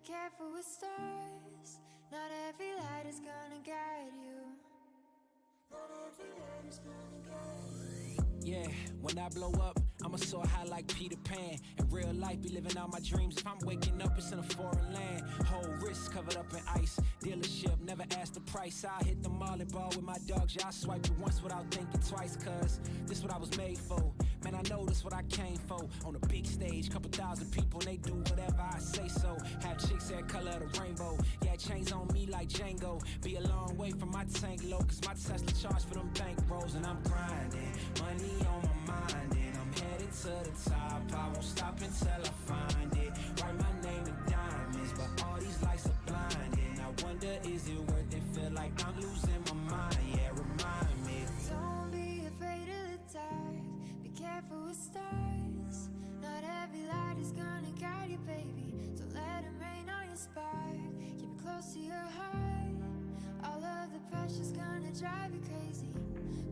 careful with stars. Not every light is gonna guide you. Not every light is gonna guide you. Yeah, when I blow up, I'ma soar high like Peter Pan. In real life, be living out my dreams. If I'm waking up, it's in a foreign land. Whole wrist covered up in ice. Dealership, never ask the price. I hit the mall and ball with my dogs. Yeah, I swipe it once without thinking twice. Cause this what I was made for. Man, I know this what I came for. On a big stage, couple thousand people, and they do whatever I say so. Have chicks that color of the rainbow. Yeah, chains on me like Django. Be a long way from my tank low. Cause my Tesla charge for them bank rolls. And I'm grinding, money on my mind. And I'm headed to the top. I won't stop until I find it. Write my name in diamonds, but all these lights are blinding. I wonder, is it worth it? Feel like I'm losing my mind. Yeah, remind me. Don't be afraid of the dark. Be careful with stars. Not every light is gonna guide you, baby. Don't let them rain on your spark. Keep it close to your heart. All of the pressure's gonna drive you crazy.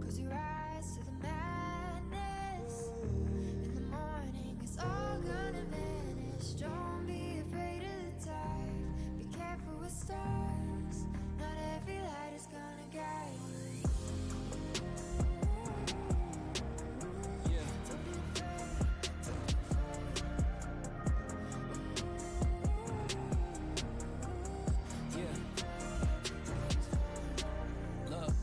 Cause you rise to the madness. In the morning, it's all gonna vanish. Don't be afraid of the dark. Be careful with stars. Not every light is gonna guide you. Don't be afraid, don't be Look,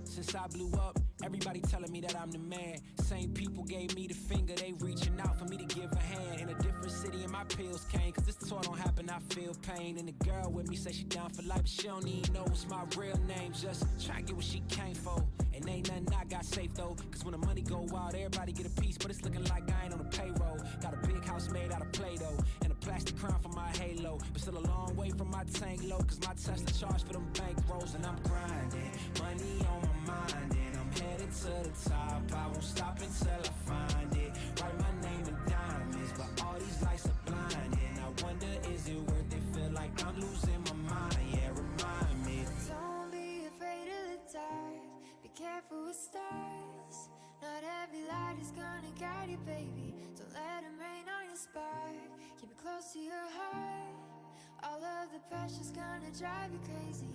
since I blew up, everybody telling me that I'm the man. Same people gave me the finger, they reaching out for me to give a hand. In a different city and my pills came, cause this tour don't happen, I feel pain. And the girl with me say she down for life, but she don't even know what's my real name. Just try to get what she came for. And ain't nothing I got safe though, cause when the money go wild, everybody get a piece. But it's looking like I ain't on the payroll. Got a big house made out of Play-Doh, and a plastic crown for my halo. But still a long way from my tank low, cause my Tesla charge for them bank rolls. And I'm grinding, money on my mind. And I'm headed to the top. I won't stop until I find it. Write my name in diamonds, but all these lights are blinding. I wonder, is it worth it? Feel like I'm losing my mind. Yeah, remind me. Don't be afraid of the dark. Be careful with stars. Not every light is gonna guide you, baby. Don't let them rain on your spark. Keep it close to your heart. All of the pressure's gonna drive you crazy.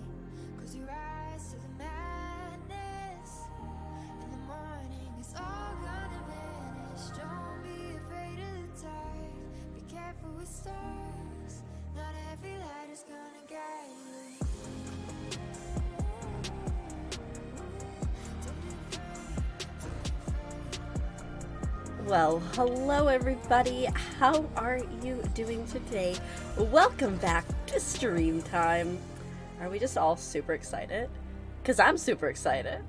Cause you rise to the madness. In the morning, it's all gonna vanish. Don't be afraid of the dark. Be careful with stars. Not every light is gonna guide you. Well, hello everybody. How are you doing today? Welcome back to Stream Time. Are we just all super excited? Because I'm super excited.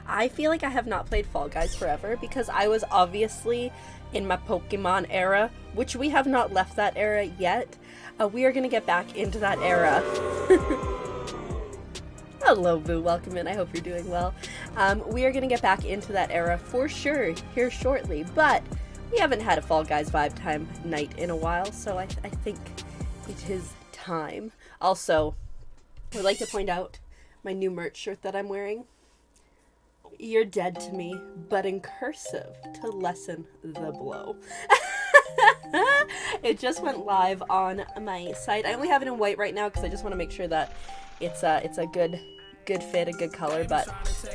I feel like I have not played Fall Guys forever because I was obviously in my Pokemon era, which we have not left that era yet. We are going to get back into that era. Hello, Boo. Welcome in. I hope you're doing well. We are going to get back into that era for sure here shortly, but we haven't had a Fall Guys vibe time night in a while, so I think it is time. Also, I would like to point out my new merch shirt that I'm wearing. You're dead to me, but in cursive to lessen the blow. It just went live on my site. I only have it in white right now because I just want to make sure that it's a good fit, a good color, but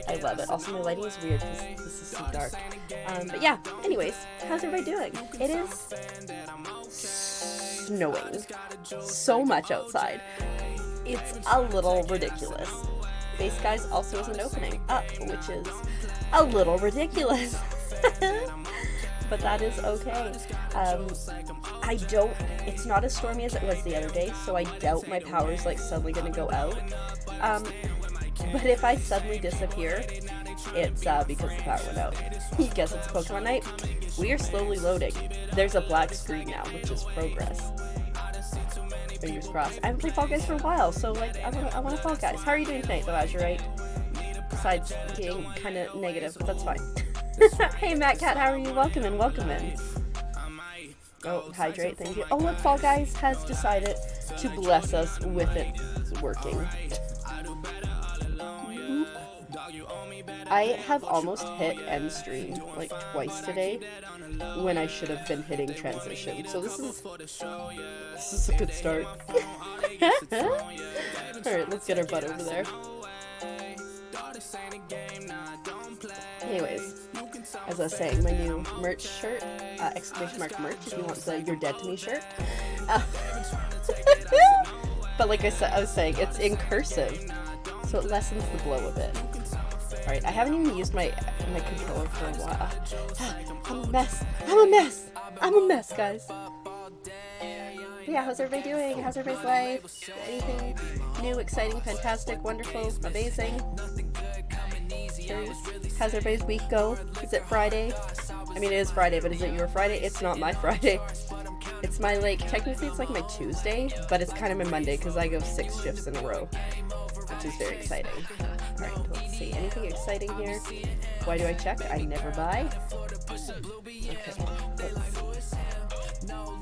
I love it. Also, my lighting is weird because this is so dark. But yeah, anyways, how's everybody doing? It is snowing so much outside. It's a little ridiculous. Base Guys also isn't opening up, which is a little ridiculous. But that is okay. It's not as stormy as it was the other day, so I doubt my power's like suddenly gonna go out. But if I suddenly disappear, it's because the power went out. You guess it's Pokemon night? We are slowly loading. There's a black screen now, which is progress. Fingers crossed. I haven't played Fall Guys for a while, so like I want to Fall Guys. How are you doing tonight, though, Azurite? Besides being kind of negative, but that's fine. Hey, Matt Cat, how are you? Welcome in, welcome in. Oh, hydrate, thank you. Oh, look, Fall Guys has decided to bless us with it working. I have almost hit end stream like twice today when I should have been hitting transition. So this is a good start. Alright, let's get our butt over there. Anyways, as I was saying, my new merch shirt, exclamation mark merch, if you want the You're Dead to Me shirt. But like I was saying, it's in cursive, so it lessens the blow a bit. Alright, I haven't even used my controller for a while. I'm a mess. I'm a mess. I'm a mess, guys. But yeah, how's everybody doing? How's everybody's life? Anything new, exciting, fantastic, wonderful, amazing? How's everybody's week go? Is it Friday? I mean, it is Friday, but is it your Friday? It's not my Friday. It's my, like, technically it's like my Tuesday, but it's kind of my Monday because I go 6 shifts in a row, which is very exciting. Alright, let's see. Anything exciting here? Why do I check? I never buy. Okay, let's see.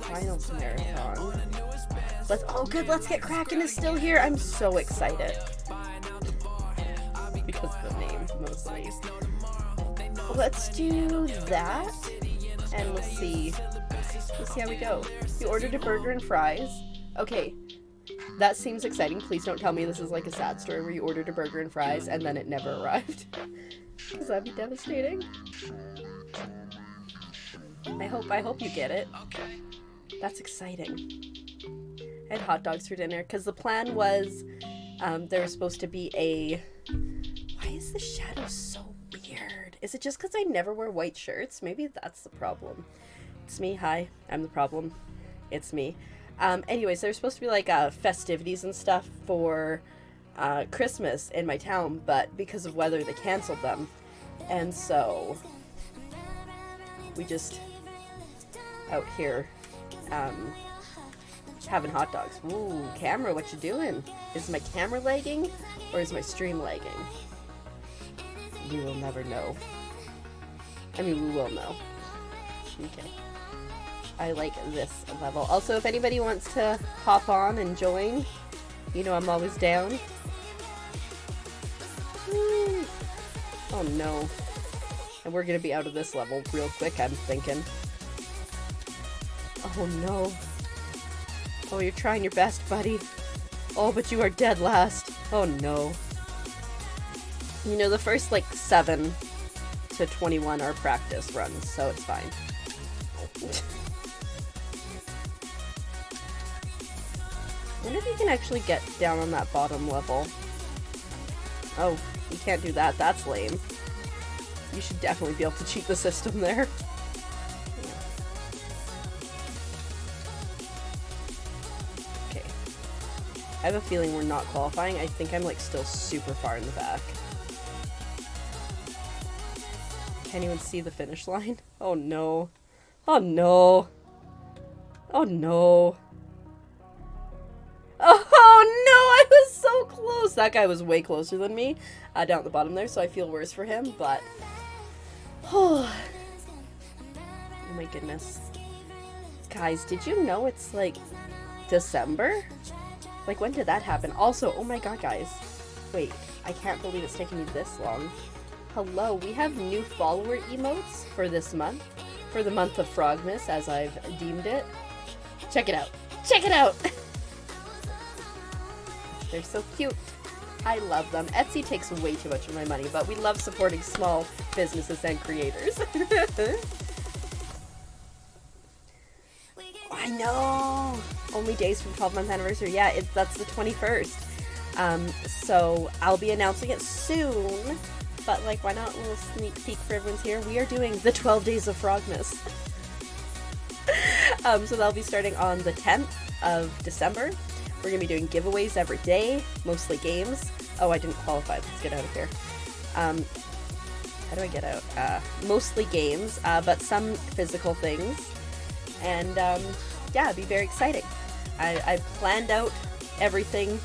Finals Marathon. Oh good, Let's Get Kraken is still here. I'm so excited. Because of the name, mostly. Let's do that, and let's see how we go. You ordered a burger and fries. Okay, that seems exciting. Please don't tell me this is like a sad story where you ordered a burger and fries and then it never arrived. Because that'd be devastating. I hope you get it. That's exciting. I had hot dogs for dinner because the plan was there was supposed to be a... Why is the shadow so weird? Is it just because I never wear white shirts? Maybe that's the problem. It's me. Hi, I'm the problem. It's me. Anyways, there's supposed to be like festivities and stuff for Christmas in my town, but because of weather, they canceled them. And so we just out here having hot dogs. Ooh, camera, what you doing? Is my camera lagging or is my stream lagging? We will never know. I mean, we will know. Okay. I like this level. Also, if anybody wants to hop on and join, you know I'm always down. Woo. Oh no. And we're gonna be out of this level real quick, I'm thinking. Oh no. Oh, you're trying your best, buddy. Oh, but you are dead last. Oh no. You know, the first like 7 to 21 are practice runs, so it's fine. I wonder if you can actually get down on that bottom level. Oh, you can't do that. That's lame. You should definitely be able to cheat the system there. Okay. I have a feeling we're not qualifying. I think I'm like still super far in the back. Can't even see the finish line. Oh no. Oh no. Oh no. Oh no, I was so close! That guy was way closer than me, down at the bottom there, so I feel worse for him, but... Oh my goodness. Guys, did you know it's like December? Like, when did that happen? Also, oh my god, guys. Wait, I can't believe it's taking me this long. Hello, we have new follower emotes for this month. For the month of Frogmas, as I've deemed it. Check it out. Check it out! They're so cute. I love them. Etsy takes way too much of my money, but we love supporting small businesses and creators. I know! Only days from 12-month anniversary. Yeah, that's the 21st. So I'll be announcing it soon, but like, why not a little sneak peek for everyone's here? We are doing the 12 days of Frogmas. So that'll be starting on the 10th of December. We're going to be doing giveaways every day, mostly games. Oh, I didn't qualify. Let's get out of here. How do I get out? Mostly games, but some physical things. And yeah, it'd be very exciting. I planned out everything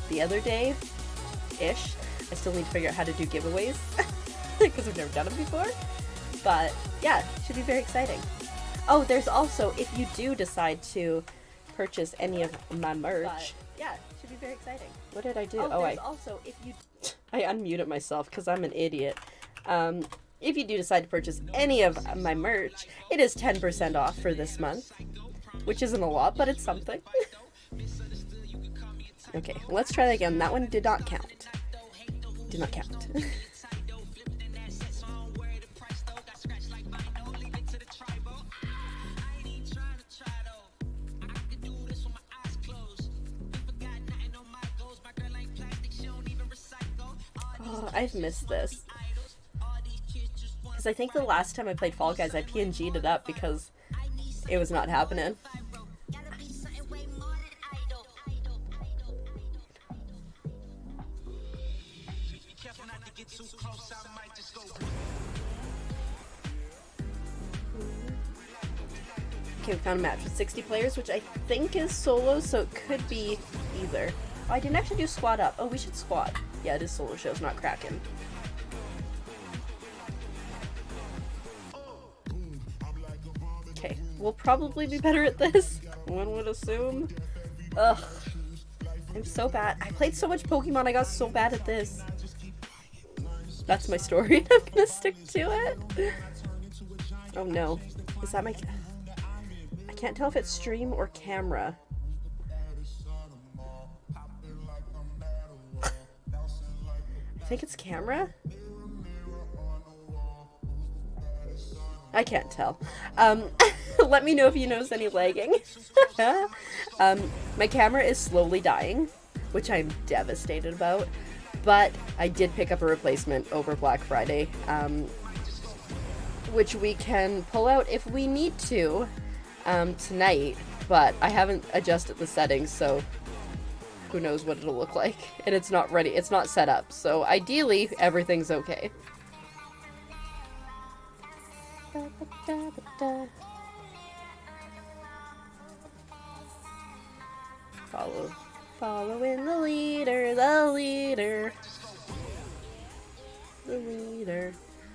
the other day-ish. I still need to figure out how to do giveaways because I've never done them before. But yeah, it should be very exciting. Oh, there's also, if you do decide to purchase any of my merch. But, yeah, it should be very exciting. What did I do? Oh, I also, if you I unmuted myself because I'm an idiot. If you do decide to purchase any of my merch, it is 10% off for this month, which isn't a lot, but it's something. Okay, let's try that again. That one did not count. Did not count. Oh, I've missed this. Because I think the last time I played Fall Guys, I PNG'd it up because it was not happening. Okay, we found a match with 60 players, which I think is solo, so it could be either. Oh, I didn't actually do squad up. Oh, we should squad. Yeah, it is solo shows, not Kraken. Okay, we'll probably be better at this. One would assume. Ugh. I'm so bad. I played so much Pokemon, I got so bad at this. That's my story, and I'm gonna stick to it. Oh no. Is that my... I can't tell if it's stream or camera. I think it's camera? I can't tell. Let me know if you notice any lagging. My camera is slowly dying, which I'm devastated about, but I did pick up a replacement over Black Friday, which we can pull out if we need to tonight, but I haven't adjusted the settings, so who knows what it'll look like. And it's not ready, it's not set up, so ideally everything's okay. Following the leader, the leader. The leader.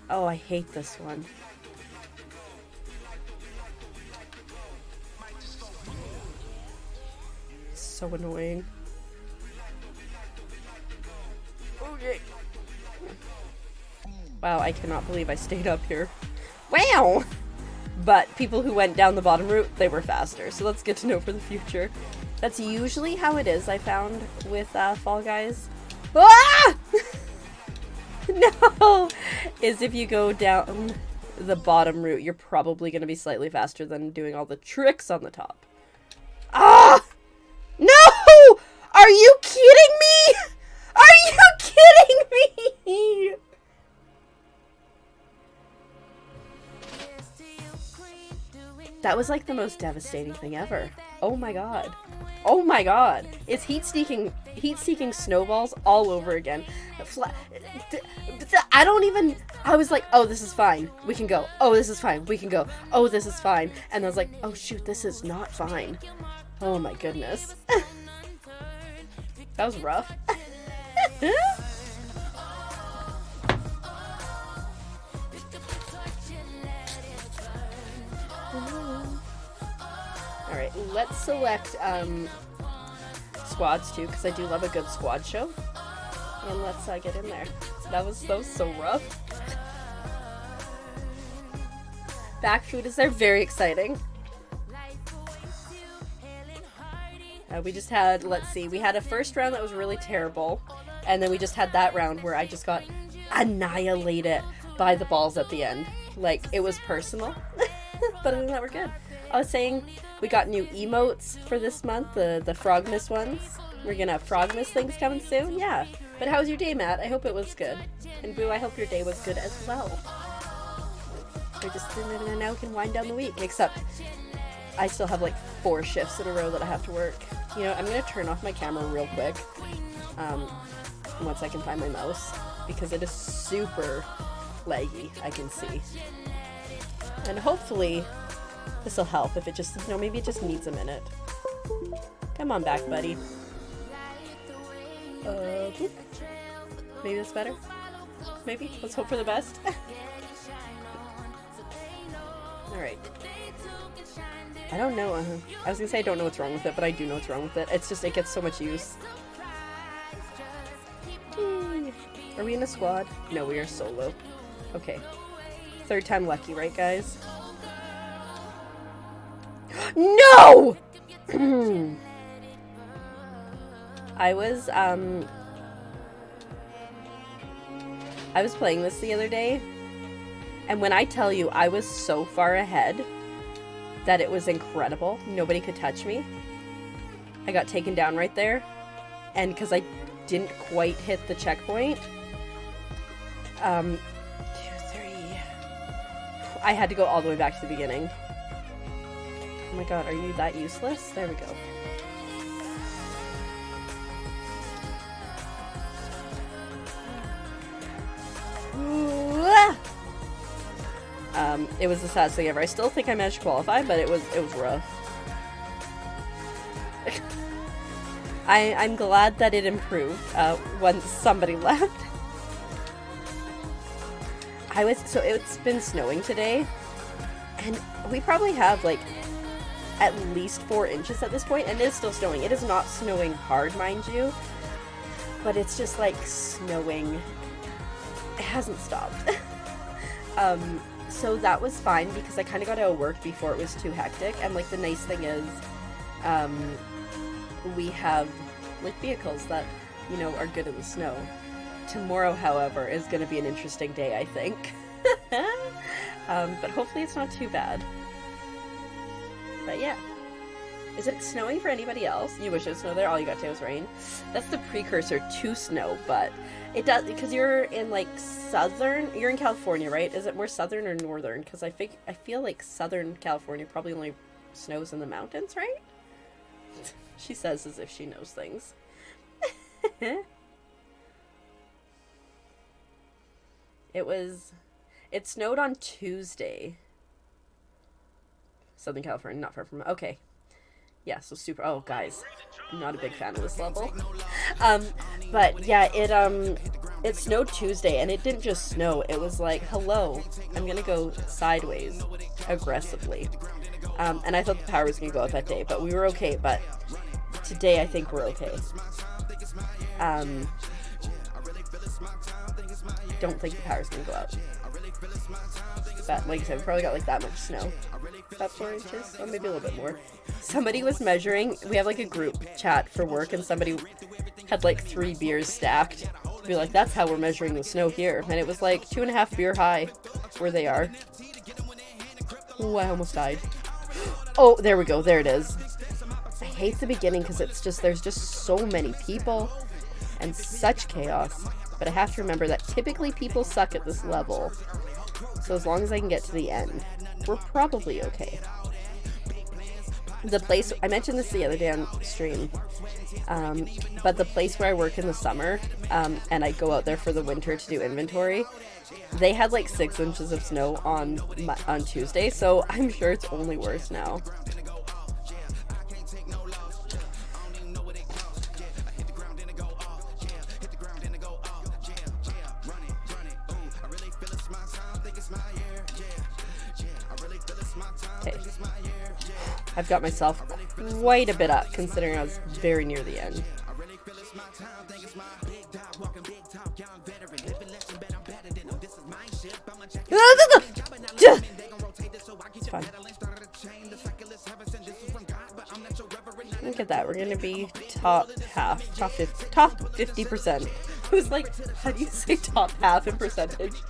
Oh, I hate this one. So annoying. Okay. Wow, I cannot believe I stayed up here. Wow! But people who went down the bottom route, they were faster, so that's good to know for the future. That's usually how it is, I found, with Fall Guys. Ah! No! Is if you go down the bottom route, you're probably going to be slightly faster than doing all the tricks on the top. Ah! No! Are you kidding me? Are you kidding me? That was like the most devastating thing ever. Oh my god. Oh my god. It's heat-seeking snowballs all over again. I don't even... I was like, oh, this is fine. We can go. Oh, this is fine. We can go. Oh, this is fine. And I was like, oh shoot, this is not fine. Oh my goodness. That was rough. Alright, let's select squads too, because I do love a good squad show. And let's get in there. That was so rough. Back food is there, very exciting. We just had, let's see, we had a first round that was really terrible, and then we just had that round where I just got annihilated by the balls at the end. Like, it was personal, but other than that, we're good. I was saying, we got new emotes for this month, the Frogmas ones. We're gonna have Frogmas things coming soon, yeah. But how was your day, Matt? I hope it was good. And Boo, I hope your day was good as well. We're just now can wind down the week, except I still have like 4 shifts in a row that I have to work. You know, I'm gonna turn off my camera real quick, once I can find my mouse, because it is super laggy, I can see. And hopefully this will help if it just, you know, maybe it just needs a minute. Come on back, buddy. Boop. Maybe that's better? Maybe? Let's hope for the best. Alright. I don't know, I was gonna say I don't know what's wrong with it, but I do know what's wrong with it. It's just, it gets so much use. Are we in a squad? No, we are solo. Okay. Third time lucky, right, guys? No! I was playing this the other day, and when I tell you I was so far ahead that it was incredible. Nobody could touch me. I got taken down right there, and because I didn't quite hit the checkpoint, 2, 3, I had to go all the way back to the beginning. Oh my god, are you that useless? There we go. It was the saddest thing ever. I still think I managed to qualify, but it was rough. I'm glad that it improved once somebody left. So it's been snowing today, and we probably have like at least 4 inches at this point, and it is still snowing. It is not snowing hard, mind you, but it's just like snowing. It hasn't stopped. So that was fine because I kind of got out of work before it was too hectic, and like the nice thing is we have like vehicles that, you know, are good in the snow. Tomorrow, however, is going to be an interesting day, I think. But hopefully it's not too bad. But yeah. Is it snowing for anybody else? You wish it would snow there? All you got today was rain. That's the precursor to snow, but it does, because you're in like you're in California, right? Is it more southern or northern? Because I feel like Southern California probably only snows in the mountains, right? She says as if she knows things. It snowed on Tuesday. Southern California, not far from, okay. Yeah, so super, oh guys, I'm not a big fan of this level. But yeah, it snowed Tuesday, and it didn't just snow, it was like, hello, I'm gonna go sideways, aggressively. And I thought the power was gonna go out that day, but we were okay, but today I think we're okay. Don't think the power's gonna go out. But like I said, we probably got like that much snow. About 4 inches, or maybe a little bit more. Somebody was measuring, we have like a group chat for work, and somebody had like 3 beers stacked. Be like, that's how we're measuring the snow here. And it was like 2.5 beer high where they are. Oh, I almost died. Oh, there we go, there it is. I hate the beginning because it's just, there's just so many people and such chaos. But I have to remember that typically people suck at this level. So as long as I can get to the end, we're probably okay. The place, I mentioned this the other day on stream, but the place where I work in the summer, and I go out there for the winter to do inventory, they had like 6 inches of snow on Tuesday, so I'm sure it's only worse now. Okay. I've got myself quite a bit up, considering I was very near the end. It's fine. Look at that, we're gonna be top 50%. I was like, how do you say top half in percentage?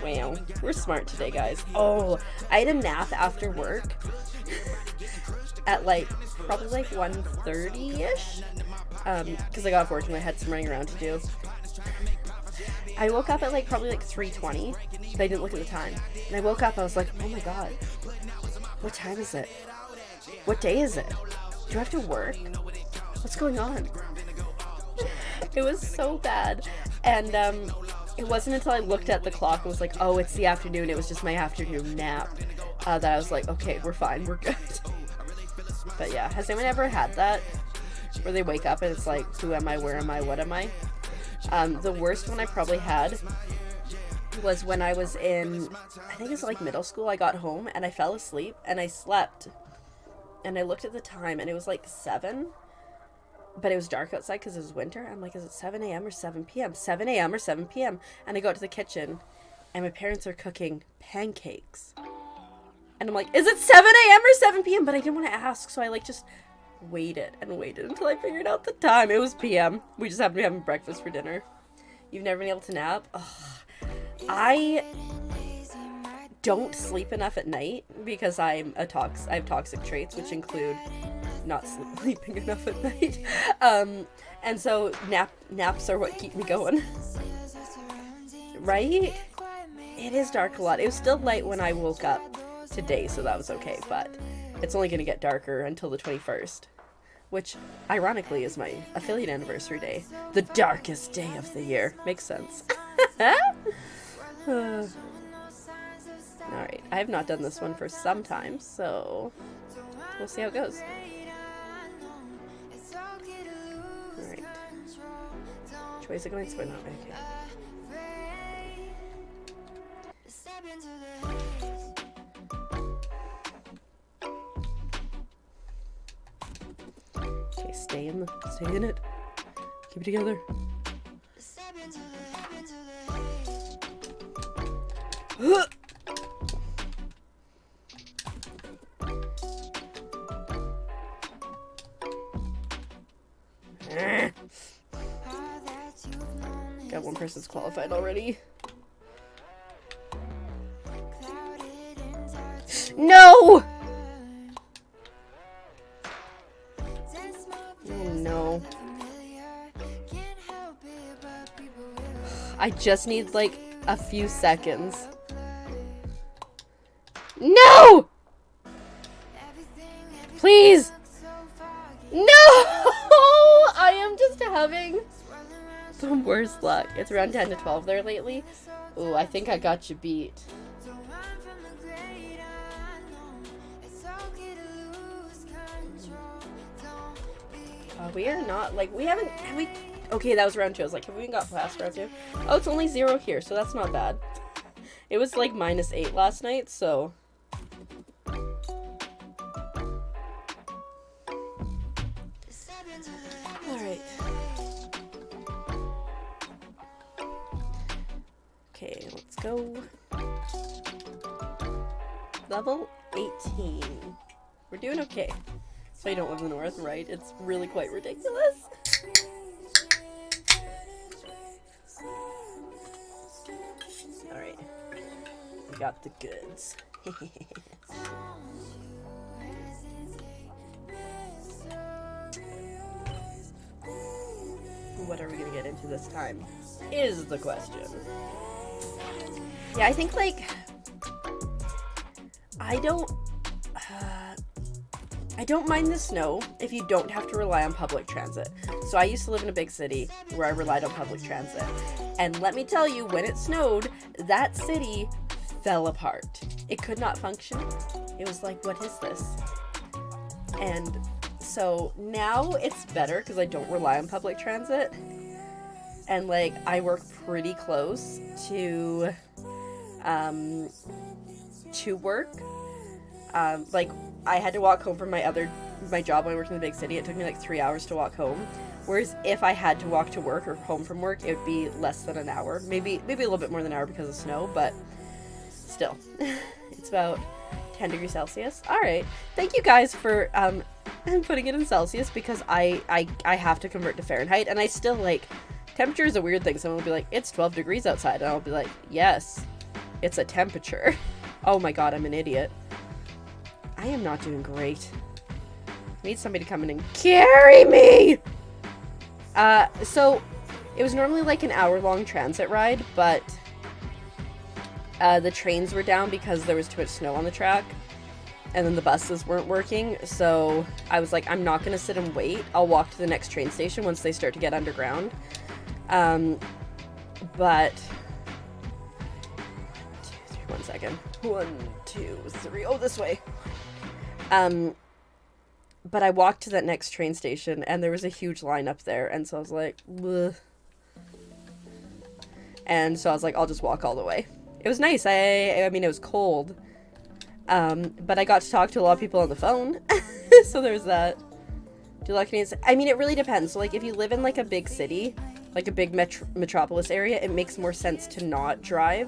Wow, we're smart today, guys. Oh, I had a nap after work at like, probably like 1:30-ish, because I got off work and I had some running around to do. I woke up at like probably like 3:20, but I didn't look at the time. And I woke up, I was like, oh my god, what time is it? What day is it? Do I have to work? What's going on? It was so bad. And it wasn't until I looked at the clock and was like, oh, it's the afternoon, it was just my afternoon nap, that I was like, okay, we're fine, we're good. But yeah, has anyone ever had that? Where they wake up and it's like, who am I, where am I, what am I? The worst one I probably had was when I was in, I think it's like middle school. I got home and I fell asleep and I slept. And I looked at the time and it was like 7. but it was dark outside because it was winter. I'm like, is it 7 a.m. or 7 p.m.? 7 a.m. or 7 p.m. And I go out to the kitchen, and my parents are cooking pancakes. And I'm like, is it 7 a.m. or 7 p.m.? But I didn't want to ask, so I like just waited and waited until I figured out the time. It was p.m. We just happened to be having breakfast for dinner. You've never been able to nap? Ugh. I don't sleep enough at night because I have toxic traits, which include not sleeping enough at night. And so naps are what keep me going. Right? It is dark a lot. It was still light when I woke up today, so that was okay, but it's only going to get darker until the 21st, which ironically is my affiliate anniversary day. The darkest day of the year. Makes sense. Alright, I have not done this one for some time, so we'll see how it goes. Alright. Which way is it going? It's going that way. Okay. Stay in it. Keep it together. Got one person's qualified already. No! Oh no. I just need like a few seconds. No! Please! No! I am just having the worst luck. It's around 10 to 12 there lately. Ooh, I think I got you beat. We are not, like, okay, that was round 2. I was like, have we even got past round 2? Oh, it's only 0 here, so that's not bad. It was like -8 last night, so. Alright. Okay, let's go. Level 18. We're doing okay. So you don't live in the north, right? It's really quite ridiculous. Alright. We got the goods. What are we gonna get into this time? Is the question. Yeah, I think, like, I don't mind the snow if you don't have to rely on public transit. So I used to live in a big city where I relied on public transit. And let me tell you, when it snowed, that city fell apart. It could not function. It was like, what is this? And so now it's better because I don't rely on public transit. And like, I work pretty close to work. Like, I had to walk home from my job when I worked in the big city. It took me like 3 hours to walk home. Whereas if I had to walk to work or home from work, it would be less than an hour. Maybe a little bit more than an hour because of snow, but still. It's about 10 degrees Celsius. Alright. Thank you guys for putting it in Celsius because I have to convert to Fahrenheit, and I still, like, temperature is a weird thing. Someone will be like, it's 12 degrees outside, and I'll be like, yes, it's a temperature. Oh my god, I'm an idiot. I am not doing great. I need somebody to come in and carry me! So, it was normally like an hour-long transit ride, but the trains were down because there was too much snow on the track, and then the buses weren't working, so I was like, I'm not gonna sit and wait. I'll walk to the next train station once they start to get underground. But... 1 second. 1, 2, 3. Oh, this way. But I walked to that next train station, and there was a huge line up there, and so I was like, bleh. And so I was like, I'll just walk all the way. It was nice. I mean, it was cold. But I got to talk to a lot of people on the phone. So there was that. Do a lot of Canadians... I mean, it really depends. So, like, if you live in, like, a big city, like a big metropolis area, it makes more sense to not drive.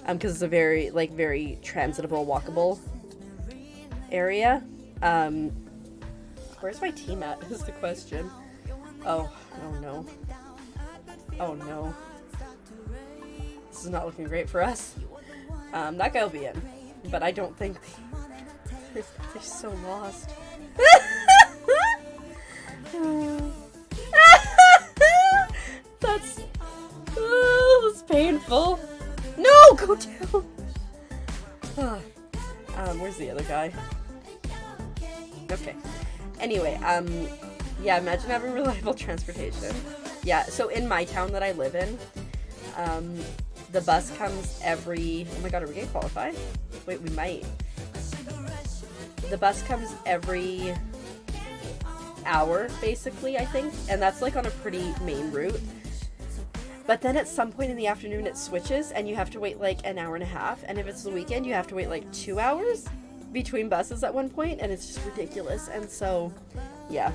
Because it's a very, like, very transitable, walkable area. Where's my team at, is the question. Oh no. Oh no. This is not looking great for us. That guy will be in. But I don't think... They're so lost. That's painful. No, go down. Where's the other guy? Okay. Anyway, yeah, imagine having reliable transportation. Yeah, so in my town that I live in, the bus comes every... Oh my god, are we gonna qualify? Wait, we might. The bus comes every hour, basically, I think. And that's, like, on a pretty main route. But then at some point in the afternoon, it switches, and you have to wait, like, an hour and a half. And if it's the weekend, you have to wait, like, 2 hours between buses at one point, and it's just ridiculous. And so, yeah.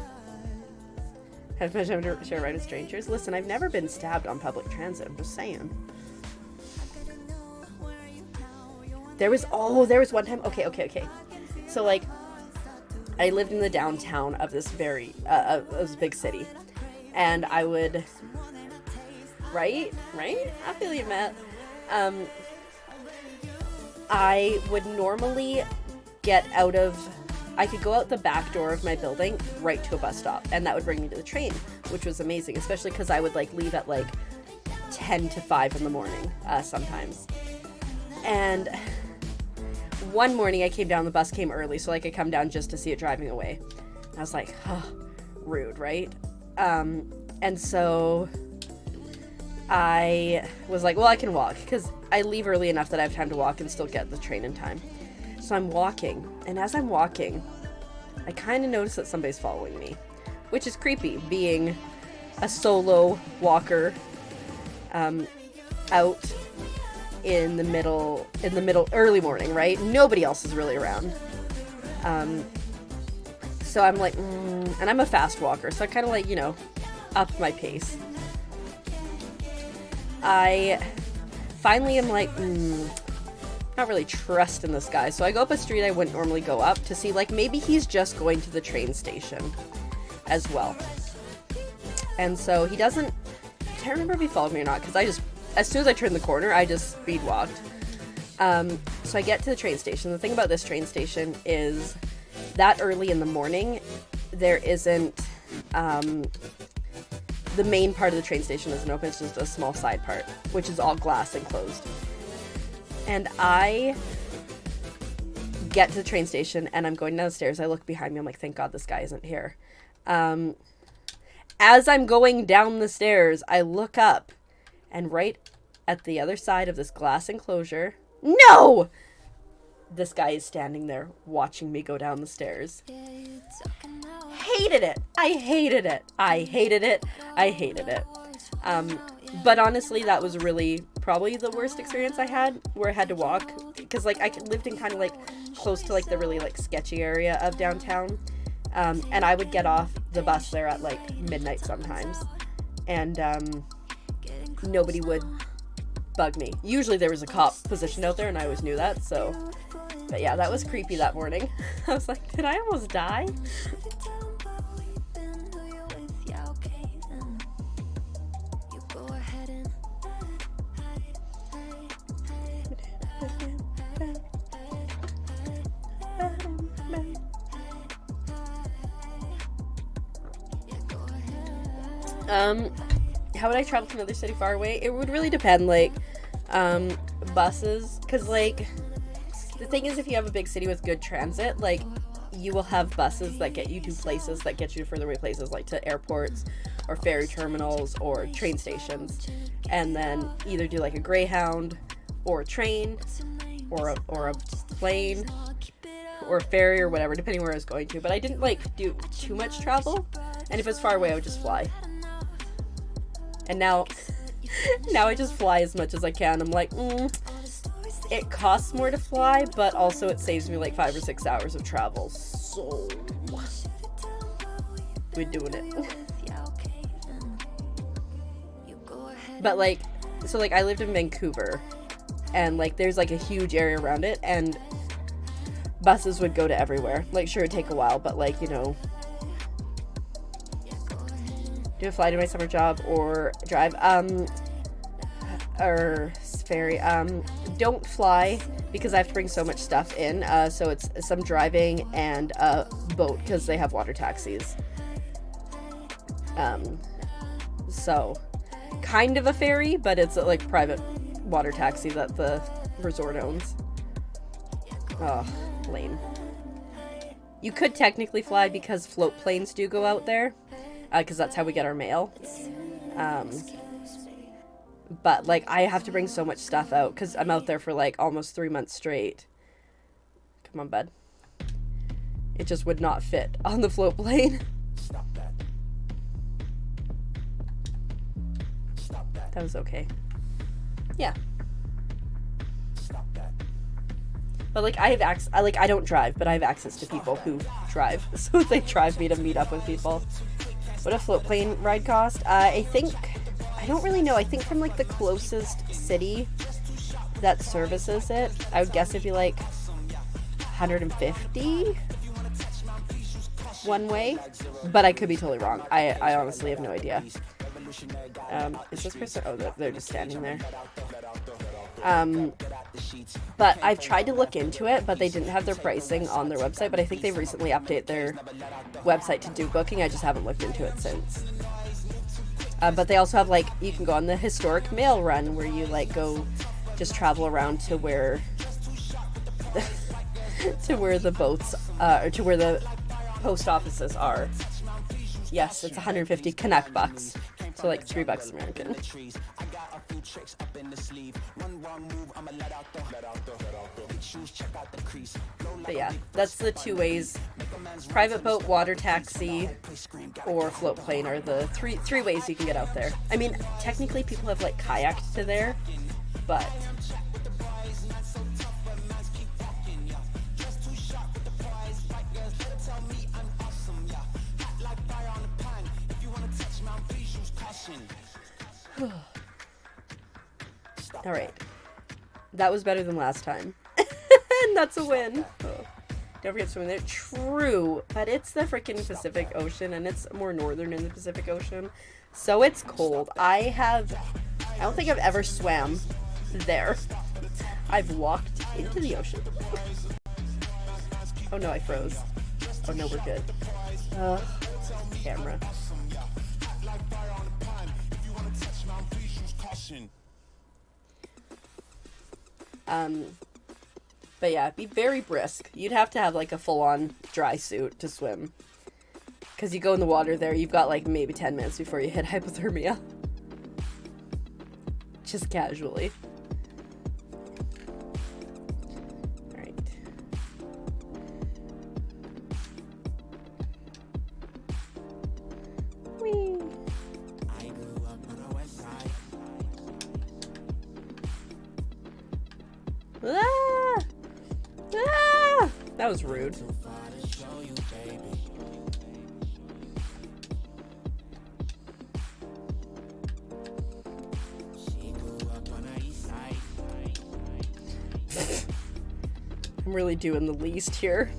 Have much time to share a ride with strangers? Listen, I've never been stabbed on public transit, I'm just saying. There was one time, okay. So, like, I lived in the downtown of this very, this big city. And I would, right? I feel you, Matt. I would normally I could go out the back door of my building right to a bus stop, and that would bring me to the train, which was amazing, especially because I would, like, leave at, like, 10 to 5 in the morning, sometimes. And one morning I came down, the bus came early, so, like, I come down just to see it driving away. I was like, oh, rude, right? And so I was like, well, I can walk, because I leave early enough that I have time to walk and still get the train in time. So I'm walking, and as I'm walking, I kind of notice that somebody's following me, which is creepy, being a solo walker out in the middle, early morning, right? Nobody else is really around. So I'm like, and I'm a fast walker, so I kind of, like, you know, up my pace. I finally am like, not really trusting this guy. So I go up a street I wouldn't normally go up to see, like, maybe he's just going to the train station as well. And so he doesn't, I can't remember if he followed me or not, because as soon as I turned the corner, I just speed walked. So I get to the train station. The thing about this train station is that early in the morning, there isn't, the main part of the train station isn't open, it's just a small side part, which is all glass and closed. And I get to the train station, and I'm going down the stairs. I look behind me. I'm like, thank God this guy isn't here. As I'm going down the stairs, I look up, and right at the other side of this glass enclosure, no! This guy is standing there watching me go down the stairs. Hated it. I hated it. But honestly, that was really probably the worst experience I had, where I had to walk, because, like, I lived in kind of, like, close to, like, the really, like, sketchy area of downtown, and I would get off the bus there at, like, midnight sometimes, and nobody would bug me. Usually there was a cop positioned out there, and I always knew that, so, but yeah, that was creepy that morning. I was like, did I almost die? How would I travel to another city far away? It would really depend, like, buses, because, like, the thing is, if you have a big city with good transit, like, you will have buses that get you to places that get you to further away places, like to airports, or ferry terminals, or train stations, and then either do, like, a Greyhound, or a train, or a plane, or a ferry, or whatever, depending where I was going to, but I didn't, like, do too much travel, and if it's far away, I would just fly. And now I just fly as much as I can. I'm like, it costs more to fly, but also it saves me like 5 or 6 hours of travel. So, we're doing it. Yeah, okay, then you go ahead. But like, so like I lived in Vancouver, and like there's like a huge area around it, and buses would go to everywhere. Like, sure, it'd take a while, but like, you know, do a fly to my summer job or drive, or ferry. Don't fly because I have to bring so much stuff in. So it's some driving and a boat because they have water taxis. So kind of a ferry, but it's like private water taxi that the resort owns. Oh, lame. You could technically fly because float planes do go out there, because that's how we get our mail. But like I have to bring so much stuff out because I'm out there for like almost 3 months straight. Come on, bud. It just would not fit on the float plane. Stop that. Stop that. That was okay. Yeah. Stop that. But like I have access, I don't drive, but I have access to people who drive. So they drive me to meet up with people. What a float plane ride cost? I think, I don't really know. I think from like the closest city that services it, I would guess it'd be like 150 one way, but I could be totally wrong. I honestly have no idea. Is this person? Oh, they're just standing there. But I've tried to look into it, but they didn't have their pricing on their website, but I think they've recently updated their website to do booking. I just haven't looked into it since. But they also have like, you can go on the historic mail run where you like go just travel around to where to where the boats or to where the post offices are. Yes, it's 150 Canuck bucks. So like $3 American. But yeah, that's the two ways. Private boat, water taxi, or float plane are the three ways you can get out there. I mean, technically people have like kayaked to there, but all right, that was better than last time. And that's a win. Oh. Don't forget swimming there. True, but it's the freaking Pacific Ocean, and it's more northern in the Pacific Ocean, so it's cold. I don't think I've ever swam there. I've walked into the ocean. Oh no, I froze. Oh no, we're good. Camera. But yeah, be very brisk. You'd have to have like a full-on dry suit to swim. Because you go in the water there, you've got like maybe 10 minutes before you hit hypothermia. Just casually. Alright. Whee! Ah! Ah! That was rude. I'm really doing the least here.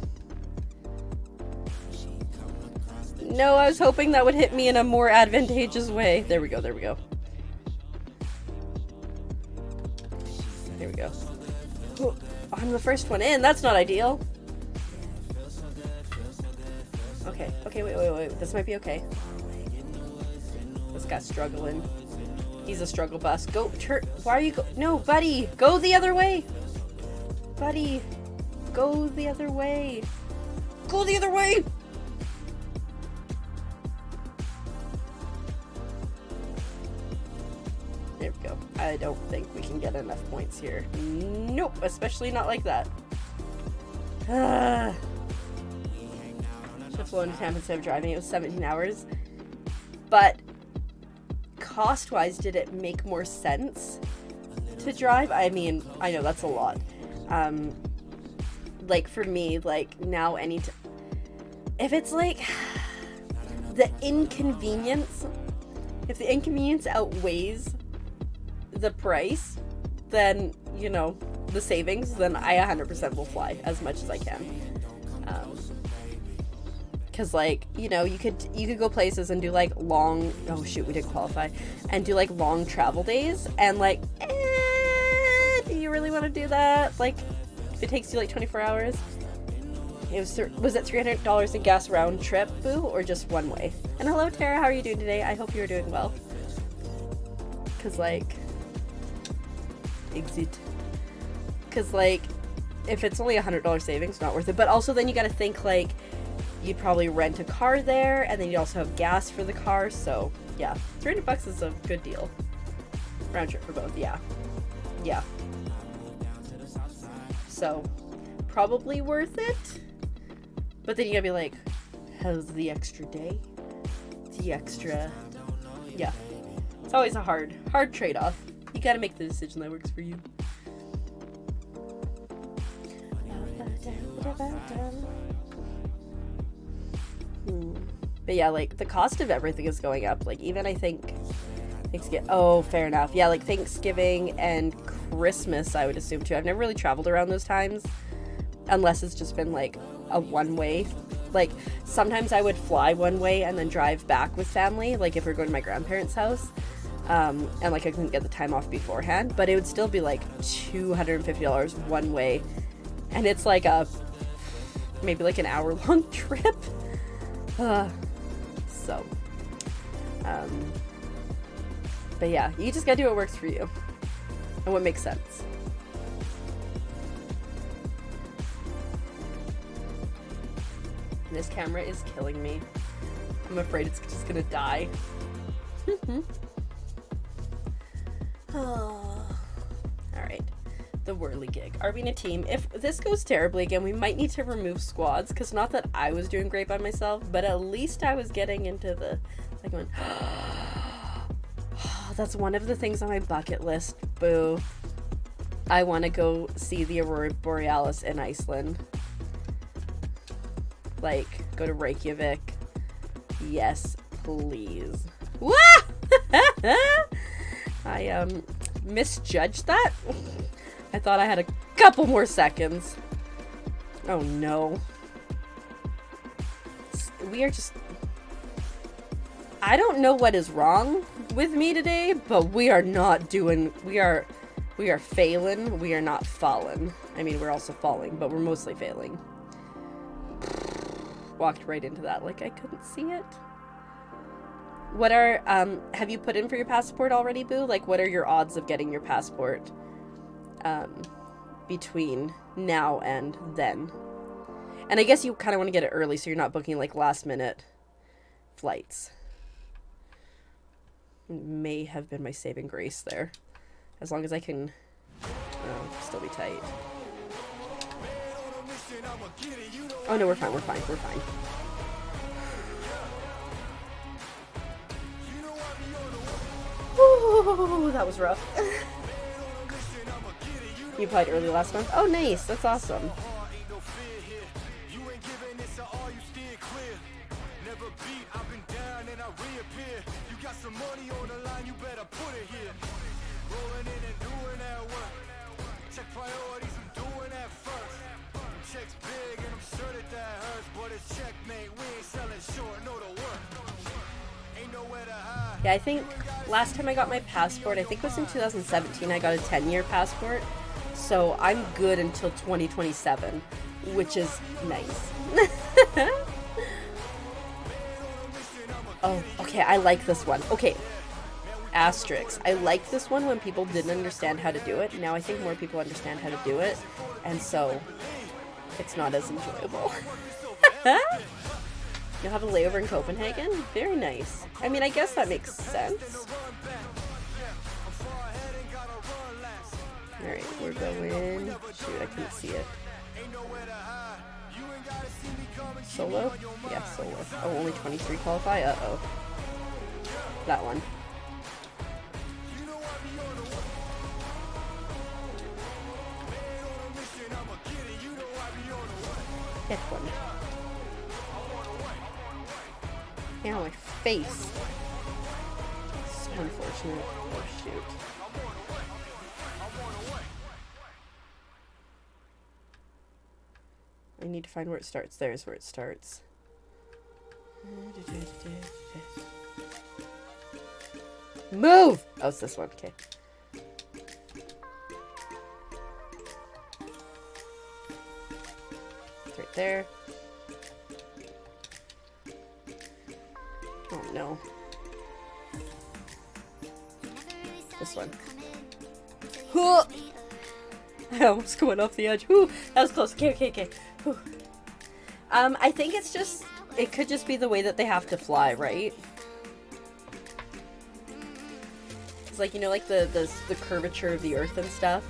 No, I was hoping that would hit me in a more advantageous way. There we go, there we go. There we go. Oh, I'm the first one in. That's not ideal. Okay, okay, wait. This might be okay. This guy's struggling. He's a struggle bus. Go, why are you no, buddy! Go the other way! Buddy! Go the other way! Go the other way! There we go. I don't think we can get enough points here. Nope, especially not like that. Should have flown to Tampa instead of driving. It was 17 hours. But cost-wise, did it make more sense to drive? I mean, I know that's a lot. Like for me, like now if it's like the inconvenience, if the inconvenience outweighs the price, then, you know, the savings, then I 100% will fly as much as I can. Because, like, you know, you could go places and do, like, long, oh shoot, we didn't qualify, and do, like, long travel days, and, like, do you really want to do that? Like, if it takes you, like, 24 hours? Was it $300 in gas round trip, boo, or just one way? And hello, Tara, how are you doing today? I hope you're doing well. Because, like, exit. Because, like, if it's only $100 savings, not worth it. But also then you gotta think, like, you'd probably rent a car there, and then you also have gas for the car, so, yeah. $300 is a good deal. Round trip for both, yeah. Yeah. So, probably worth it. But then you gotta be like, how's the extra day? The extra... Yeah. It's always a hard trade-off. You gotta make the decision that works for you. But yeah, like, the cost of everything is going up. Like, even I think Thanksgiving... Oh, fair enough. Yeah, like, Thanksgiving and Christmas, I would assume, too. I've never really traveled around those times. Unless it's just been, like, a one-way. Like, sometimes I would fly one way and then drive back with family. Like, if we're going to my grandparents' house. And, like, I couldn't get the time off beforehand. But it would still be, like, $250 one way. And it's, like, maybe, like, an hour-long trip. So, but yeah, you just gotta do what works for you and what makes sense. This camera is killing me. I'm afraid it's just gonna die. Alright. The whirly gig. Are we in a team? If this goes terribly again, we might need to remove squads, because not that I was doing great by myself, but at least I was getting into the second one. That's one of the things on my bucket list. Boo. I want to go see the Aurora Borealis in Iceland. Like, go to Reykjavik. Yes, please. Wah! I misjudged that. I thought I had a couple more seconds. Oh no. We are just... I don't know what is wrong with me today, but we are not doing... We are failing. We are not falling. I mean, we're also falling, but we're mostly failing. Walked right into that like I couldn't see it. What are... have you put in for your passport already, Boo? Like, what are your odds of getting your passport? Between now and then. And I guess you kind of want to get it early so you're not booking like last minute flights. May have been my saving grace there. As long as I can still be tight. Oh no, we're fine, we're fine, we're fine. Ooh, that was rough. You applied early last month? Oh, nice. That's awesome. Yeah, I think last time I got my passport, I think it was in 2017, I got a 10-year passport. So I'm good until 2027, which is nice. Oh, okay, I like this one. Okay, asterisk. I liked this one when people didn't understand how to do it. Now I think more people understand how to do it, and so it's not as enjoyable. You'll have a layover in Copenhagen? Very nice. I mean, I guess that makes sense. Alright, we're going... Shoot, I couldn't see it. Solo? Yeah, solo. Oh, only 23 qualify? Uh-oh. That one. Hit one. Ow, my face. So unfortunate. Oh, shoot. I need to find where it starts. There's where it starts. Move! Oh, it's this one. Okay. It's right there. Oh no. This one. Huh! I almost went off the edge. Whew, that was close. Okay, okay, okay. Whew. I think it's just, it could just be the way that they have to fly, right? It's like, you know, like the curvature of the earth and stuff.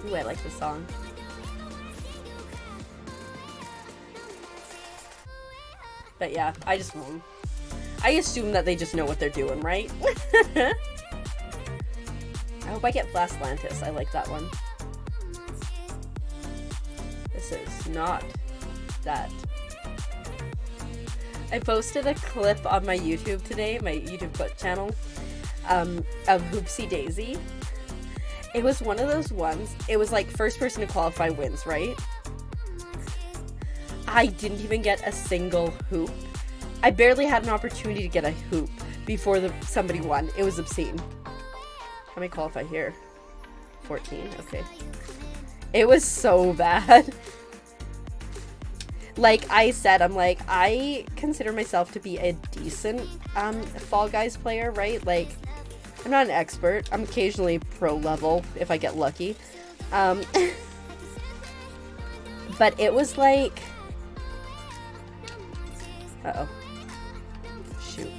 Ooh, I like the song. But yeah, I assume that they just know what they're doing, right? I hope I get Blastlantis. I like that one. This is not that. I posted a clip on my YouTube today, my YouTube clip channel, of Hoopsie Daisy. It was one of those ones, it was like first person to qualify wins, right? I didn't even get a single hoop. I barely had an opportunity to get a hoop before somebody won. It was obscene. How many qualify here? 14, okay. It was so bad. Like I said, I'm like, I consider myself to be a decent Fall Guys player, right? Like, I'm not an expert. I'm occasionally pro level if I get lucky. But it was like... Uh-oh. Shoot.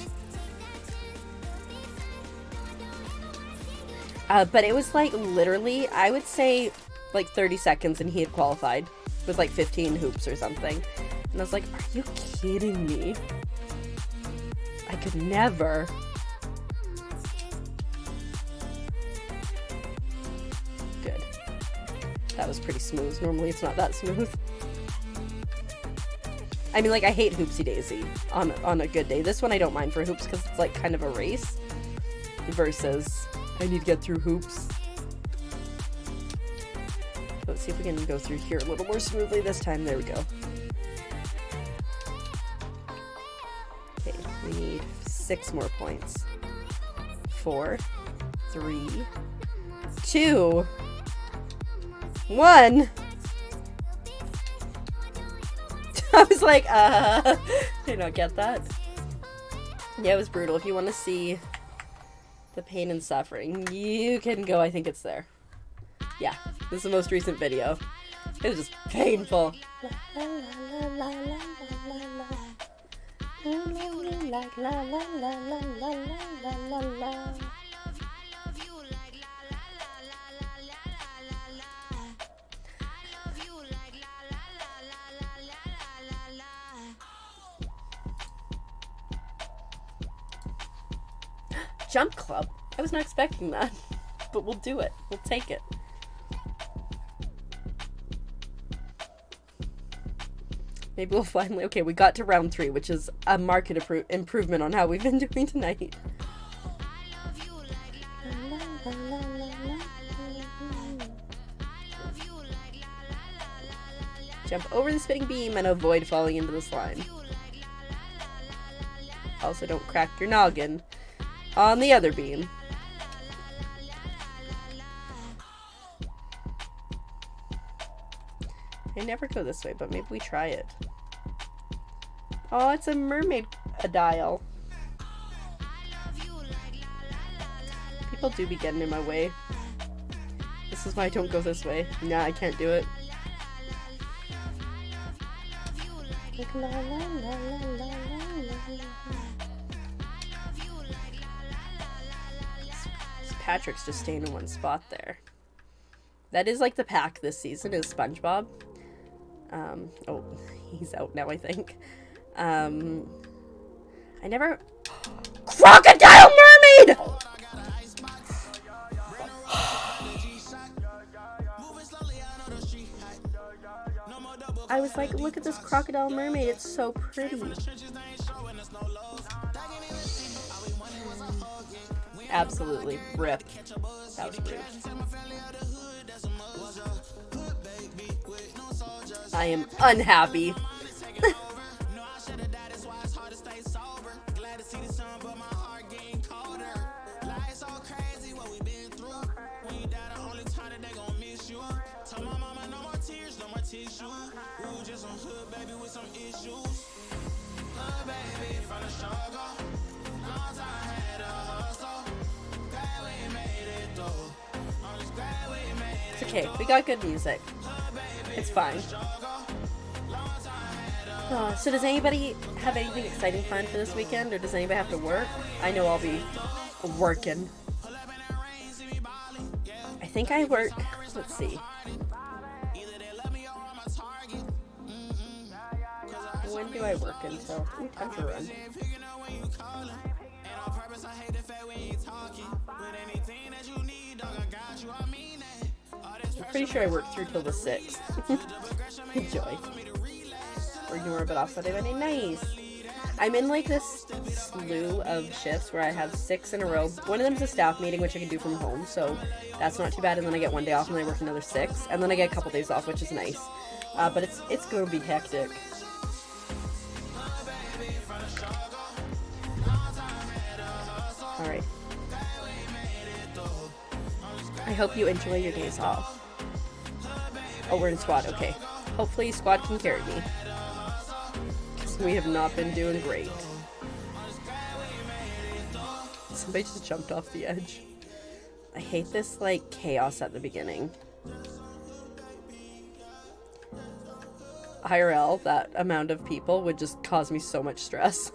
But it was like literally, I would say like 30 seconds and he had qualified with like 15 hoops or something. And I was like, are you kidding me? I could never. Good. That was pretty smooth. Normally it's not that smooth. I mean, like, I hate Hoopsie Daisy on a good day. This one I don't mind for hoops because it's like kind of a race versus I need to get through hoops. Let's see if we can go through here a little more smoothly this time. There we go. Okay, we need 6 more points. 4, 3, 2, 1. I was like, did not get that. Yeah, it was brutal. If you want to see the pain and suffering, you can go. I think it's there. Yeah, this is the most recent video. It was just painful. Jump club? I was not expecting that, but we'll do it. We'll take it. Maybe we'll finally... Okay, we got to round 3, which is a marked improvement on how we've been doing tonight. Jump over the spinning beam and avoid falling into the slime. Also, don't crack your noggin on the other beam. I never go this way, but maybe we try it. Oh, it's a mermaid dial. People do be getting in my way. This is why I don't go this way. Nah, I can't do it. Patrick's just staying in one spot there. That is like the pack this season is SpongeBob. Oh, he's out now, I think. I never... Crocodile Mermaid! Crocodile Mermaid. It's so pretty. Absolutely. Rip. That was rude. I am unhappy. It's okay, we got good music. It's fine. So does anybody have anything exciting planned for this weekend, or does anybody have to work? I know I'll be working. I think I work, let's see. When do I work until? Ooh, time to run. I'm pretty sure I work through till the 6th. Enjoy. We're doing a bit off Sunday, Monday. Nice. I'm in like this slew of shifts where I have 6 in a row. One of them's a staff meeting, which I can do from home, so that's not too bad. And then I get 1 day off, and then I work another 6, and then I get a couple days off, which is nice. But it's gonna be hectic. All right. I hope you enjoy your days off. Oh, we're in squad. Okay. Hopefully squad can carry me. We have not been doing great. Somebody just jumped off the edge. I hate this, like, chaos at the beginning. IRL, that amount of people would just cause me so much stress.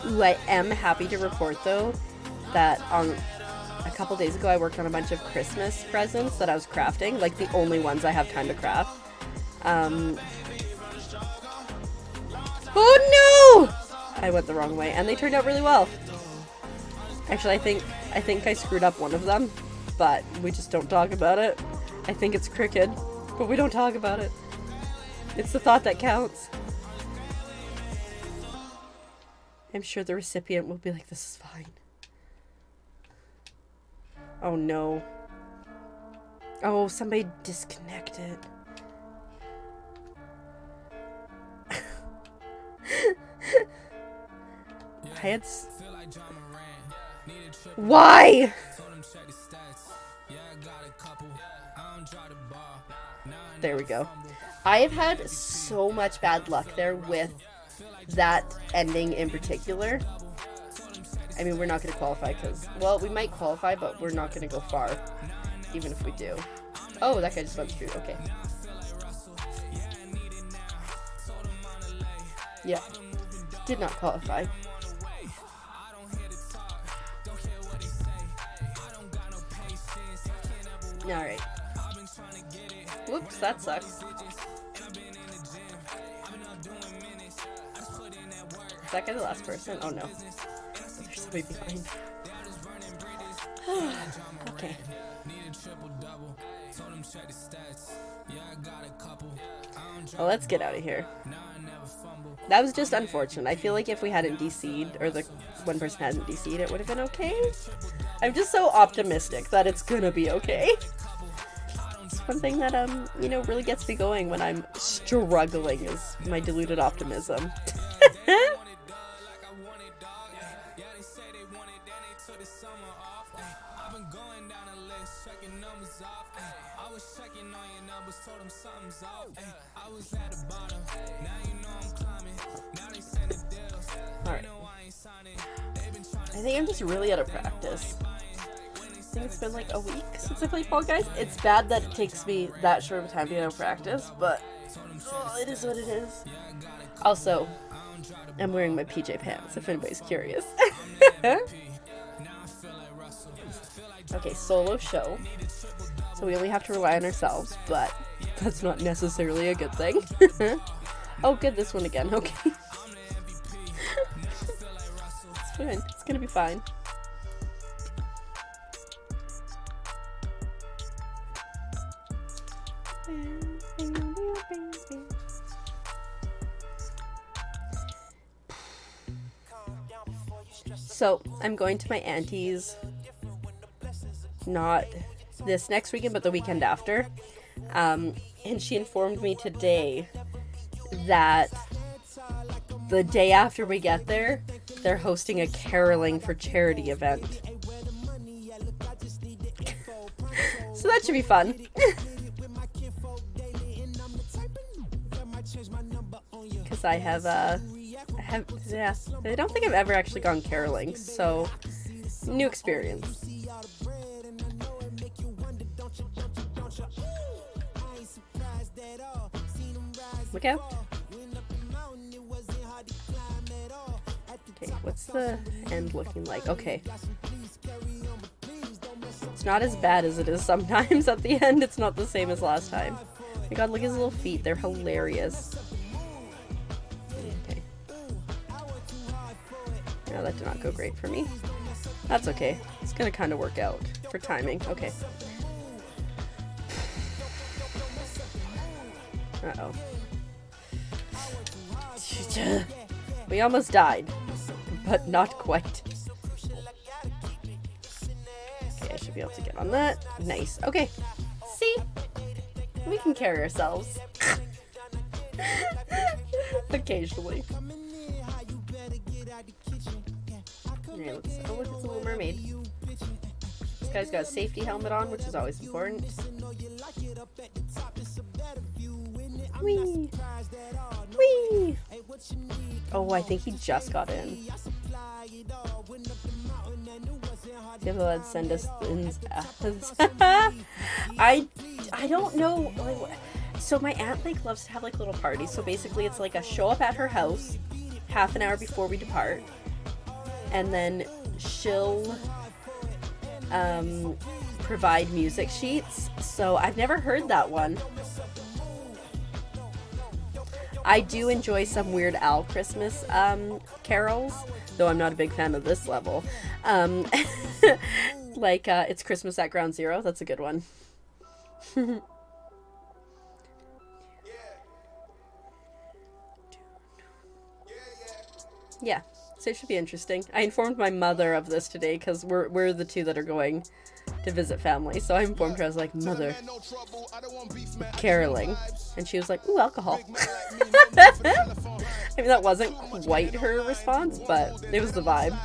Ooh, I am happy to report, though, that on a couple days ago I worked on a bunch of Christmas presents that I was crafting, like the only ones I have time to craft. Oh no! I went the wrong way, and they turned out really well. Actually, I think I screwed up one of them, but we just don't talk about it. I think it's crooked, but we don't talk about it. It's the thought that counts. I'm sure the recipient will be like, this is fine. Oh no. Oh, somebody disconnected. I had Why? There we go. I have had so much bad luck there with that ending in particular. I mean, we're not going to qualify because, well, we might qualify, but we're not going to go far, even if we do. Oh, that guy just went through. Okay. Yeah. Did not qualify. Alright. Whoops, that sucks. Is that guy the last person? Oh no. There's somebody behind. Okay. Well, let's get out of here. That was just unfortunate. I feel like if we hadn't DC'd, or the one person hadn't DC'd, it would have been okay. I'm just so optimistic that it's gonna be okay. It's one thing that, you know, really gets me going when I'm struggling is my deluded optimism. Alright. I think I'm just really out of practice. I think it's been like a week since I played Fall Guys. It's bad that it takes me that short of a time to get out of practice, but it is what it is. Also, I'm wearing my PJ pants, if anybody's curious. Okay, solo show. So we only have to rely on ourselves, but that's not necessarily a good thing. Oh, good, this one again. Okay. It's fine. It's gonna be fine. So I'm going to my auntie's, not this next weekend, but the weekend after. And she informed me today that the day after we get there, they're hosting a caroling for charity event. So that should be fun. Because I don't think I've ever actually gone caroling, so new experience. Look out. Okay, what's the end looking like? Okay. It's not as bad as it is sometimes at the end. It's not the same as last time. Oh my god, look at his little feet. They're hilarious. Okay. No, that did not go great for me. That's okay. It's gonna kind of work out for timing. Okay. Uh-oh. We almost died, but not quite. Okay, I should be able to get on that. Nice. Okay. See? We can carry ourselves. Occasionally. Okay, let's, oh look, it's a Little Mermaid. This guy's got a safety helmet on, which is always important. Whee! Whee! Oh, I think he just got in. Let's send us things. I don't know. So my aunt like loves to have like little parties. So basically, it's like a show up at her house half an hour before we depart, and then she'll provide music sheets. So I've never heard that one. I do enjoy some Weird Al Christmas carols, though I'm not a big fan of this level. Like, It's Christmas at Ground Zero. That's a good one. Yeah, so it should be interesting. I informed my mother of this today because we're the two that are going to visit family. So I informed her. I was like, Mother, caroling. And she was like, ooh, alcohol. I mean, that wasn't quite her response, but it was the vibe.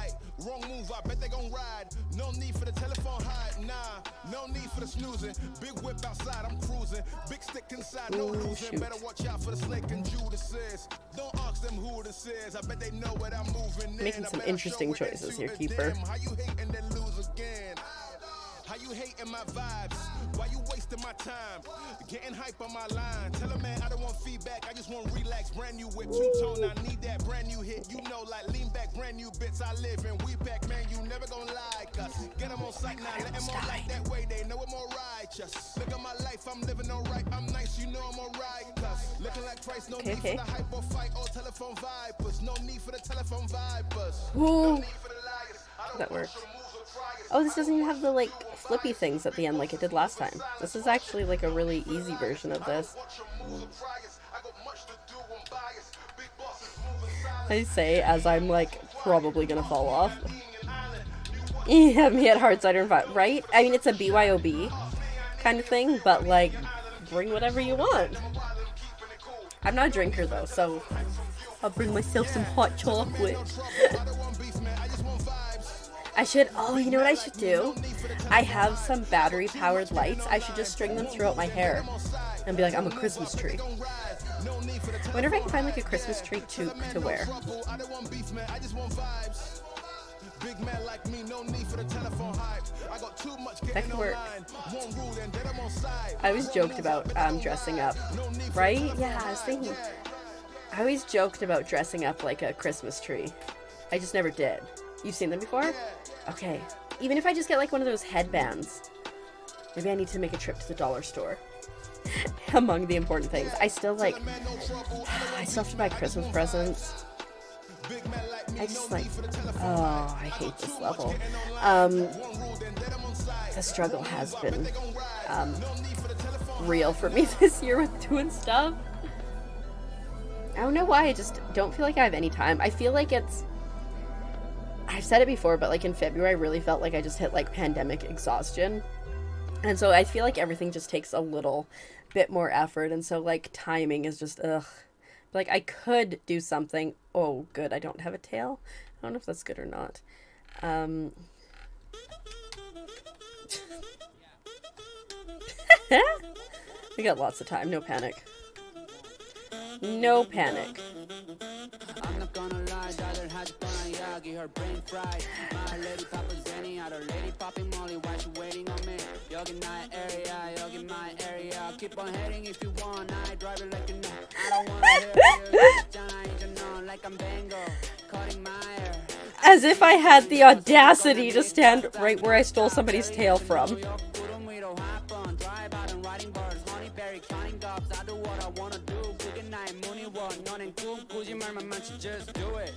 Ooh, shoot. Making some interesting choices here, Keeper. How you hating my vibes? Why you wasting my time? Getting hype on my line. Tell a man I don't want feedback. I just want relax. Brand new whip, two-tone. I need that brand new hit. You know, like lean back, brand new bits. I live in we pack, man. You never gonna like us. Get them on sight now. Let them all like that way. They know I'm all righteous. Look at my life. I'm living all right. I'm nice. You know I'm all right. Looking like Christ. No need for the hype or fight or telephone vipers. No need for the telephone vipers. No need for the liars. That worked. Oh, this doesn't even have the, like, flippy things at the end like it did last time. This is actually, like, a really easy version of this. I say as I'm, like, probably gonna fall off. You have me at Hard Cider and Vodka, right? I mean, it's a BYOB kind of thing, but, like, bring whatever you want. I'm not a drinker, though, so I'll bring myself some hot chocolate. I should, oh, you know what I should do? I have some battery-powered lights. I should just string them throughout my hair and be like, I'm a Christmas tree. I wonder if I can find, like, a Christmas tree to wear. That could work. I always joked about dressing up, right? Yeah, I was thinking. I always joked about dressing up like a Christmas tree. I just never did. You've seen them before? Okay. Even if I just get like one of those headbands. Maybe I need to make a trip to the dollar store. Among the important things. I still have to buy Christmas presents. I just like, oh, I hate this level. The struggle has been real for me this year with doing stuff. I don't know why, I just don't feel like I have any time. I feel like it's I've said it before, but like in February, I really felt like I just hit like pandemic exhaustion. And so I feel like everything just takes a little bit more effort. And so like timing is just, ugh. Like I could do something. Oh, good. I don't have a tail. I don't know if that's good or not. We got lots of time. No panic. No panic. I'm not gonna lie, daughter has Yagi, her brain fried. My lady Papa Zenny, other lady popping Molly, why she waiting on me? You're in my area, you're in my area. Keep on heading if you want, I drive it like you know. I don't wanna hear you, like I'm Bango, cutting my hair. As if I had the audacity to stand right where I stole somebody's tail from. Just do it.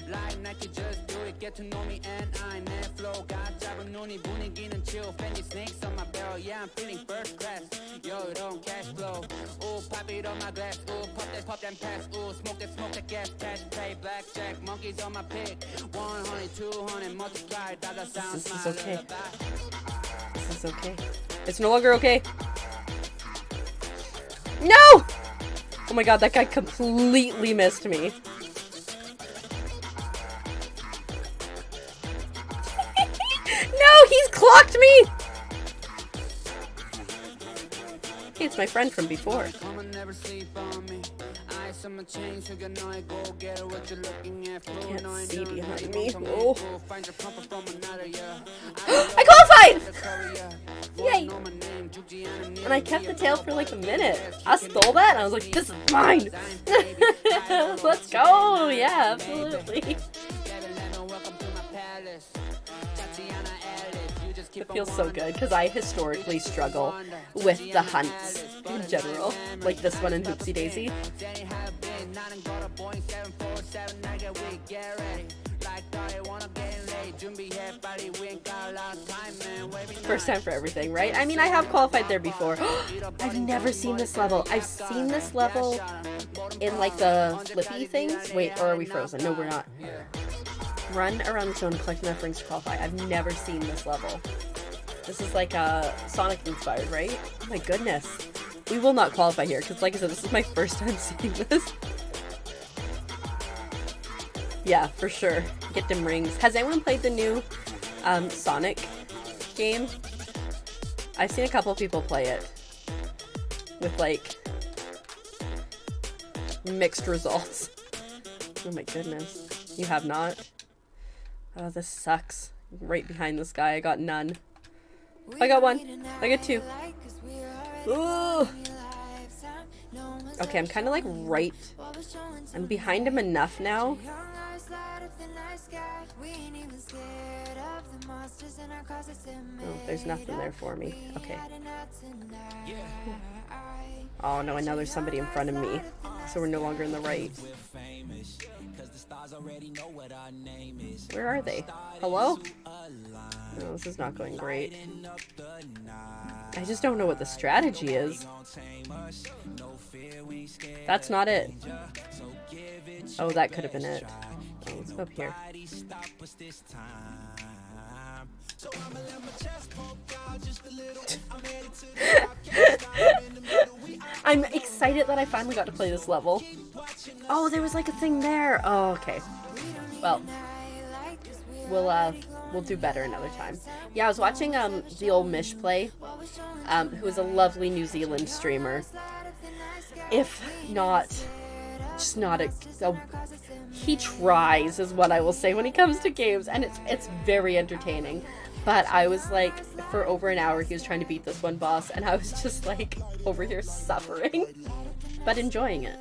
Like Nike, just do it. Get to know me and I never flow. got 잡은 눈이 분위기는 chill. Fendi snakes on my barrel. Yeah, I'm feeling first class. Yo, don't cash flow. Ooh, pop it on my glass. Ooh, pop that pass. Ooh, smoke that gas. Cash pay, blackjack. Monkeys on my pick. 100, 200, multiply. Dollar sounds. This is okay. This is okay. It's no longer okay. No! Oh my god, that guy completely missed me. No, he's clocked me! Hey, it's my friend from before. I can't see behind me. Oh. I qualified! Yay! And I kept the tail for like a minute. I stole that and I was like, this is mine! Let's go! Yeah, absolutely. It feels so good because I historically struggle with the hunts in general, like this one in Hoopsie Daisy. First time for everything, right? I mean, I have qualified there before. I've never seen this level. I've seen this level in like the flippy things. Wait, or are we frozen? No, we're not. Run around the zone and collect enough rings to qualify. I've never seen this level. This is like Sonic inspired, right? Oh my goodness. We will not qualify here because like I said, this is my first time seeing this. Yeah, for sure. Get them rings. Has anyone played the new Sonic game? I've seen a couple people play it with like mixed results. Oh my goodness. You have not? Oh, this sucks. Right behind this guy. I got none. I got one. I got two. Ooh. Okay, I'm kind of like right. I'm behind him enough now. Oh, there's nothing there for me. Okay. Oh no, and now there's somebody in front of me. So we're no longer in the right. Where are they? Hello? No, this is not going great. I just don't know what the strategy is. That's not it. Oh, that could have been it. Oh, let's go up here. I'm excited that I finally got to play this level. Oh, there was like a thing there. Oh, okay. Well, we'll do better another time. Yeah, I was watching the old Mish play, who is a lovely New Zealand streamer. If not, just not a he tries is what I will say when he comes to games, and it's very entertaining. But I was like, for over an hour he was trying to beat this one boss, and I was just like over here suffering, but enjoying it.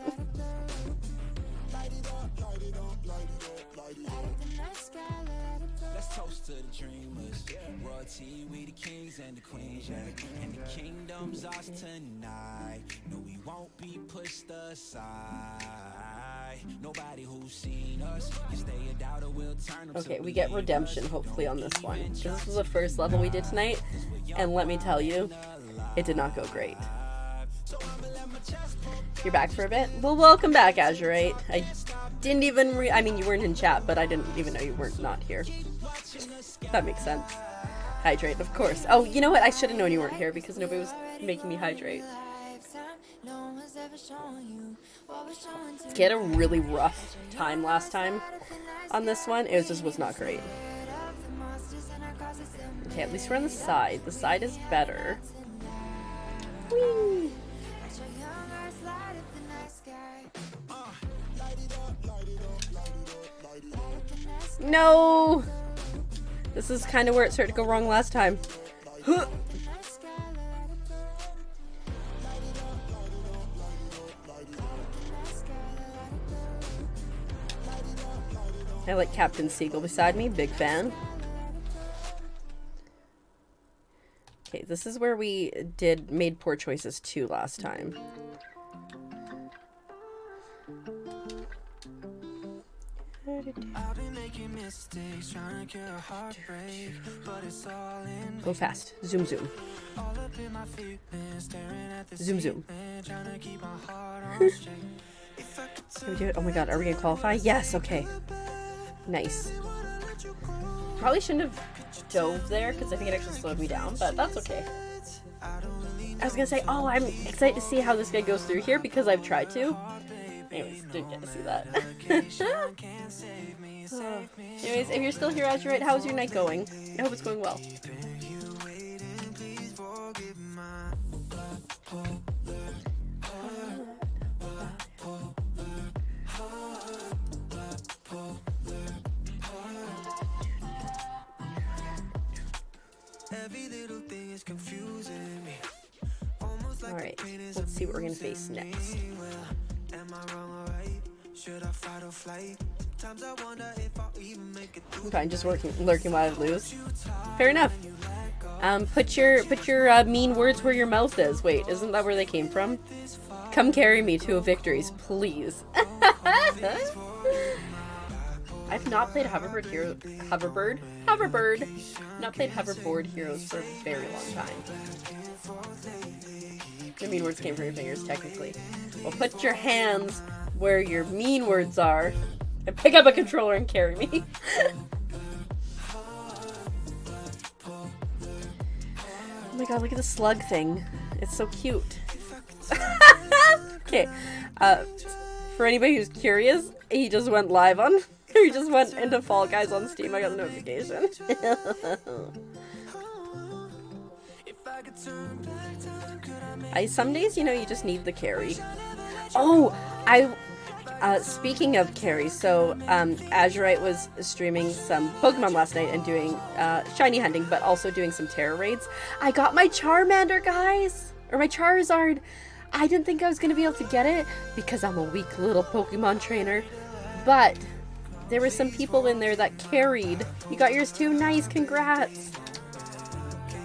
Let's toast to the dreamers. Royalty, we the kings and the queens, yeah. And the kingdom's ours tonight. No, we won't be pushed aside. Nobody who's seen us can stay a doubt or we'll turn. Okay, we get redemption hopefully on this one. This was the first level we did tonight, and let me tell you, it did not go great. You're back for a bit? Well, welcome back, Azurite. didn't even I mean, you weren't in chat, but I didn't even know you weren't not here. That makes sense. Hydrate, of course. Oh, you know what? I should have known you weren't here because nobody was making me hydrate. Get a really rough time last time on this one. It just was not great. Okay, at least we're on the side. The side is better. Whee! No! This is kind of where it started to go wrong last time. Huh. I like Captain Seagull beside me, big fan. Okay, this is where we made poor choices too last time. Go fast. Zoom, zoom. Zoom, zoom. Can we do it? Oh my god, are we gonna qualify? Yes, okay. Nice. Probably shouldn't have dove there because I think it actually slowed me down, but that's okay. I was gonna say, oh, I'm excited to see how this guy goes through here because I've tried to. Anyways, didn't get to see that. Anyways, if you're still here, Azurite, how's your night going? I hope it's going well. Alright, let's see what we're gonna face next. I'm fine, just lurking while I lose. Fair enough. Put your mean words where your mouth is. Wait, isn't that where they came from? Come carry me to a victories, please. I've not played Hoverboard not played Hoverboard Heroes for a very long time. The mean words came from your fingers, technically. Well, put your hands where your mean words are and pick up a controller and carry me. Oh my god, look at the slug thing. It's so cute. Okay, for anybody who's curious, he just went live on... He just went into Fall Guys on Steam. I got the notification. Some days, you know, you just need the carry. Oh, speaking of carry, so Azurite was streaming some Pokemon last night and doing shiny hunting, but also doing some Terra raids. I got my Charmander, guys! Or my Charizard! I didn't think I was going to be able to get it because I'm a weak little Pokemon trainer, but there were some people in there that carried. You got yours too? Nice, congrats!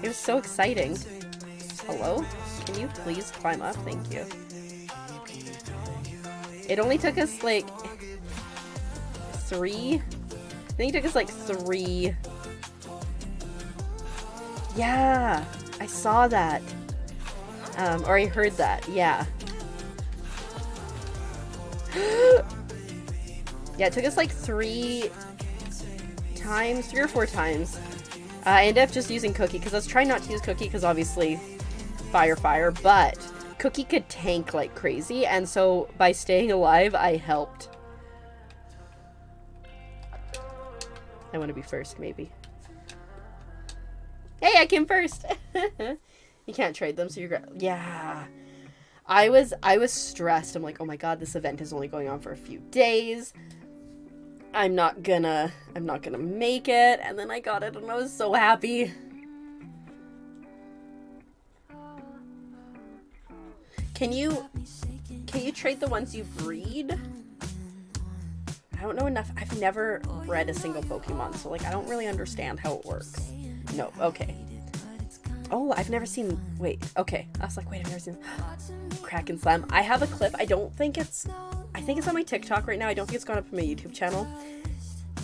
It was so exciting. Hello? Can you please climb up? Thank you. It only took us like 3. I think it took us like 3. Yeah, I saw that. Or I heard that. Yeah. Yeah, it took us like 3 or 4 times. I ended up just using Cookie because I was trying not to use Cookie because obviously fire, but Cookie could tank like crazy, and so by staying alive, I helped. I want to be first, maybe. Hey, I came first! You can't trade them, so you're... Yeah. I was stressed. I'm like, oh my god, this event is only going on for a few days. I'm not gonna make it. And then I got it, and I was so happy. Can you trade the ones you breed? I don't know enough. I've never bred a single Pokemon, so like I don't really understand how it works. No, okay. Oh, I've never seen... Wait, okay. I was like, wait, I've never seen... Crack and Slam. I have a clip. I think it's on my TikTok right now. I don't think it's gone up on my YouTube channel.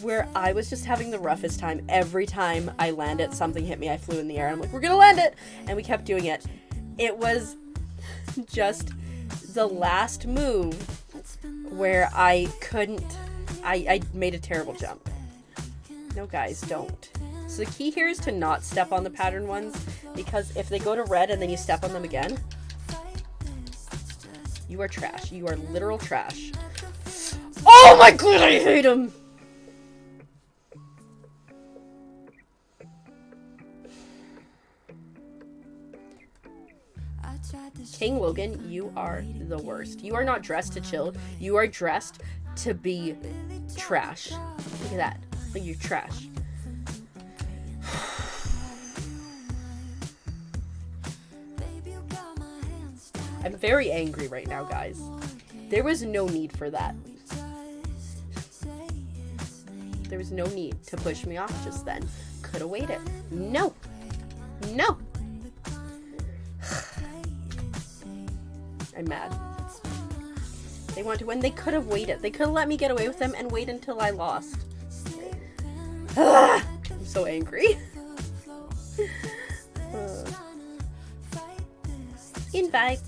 Where I was just having the roughest time. Every time I landed, something hit me. I flew in the air. I'm like, we're gonna land it! And we kept doing it. It was just the last move where I couldn't I made a terrible jump. No, guys, don't. So the key here is to not step on the pattern ones, because if they go to red and then you step on them again, you are trash. You are literal trash. Oh my god, I hate him! King Logan, you are the worst. You are not dressed to chill. You are dressed to be trash. Look at that. Like, you're trash. I'm very angry right now, guys. There was no need for that. There was no need to push me off just then. Could have waited. No. No. I'm mad. They want to win. They could have waited. They could have let me get away with them and wait until I lost. I'm so angry. Invite.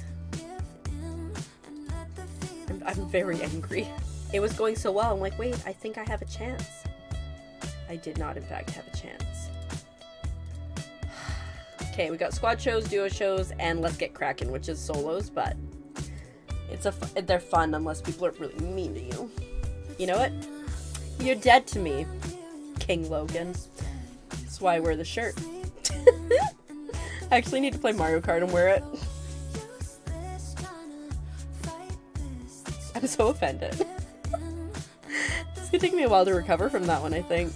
I'm very angry. It was going so well. I'm like, wait, I think I have a chance. I did not, in fact, have a chance. Okay, we got squad shows, duo shows, and Let's Get Crackin', which is solos, but they're fun unless people are really mean to you. You know what? You're dead to me, King Logan. That's why I wear the shirt. I actually need to play Mario Kart and wear it. I'm so offended. It's gonna take me a while to recover from that one, I think.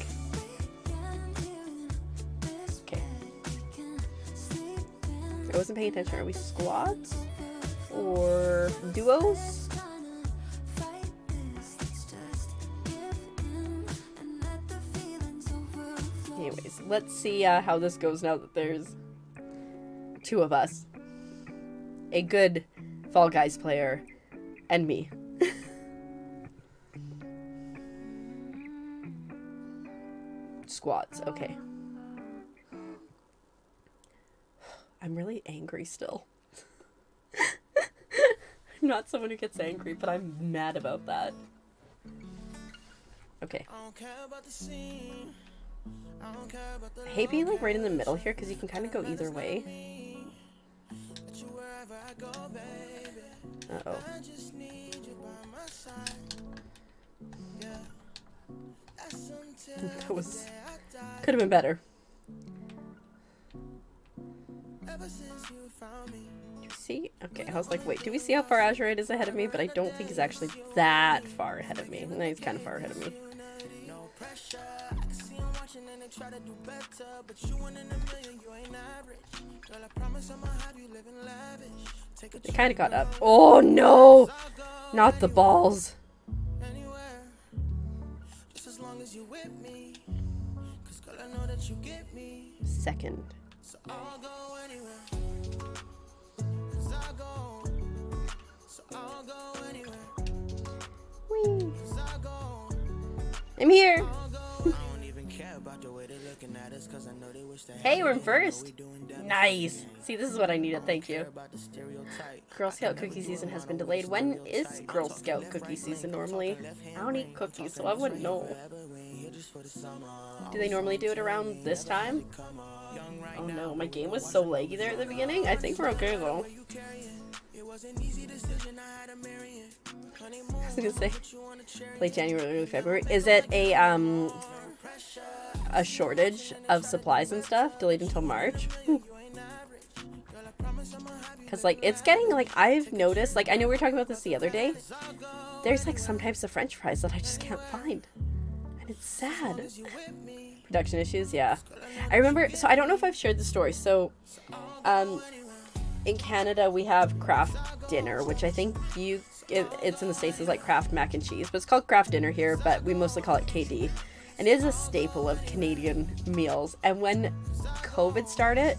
Okay. I wasn't paying attention. Are we squads? Or duos? Anyways, let's see how this goes now that there's two of us. A good Fall Guys player and me. Squads, okay. I'm really angry still. I'm not someone who gets angry, but I'm mad about that. Okay. I hate being like right in the middle here because you can kind of go either way. Uh-oh. That was... could have been better. Do you see? Okay, I was like, wait, do we see how far Azurite is ahead of me? But I don't think he's actually that far ahead of me. No, he's kind of far ahead of me. They kind of got up. Oh no! Not the balls. Second. Whee. I'm here. Hey, we're in first. Nice. See, this is what I needed. Thank you. Girl Scout cookie season has been delayed. When is Girl Scout cookie season normally? I don't eat cookies, so I wouldn't know. Do they normally do it around this time? Oh no, my game was so laggy there at the beginning. I think we're okay though. I was gonna say late January, early February. Is it a shortage of supplies and stuff delayed until March? Because like it's getting like, I've noticed, like I know we were talking about this the other day, there's like some types of french fries that I just can't find, and it's sad. Production issues, yeah. I remember, so I don't know if I've shared the story. So in Canada we have Kraft Dinner, which I think it's in the States as like Kraft Mac and Cheese, but it's called Kraft Dinner here, but we mostly call it KD. And it is a staple of Canadian meals. And when COVID started,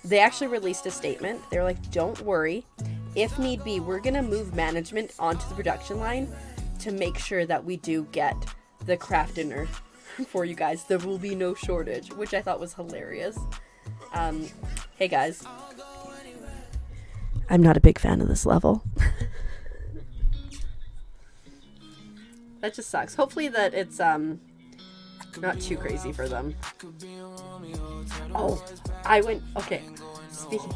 they actually released a statement. They were like, don't worry. If need be, we're going to move management onto the production line to make sure that we do get the Kraft Dinner for you guys. There will be no shortage, which I thought was hilarious. Hey guys. I'm not a big fan of this level. that just sucks. Hopefully that it's not too crazy for them. Oh, I went. Okay, speaking.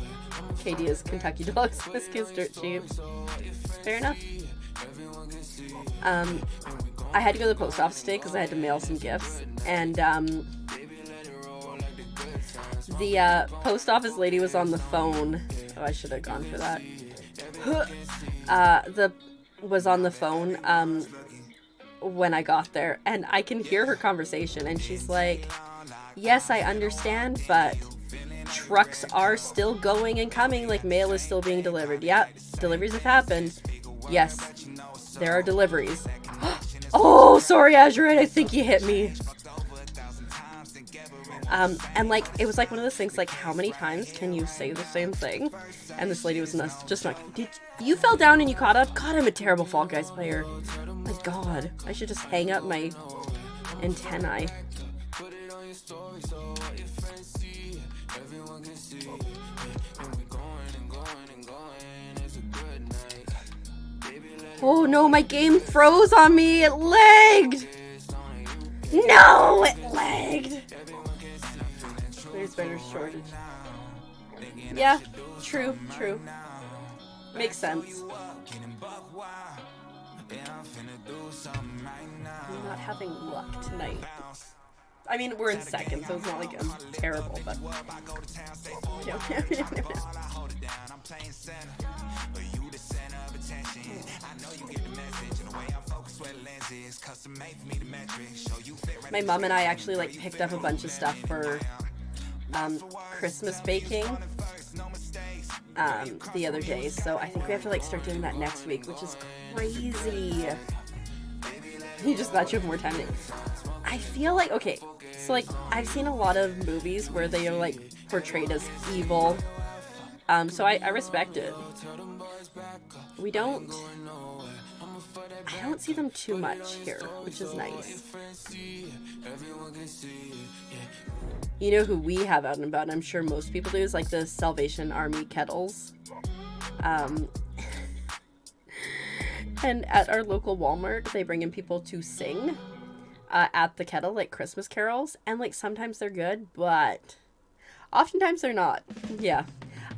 Katie is Kentucky Dogs, Whiskey's Dirt Cheaps. Fair enough. I had to go to the post office today because I had to mail some gifts, and the post office lady was on the phone. Oh, I should have gone for that. Was on the phone when I got there, and I can hear her conversation, and she's like, yes, I understand, but trucks are still going and coming, like mail is still being delivered. Yeah, deliveries have happened. Yes, there are deliveries. Oh, sorry, Azurite, I think you hit me. And like, it was like one of those things, like, how many times can you say the same thing? And this lady was just like, you fell down and you caught up? God, I'm a terrible Fall Guys player. My God, I should just hang up my antennae. Oh no, my game froze on me. It lagged. No, it lagged. There's better shortage. Yeah, true. Makes sense. I'm not having luck tonight. I mean, we're in second, so it's not like I'm terrible, but... No. My mom and I actually, like, picked up a bunch of stuff for Christmas baking the other day, so I think we have to, like, start doing that next week, which is crazy. You just thought you have more time to... I feel like, okay, so, like, I've seen a lot of movies where they are, like, portrayed as evil, so I respect it. I don't see them too much here, which is nice. You know who we have out and about, and I'm sure most people do, is like the Salvation Army kettles. And at our local Walmart, they bring in people to sing at the kettle, like Christmas carols, and like sometimes they're good, but oftentimes they're not. Yeah.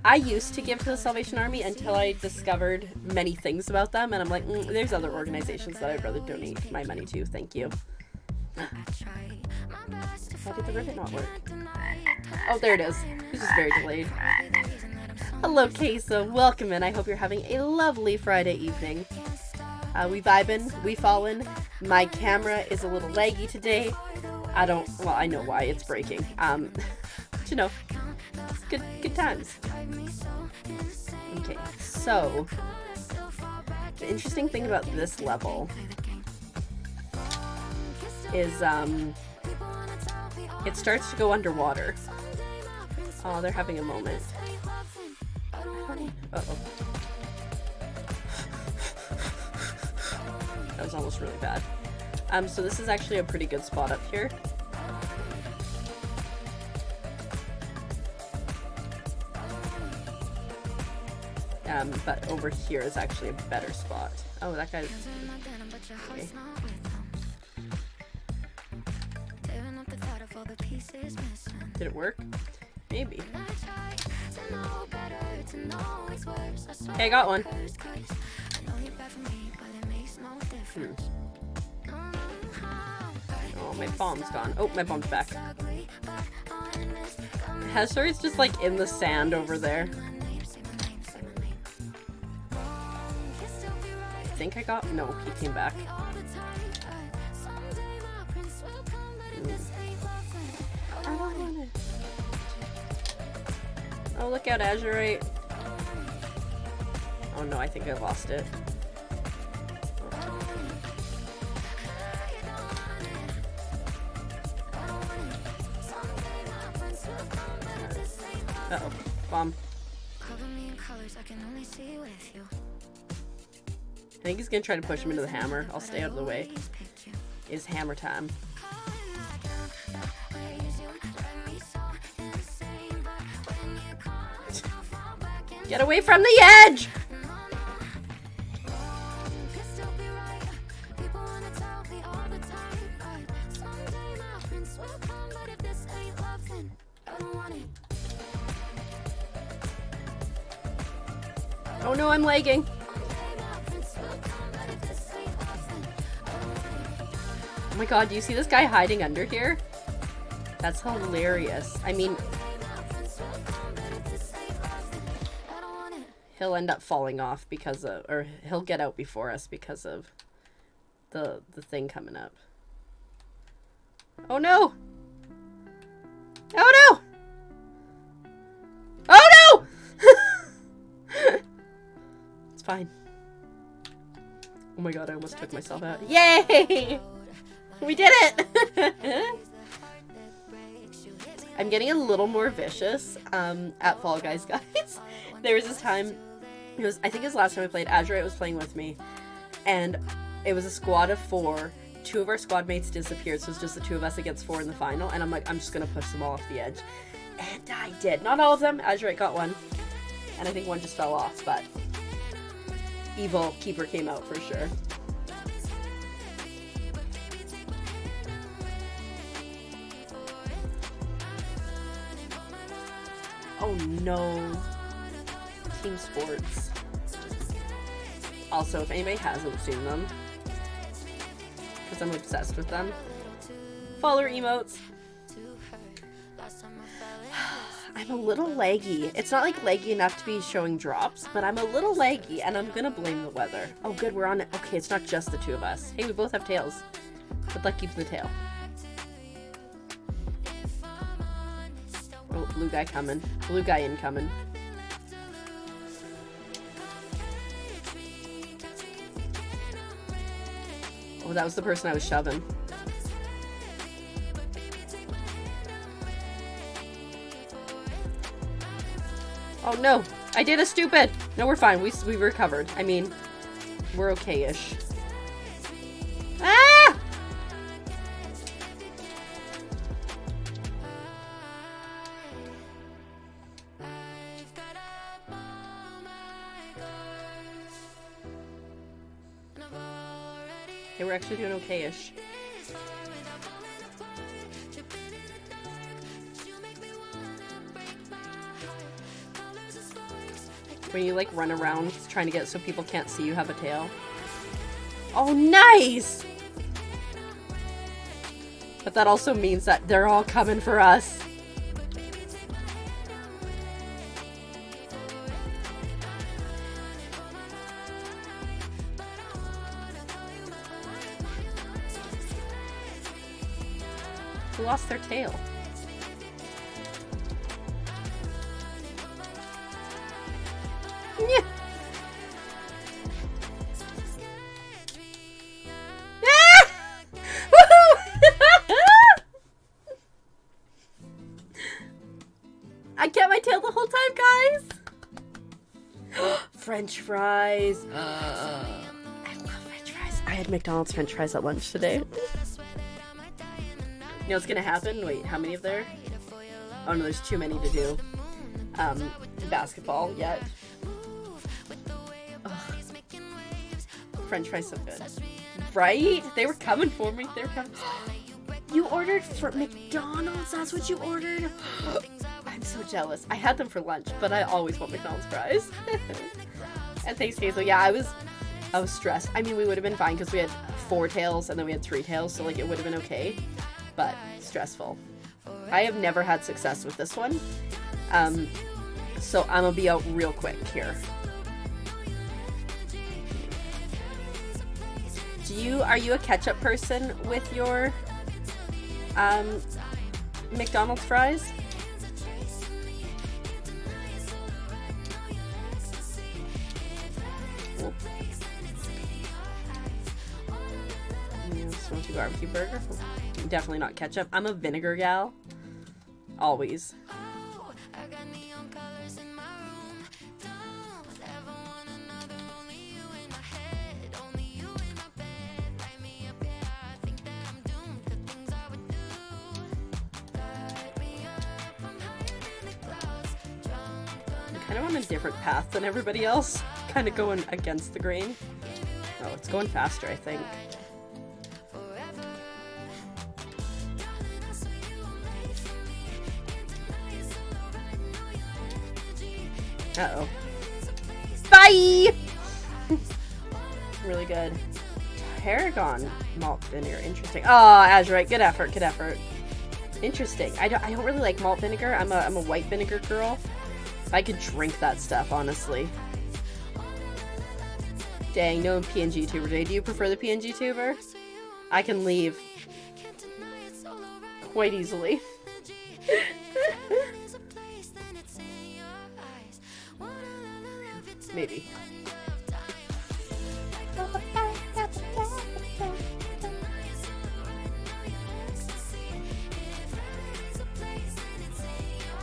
I used to give to the Salvation Army until I discovered many things about them, and I'm like, there's other organizations that I'd rather donate my money to, thank you. Why did the ribbon not work? Oh, there it is. It's just very delayed. Hello, Queso. Welcome in. I hope you're having a lovely Friday evening. We vibin', we fallin'. My camera is a little laggy today. I know why, it's breaking. But you know, it's good times. Okay, so the interesting thing about this level is it starts to go underwater. Oh, they're having a moment. Uh-oh. That was almost really bad. So this is actually a pretty good spot up here. But over here is actually a better spot. Oh, that guy's... Okay. Did it work? Maybe. Hey, I got one. Oh, my bomb's gone. Oh, my bomb's back. Hestor's just like in the sand over there. I think I got... No, he came back. I don't want it. Oh, look out, Azurite. Oh no, I think I lost it. Uh-oh. Bomb. I think he's gonna try to push him into the hammer. I'll stay out of the way. It's hammer time. Get away from the edge! Oh no, I'm lagging. Oh my god, do you see this guy hiding under here? That's hilarious. I mean, he'll end up falling off because of, or he'll get out before us because of the thing coming up. Oh no! Oh no! Oh no! It's fine. Oh my god, I almost took myself out. Yay! We did it! I'm getting a little more vicious at Fall Guys, guys. There was this time, I think it was last time I played, Azurite was playing with me, and it was a squad of 4. 2 of our squad mates disappeared, so it was just the 2 of us against 4 in the final, and I'm like, I'm just gonna push them all off the edge. And I did. Not all of them. Azurite got 1. And I think 1 just fell off, but Evil Keeper came out for sure. Oh no. Team Sports. Also, if anybody hasn't seen them, because I'm obsessed with them, follower emotes. I'm a little laggy. It's not like laggy enough to be showing drops, but I'm a little laggy, and I'm gonna blame the weather. Oh good, we're on it. Okay, it's not just the 2 of us. Hey, we both have tails. Good luck keeping the tail. Oh, blue guy coming. Blue guy incoming. Oh, that was the person I was shoving. Oh no, I did a stupid. No, we're fine. We recovered. I mean, we're okay-ish. Ah! They were actually doing okay-ish. When you like run around trying to get it so people can't see you have a tail. Oh, nice! But that also means that they're all coming for us. Who lost their tail? Yeah. Ah! I kept my tail the whole time, guys. French fries. I love French fries. I had McDonald's French fries at lunch today. You know what's gonna happen? Wait, how many of there? Oh no, there's too many to do. Basketball yet. Ugh. French fries so good. Right? They were coming for me. They were coming. You ordered for McDonald's? That's what you ordered? I'm so jealous. I had them for lunch, but I always want McDonald's fries. And thanks, Hazel. Yeah, I was stressed. I mean, we would have been fine because we had 4 tails and then we had 3 tails, so like it would have been okay. But stressful. I have never had success with this one. So I'm gonna be out real quick here. Are you a ketchup person with your McDonald's fries? Smoky barbecue burger. Definitely not ketchup. I'm a vinegar gal. Always. I'm kind of on a different path than everybody else. Kind of going against the grain. Oh, it's going faster, I think. Uh-oh. Bye! Really good. Tarragon malt vinegar. Interesting. Oh, Azurite. Good effort. Good effort. Interesting. I don't really like malt vinegar. I'm a white vinegar girl. I could drink that stuff, honestly. Dang, no PNG tuber day. Do you prefer the PNG tuber? I can leave quite easily. Maybe.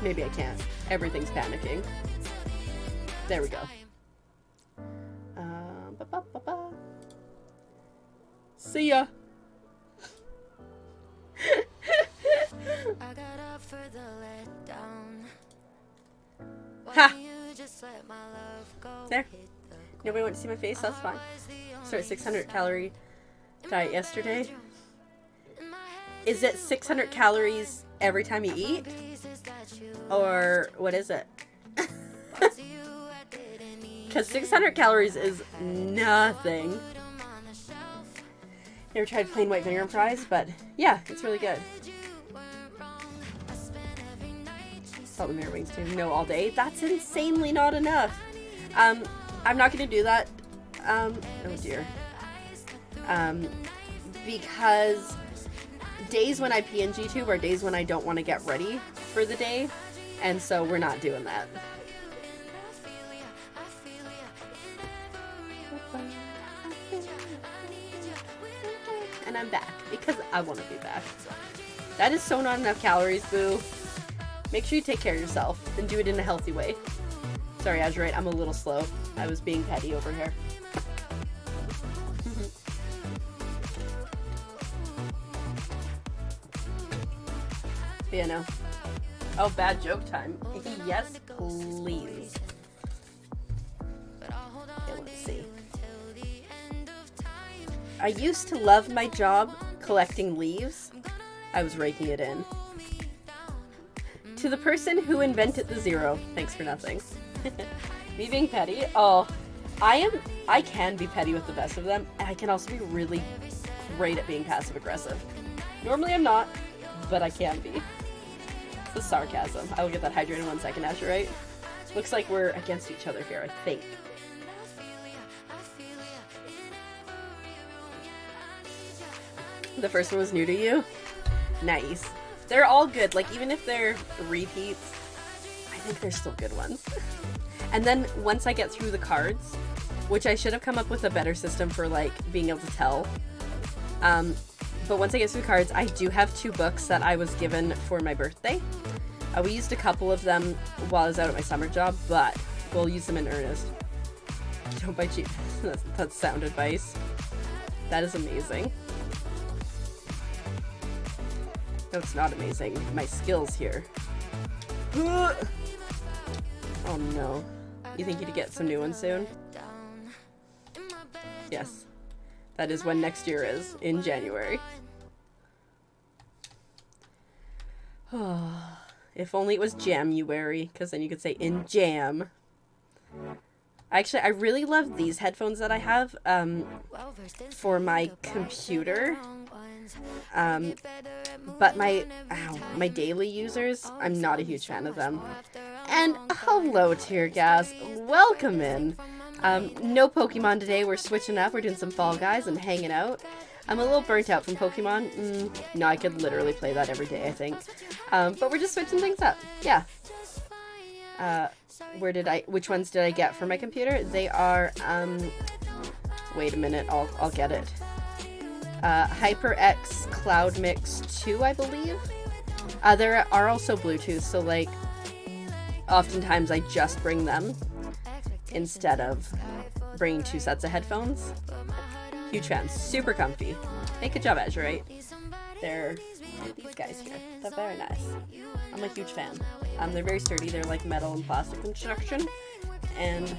Maybe I can't. Everything's panicking. There we go. See ya. Ha! There. Nobody went to see my face? That's fine. Started 600 calorie diet yesterday. Is it 600 calories every time you eat? Or what is it? Because 600 calories is nothing. Never tried plain white vinegar and fries, but yeah, it's really good. Salt and vinegar wings too. No, all day. That's insanely not enough. I'm not gonna do that. Oh dear. Because days when I PNG tube are days when I don't want to get ready for the day, and so we're not doing that. And I'm back because I want to be back. That is so not enough calories, boo. Make sure you take care of yourself and do it in a healthy way. Sorry, Azurite, I'm a little slow. I was being petty over here. Yeah, no. Oh, bad joke time. Yes, please. Okay, let's see. I used to love my job collecting leaves. I was raking it in. To the person who invented the zero, thanks for nothing. Me being petty? Oh, I can be petty with the best of them, and I can also be really great at being passive aggressive. Normally I'm not, but I can be. It's the sarcasm. I will get that hydrated in 1 second, Azurite. Looks like we're against each other here, I think. The first one was new to you? Nice. They're all good. Like, even if they're repeats, I think they're still good ones. And then once I get through the cards, which I should have come up with a better system for, like, being able to tell. But once I get through the cards, I do have 2 books that I was given for my birthday. We used a couple of them while I was out at my summer job, but we'll use them in earnest. Don't buy cheap. That's sound advice. That is amazing. No, it's not amazing. My skills here. Oh no. You think you'd get some new ones soon? Yes. That is when next year is, in January. If only it was January, because then you could say in jam. Actually, I really love these headphones that I have for my computer. But my daily users, I'm not a huge fan of them. And hello, Tear Gas. Welcome in. No Pokemon today. We're switching up. We're doing some Fall Guys and hanging out. I'm a little burnt out from Pokemon. No, I could literally play that every day, I think. But we're just switching things up. Yeah. Which ones did I get for my computer? They are, wait a minute, I'll get it. HyperX Cloud Mix 2, I believe. There are also Bluetooth, so like, oftentimes I just bring them instead of bringing 2 sets of headphones. Huge fan. Super comfy. Hey, good job, Azurite. They're these guys here. They're very nice. I'm a huge fan. They're very sturdy. They're like metal and plastic construction, and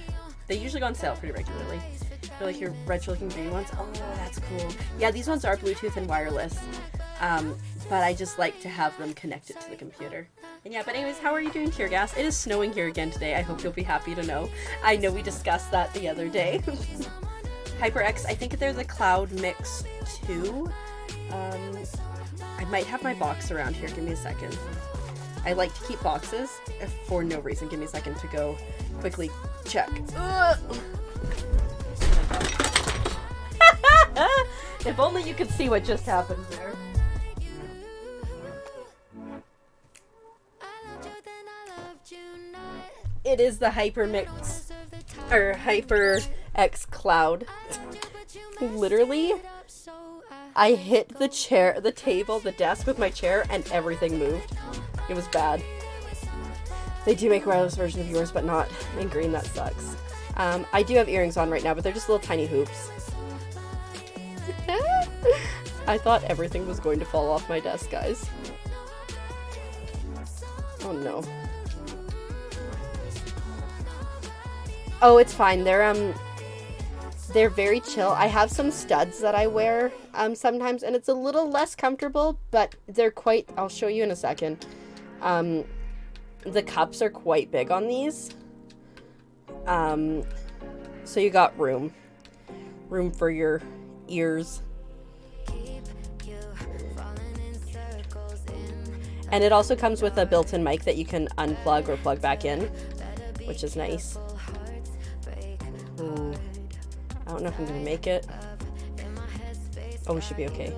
they usually go on sale pretty regularly. They're like your retro looking green ones. Oh, that's cool. Yeah, these ones are Bluetooth and wireless. But I just like to have them connected to the computer. And yeah, but anyways, how are you doing, Tear Gas? It is snowing here again today. I hope you'll be happy to know. I know we discussed that the other day. HyperX, I think there's a Cloud Mix 2. I might have my box around here. Give me a second. I like to keep boxes for no reason. Give me a second to go quickly check. If only you could see what just happened there. It is the HyperMix or HyperX Cloud. Literally, I hit the chair, the table, the desk with my chair, and everything moved. It was bad. They do make a wireless version of yours, but not in green. That sucks. I do have earrings on right now, but they're just little tiny hoops. I thought everything was going to fall off my desk, guys. Oh no. Oh, it's fine. They're very chill. I have some studs that I wear sometimes, and it's a little less comfortable, but they're quite, I'll show you in a second. The cups are quite big on these. So you got room for your ears. And it also comes with a built-in mic that you can unplug or plug back in, which is nice. Ooh. I don't know if I'm gonna make it. Oh, we should be okay.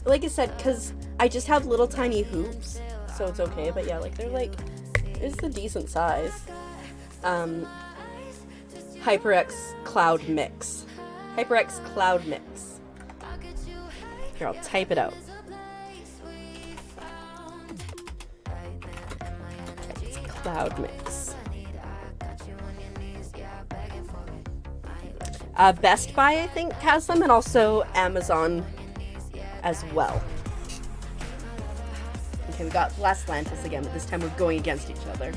Like I said, because I just have little tiny hoops, so it's okay. But yeah, like they're like, it's a decent size. HyperX Cloud Mix. HyperX Cloud Mix. Here, I'll type it out. It's Cloud Mix. Best Buy, I think, has them, and also Amazon as well. Okay, we got Las Lantis again, but this time we're going against each other.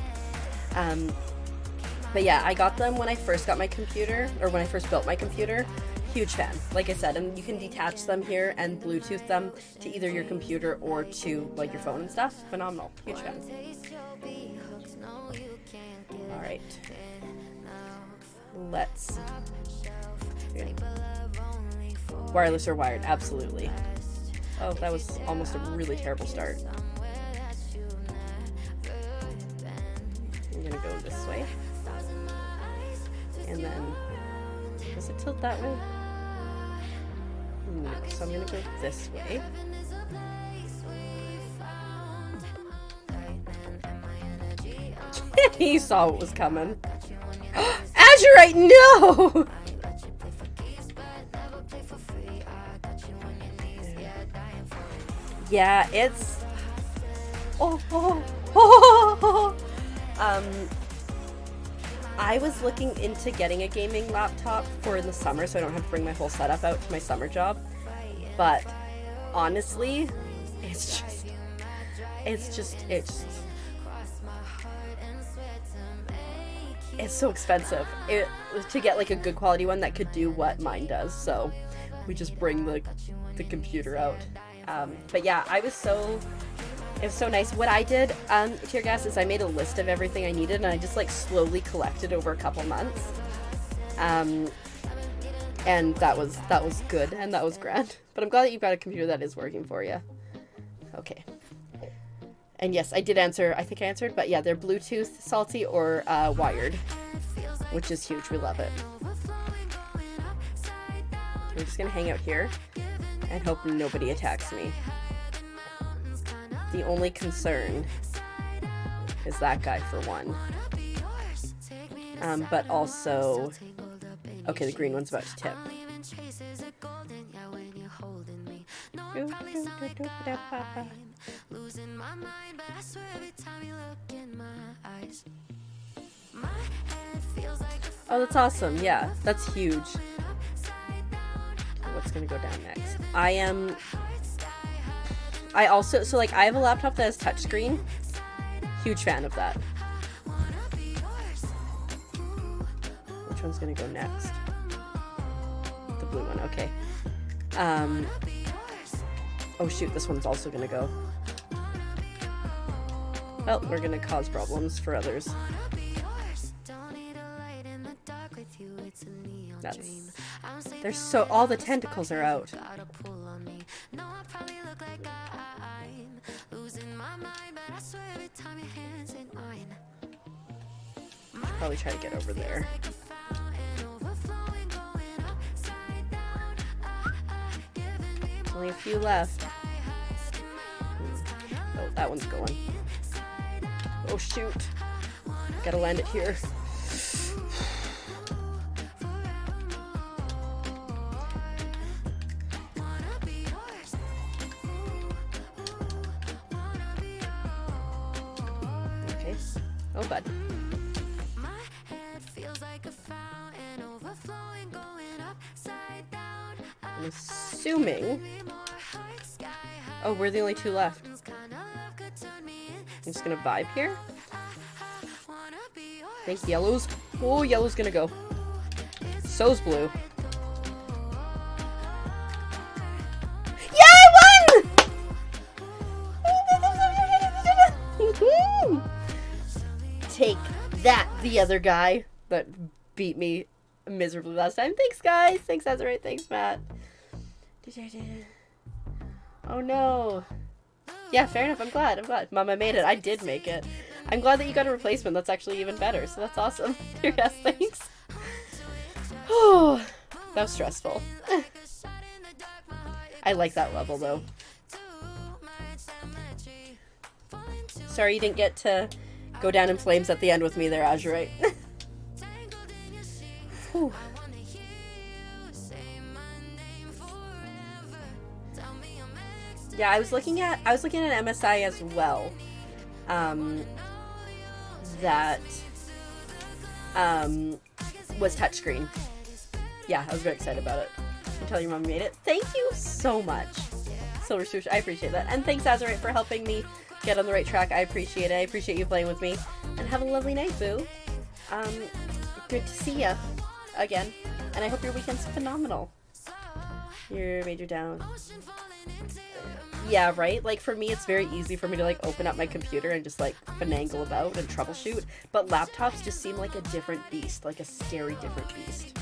But yeah, I got them when I first got my computer, or when I first built my computer. Huge fan, like I said, and you can detach them here and Bluetooth them to either your computer or to like your phone and stuff. Phenomenal. Huge fan. Alright. Let's... Wireless or wired? Absolutely. Oh, that was almost a really terrible start. I'm gonna go this way. And then... Does it tilt that way? No, so I'm gonna go this way. He saw what was coming. Azurite, no! Yeah, it's... I was looking into getting a gaming laptop for the summer so I don't have to bring my whole setup out to my summer job. But honestly, it's so expensive to get like a good quality one that could do what mine does. So we just bring the computer out. But yeah, it was so nice. What I did, Tear Gas, is I made a list of everything I needed and I just like slowly collected over a couple months. And that was good and that was grand. But I'm glad that you've got a computer that is working for you. Okay. And yes, I did answer, I think I answered, but yeah, they're Bluetooth, salty, or wired, which is huge. We love it. We're just gonna hang out here and hope nobody attacks me. The only concern is that guy for one. But also, okay, the green one's about to tip. Oh, that's awesome. Yeah, that's huge. What's gonna go down next? I also, so like I have a laptop that has touchscreen. Huge fan of that. Which one's gonna go next? The blue one, okay. Oh shoot, this one's also gonna go. Well, we're gonna cause problems for others. There's so all the tentacles are out. Probably try to get over there. Only a few left. Oh, that one's going. Oh shoot. Gotta land it here. Okay. Oh, bud. I'm assuming. Oh, we're the only two left. I'm just gonna vibe here. I think yellow's. Oh, yellow's gonna go. So's blue. Yeah, I won! Take that, the other guy that beat me miserably last time. Thanks, guys. Thanks, Azurite. Thanks, Matt. Oh no. Yeah, fair enough. I'm glad. Mom, I made it. I did make it. I'm glad that you got a replacement. That's actually even better. So that's awesome. Yes, thanks. Oh, that was stressful. I like that level though. Sorry you didn't get to go down in flames at the end with me there, Azurite. Yeah, I was looking at MSI as well. That was touchscreen. Yeah, I was very excited about it. You tell your mom made it. Thank you so much, Silver Swoosh. I appreciate that. And thanks, Azurite, for helping me get on the right track. I appreciate it. I appreciate you playing with me. And have a lovely night, boo. Good to see ya again. And I hope your weekend's phenomenal. Your major down. Yeah, right? Like, for me, it's very easy for me to, like, open up my computer and just, like, finagle about and troubleshoot. But laptops just seem like a different beast. Like a scary different beast.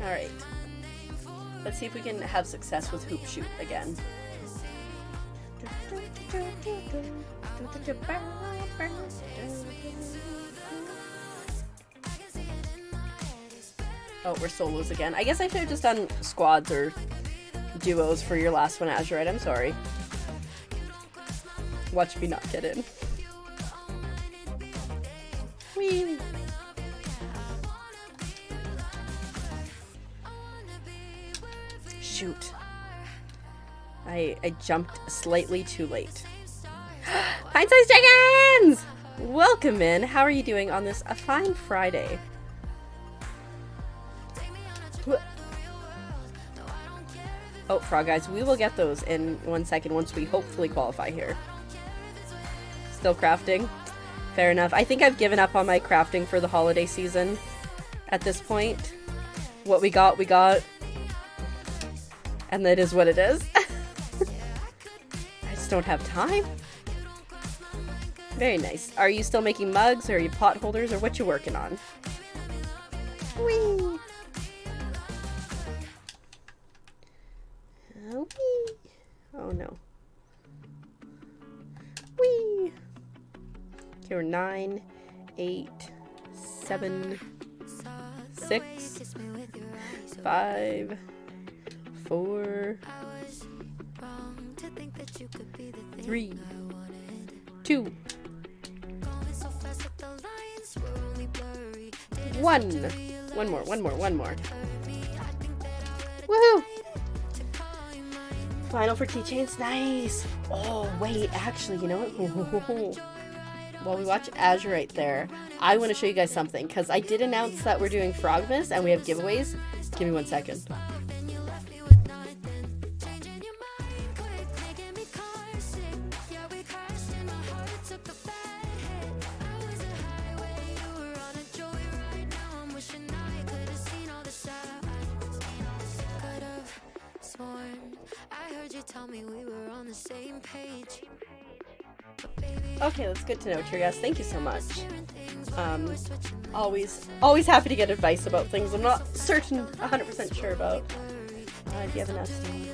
Alright. Let's see if we can have success with Hoop Shoot again. Oh, we're solos again. I guess I should have just done squads or duos for your last one, Azurite. I'm sorry. Watch me not get in. Whee! Shoot. I jumped slightly too late. Pint-sized chickens! Welcome in. How are you doing on this a fine Friday? Oh, frog guys, we will get those in 1 second once we hopefully qualify here. Still crafting? Fair enough. I think I've given up on my crafting for the holiday season at this point. What we got, we got. And that is what it is. I just don't have time. Very nice. Are you still making mugs, or are you pot holders, or what you working on? Whee! Oh, whee! Oh no. Whee! Okay, we're 9, 8, 7, 6, 5, 4, 3, 2, 1. One more. Woohoo! Final for keychains, nice! Oh, wait, actually, you know what? While we watch Azurite there, I want to show you guys something, because I did announce that we're doing Frogmas and we have giveaways. Give me 1 second. Took the would you tell me we were on the same page? Okay, that's good to know, Trias. Thank you so much. Always happy to get advice about things I'm not certain 100% sure about. Do you have an estimate?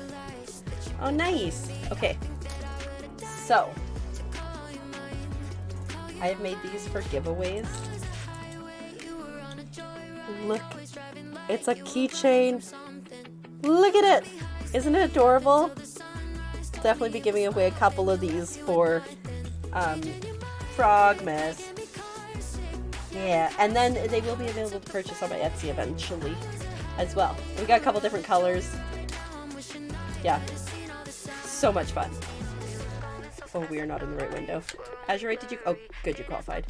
Oh, nice. Okay. So, I have made these for giveaways. Look, it's a keychain. Look at it. Isn't it adorable? Definitely be giving away a couple of these for Frogmas. Yeah, and then they will be available to purchase on my Etsy eventually as well. We got a couple different colors. Yeah, so much fun. Oh, we are not in the right window. Azurite, did you? Oh, good, you qualified.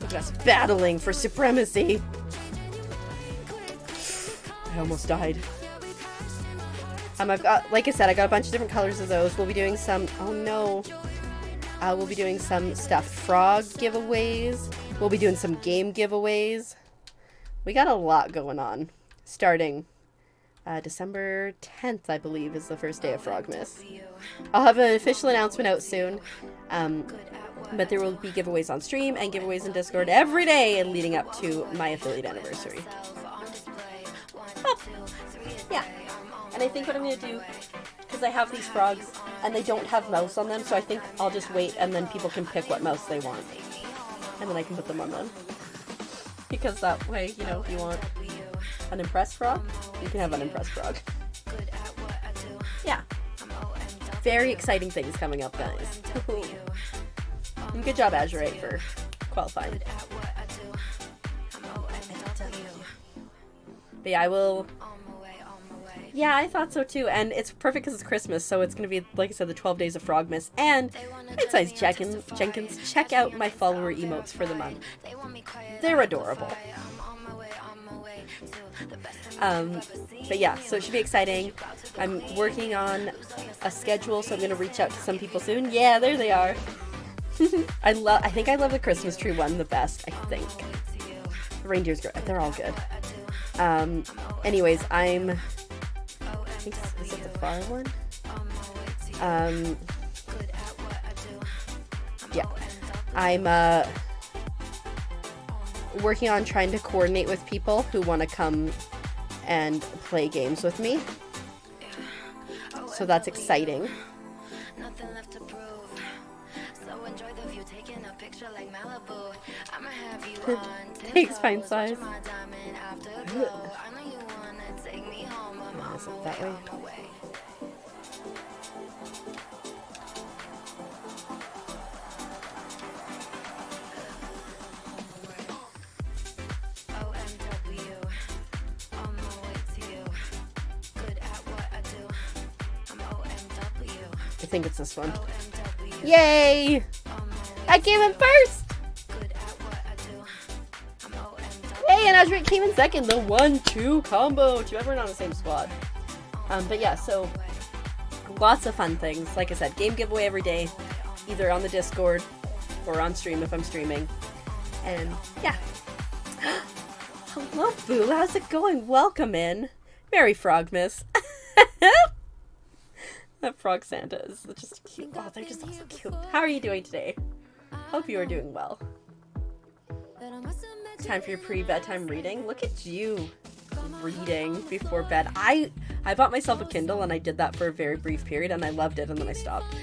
Look at us battling for supremacy. I almost died. I've got, like I said, I got a bunch of different colors of those. We'll be doing some, oh no. We'll be doing some stuffed frog giveaways. We'll be doing some game giveaways. We got a lot going on. Starting December 10th, I believe, is the first day of Frogmas. I'll have an official announcement out soon. But there will be giveaways on stream and giveaways in Discord every day leading up to my affiliate anniversary. Oh, yeah. And I think what I'm going to do, because I have these frogs and they don't have mouse on them, so I think I'll just wait and then people can pick what mouse they want. And then I can put them on them. Because that way, you know, if you want an impressed frog, you can have an impressed frog. Yeah. Very exciting things coming up, guys. And good job, Azurite, for qualifying. But yeah, I will... Yeah, I thought so too, and it's perfect because it's Christmas, so it's going to be, like I said, the 12 days of Frogmas, and Midsize Jenkins, check out my follower emotes for the month. They're adorable. But yeah, so it should be exciting. I'm working on a schedule, so I'm going to reach out to some people soon. Yeah, there they are. I think I love the Christmas tree one the best, I think. The reindeer's great. They're all good. Anyways, I'm... I think, is it the far one? Yeah. I'm working on trying to coordinate with people who want to come and play games with me. So that's exciting. Thanks, Fine Size. Is it that way? I think it's this one. Yay! I came in first! Hey, and Azurite came in second. The 1-2 combo. Two everyone on the same squad. But yeah, so lots of fun things. Like I said, game giveaway every day, either on the Discord or on stream if I'm streaming. And yeah. Hello, Boo. How's it going? Welcome in. Merry Frogmas. That Frog Santa is just cute. Oh, they're just all so cute. How are you doing today? Hope you are doing well. Time for your pre-bedtime reading. Look at you reading before bed. I bought myself a Kindle and I did that for a very brief period and I loved it and then I stopped.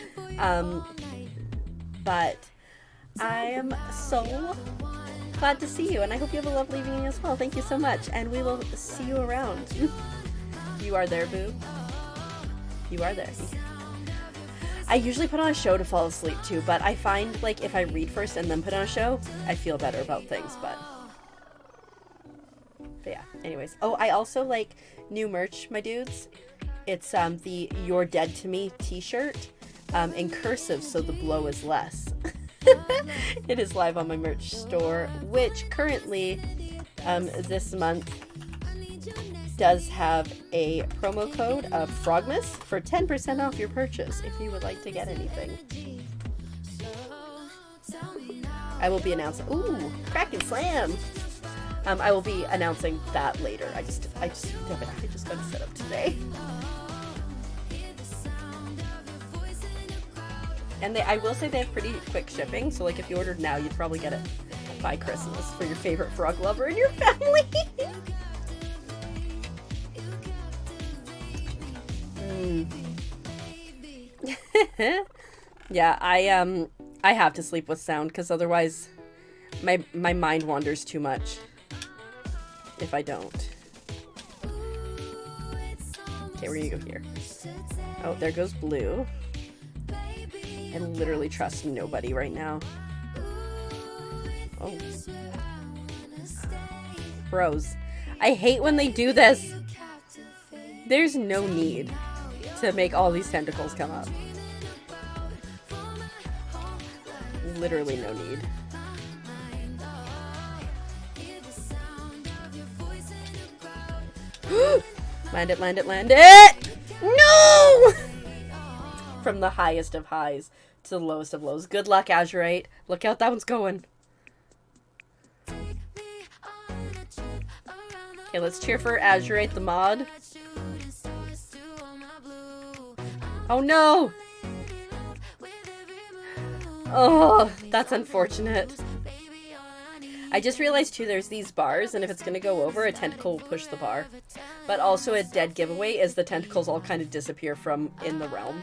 But I am so glad to see you and I hope you have a lovely evening as well. Thank you so much and we will see you around. You are there, Boo. You are there. I usually put on a show to fall asleep too, but I find like if I read first and then put on a show, I feel better about things, but yeah, anyways. Oh, I also like new merch, my dudes. It's the You're Dead to Me t-shirt in cursive so the blow is less. It is live on my merch store, which currently this month does have a promo code of Frogmas for 10% off your purchase if you would like to get anything. I will be announcing. Ooh, Kraken Slam! I will be announcing that later. I just got to set up today. And I will say they have pretty quick shipping, so like if you ordered now, you'd probably get it by Christmas for your favorite frog lover in your family. Yeah, I have to sleep with sound because otherwise my mind wanders too much if I don't. Okay, we're gonna go here. Oh, there goes Blue. I literally trust nobody right now. Oh. Bros. I hate when they do this. There's no need to make all these tentacles come up. Literally no need. Land it, land it, land it! No! From the highest of highs to the lowest of lows. Good luck, Azurite. Look out, that one's going. Okay, let's cheer for Azurite the mod. Oh no! Oh, that's unfortunate. I just realized too there's these bars, and if it's gonna go over, a tentacle will push the bar. But also a dead giveaway is the tentacles all kind of disappear from in the realm.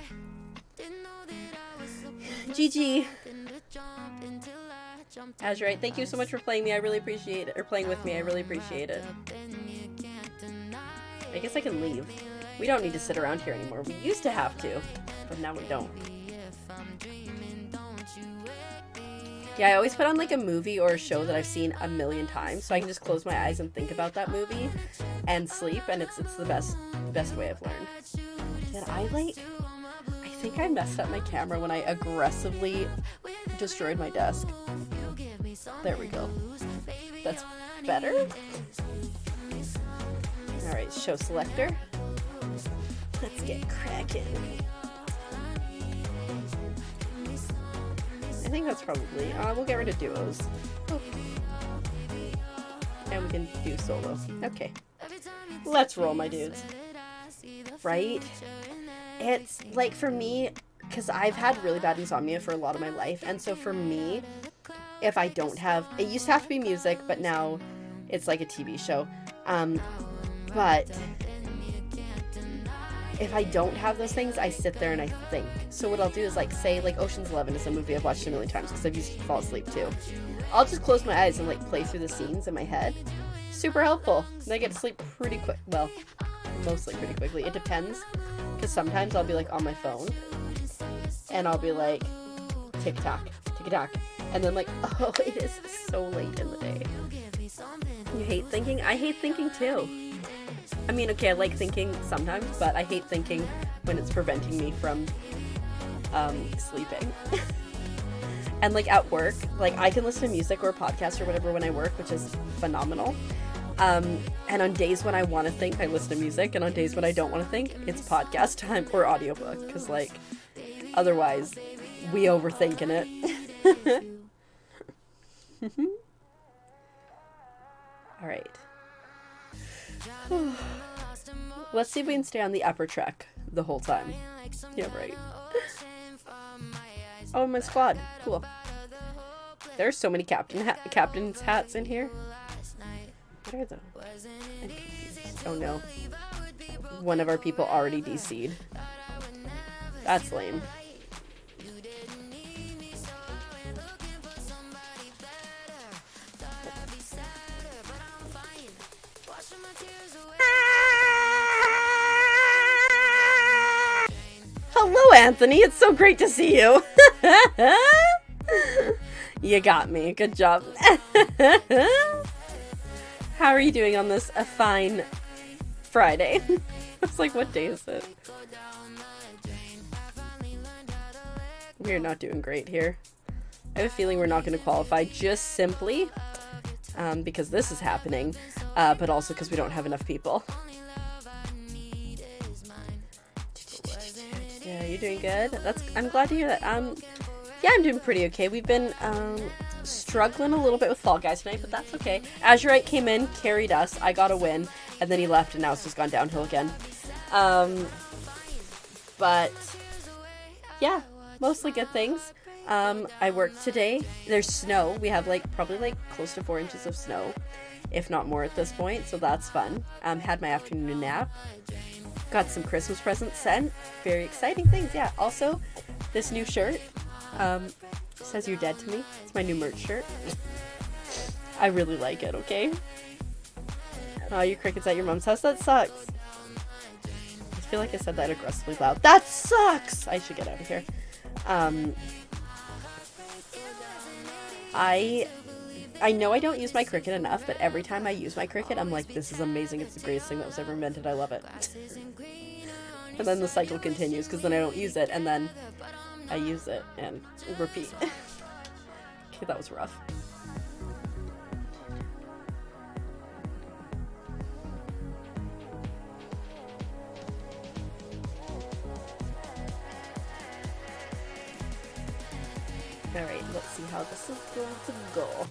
GG. Azurite, thank you so much for playing me. I really appreciate it. Or playing with me. I really appreciate it. I guess I can leave. We don't need to sit around here anymore. We used to have to, but now we don't. Yeah, I always put on like a movie or a show that I've seen a million times, so I can just close my eyes and think about that movie and sleep, and it's the best way I've learned. Did I think I messed up my camera when I aggressively destroyed my desk. There we go. That's better. Alright, show selector. Let's get cracking. I think that's probably, we'll get rid of duos. Oh. And we can do solo. Okay. Let's roll, my dudes. Right? It's, like, for me, because I've had really bad insomnia for a lot of my life, and so for me, if I don't have, it used to have to be music, but now it's like a TV show. But if I don't have those things, I sit there and I think. So what I'll do is, like, say, like, Ocean's 11 is a movie I've watched a million times because I've used to fall asleep too. I'll just close my eyes and, like, play through the scenes in my head. Super helpful. And I get to sleep pretty quick. Well, mostly pretty quickly. It depends. Because sometimes I'll be, like, on my phone. And I'll be like, tick-tock, tick-tock. And then, like, oh, it is so late in the day. You hate thinking? I hate thinking too. I mean, okay, I like thinking sometimes, but I hate thinking when it's preventing me from sleeping. And like at work, like I can listen to music or a podcast or whatever when I work, which is phenomenal. And on days when I want to think, I listen to music, and on days when I don't want to think, it's podcast time or audiobook, because like otherwise we overthink in it. All right. Let's see if we can stay on the upper track the whole time. Yeah, right. Oh, my squad. Cool. There's so many captain's hats in here. What are those? I'm confused. Oh no. One of our people already DC'd. That's lame. Hello, Anthony. It's so great to see you. You got me. Good job. How are you doing on this a fine Friday? It's like, what day is it? We're not doing great here. I have a feeling we're not going to qualify just simply because this is happening, but also because we don't have enough people. Yeah, you're doing good. I'm glad to hear that. Yeah, I'm doing pretty okay. We've been struggling a little bit with Fall Guys tonight, but that's okay. Azurite came in, carried us. I got a win, and then he left, and now it's just gone downhill again. But yeah, mostly good things. I worked today. There's snow. We have probably close to 4 inches of snow, if not more at this point, so that's fun. Had my afternoon nap. Got some Christmas presents sent. Very exciting things, yeah. Also, this new shirt says "You're Dead to Me." It's my new merch shirt. I really like it, okay? Oh, your cricket's at your mom's house? That sucks. I feel like I said that aggressively loud. That sucks! I should get out of here. I know I don't use my cricket enough, but every time I use my cricket, I'm like, this is amazing. It's the greatest thing that was ever invented. I love it. And then the cycle continues, because then I don't use it, and then I use it, and repeat. Okay, that was rough. Alright, let's see how this is going to go.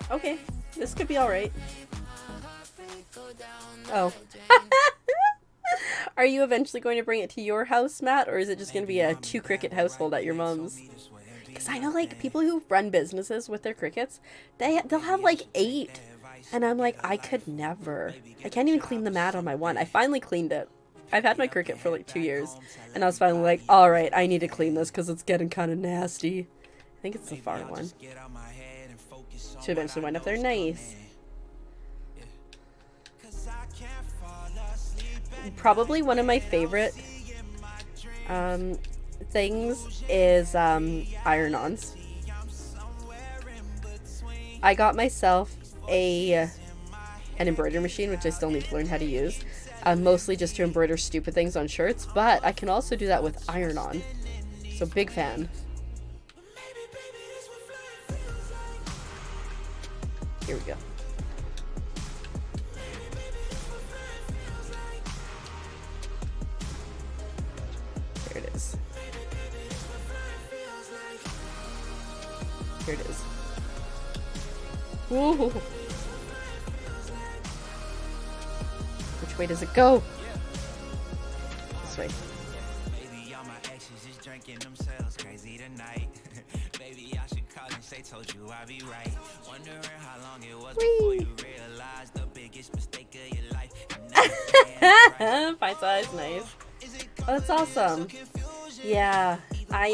Okay, this could be alright. Oh. Are you eventually going to bring it to your house, Matt? Or is it just going to be a 2-cricket household at your mom's? Because I know, people who run businesses with their crickets, they'll have, 8. And I'm like, I could never. I can't even clean the mat on my one. I finally cleaned it. I've had my cricket for 2 years. And I was finally like, alright, I need to clean this because it's getting kind of nasty. I think it's the far one. Should eventually wind up there. Nice. Probably one of my favorite things is iron-ons. I got myself an embroidery machine, which I still need to learn how to use. Mostly just to embroider stupid things on shirts, but I can also do that with iron-on. So big fan. Here we go. There it is. Here it is. Woo! Which way does it go? This way. Maybe all my exes just drinking themselves crazy tonight. Maybe I should call and say told you I'd be right. Wondering how long it was before you realized the biggest mistake of your life. Pint size, nice. Oh, that's awesome. Yeah, I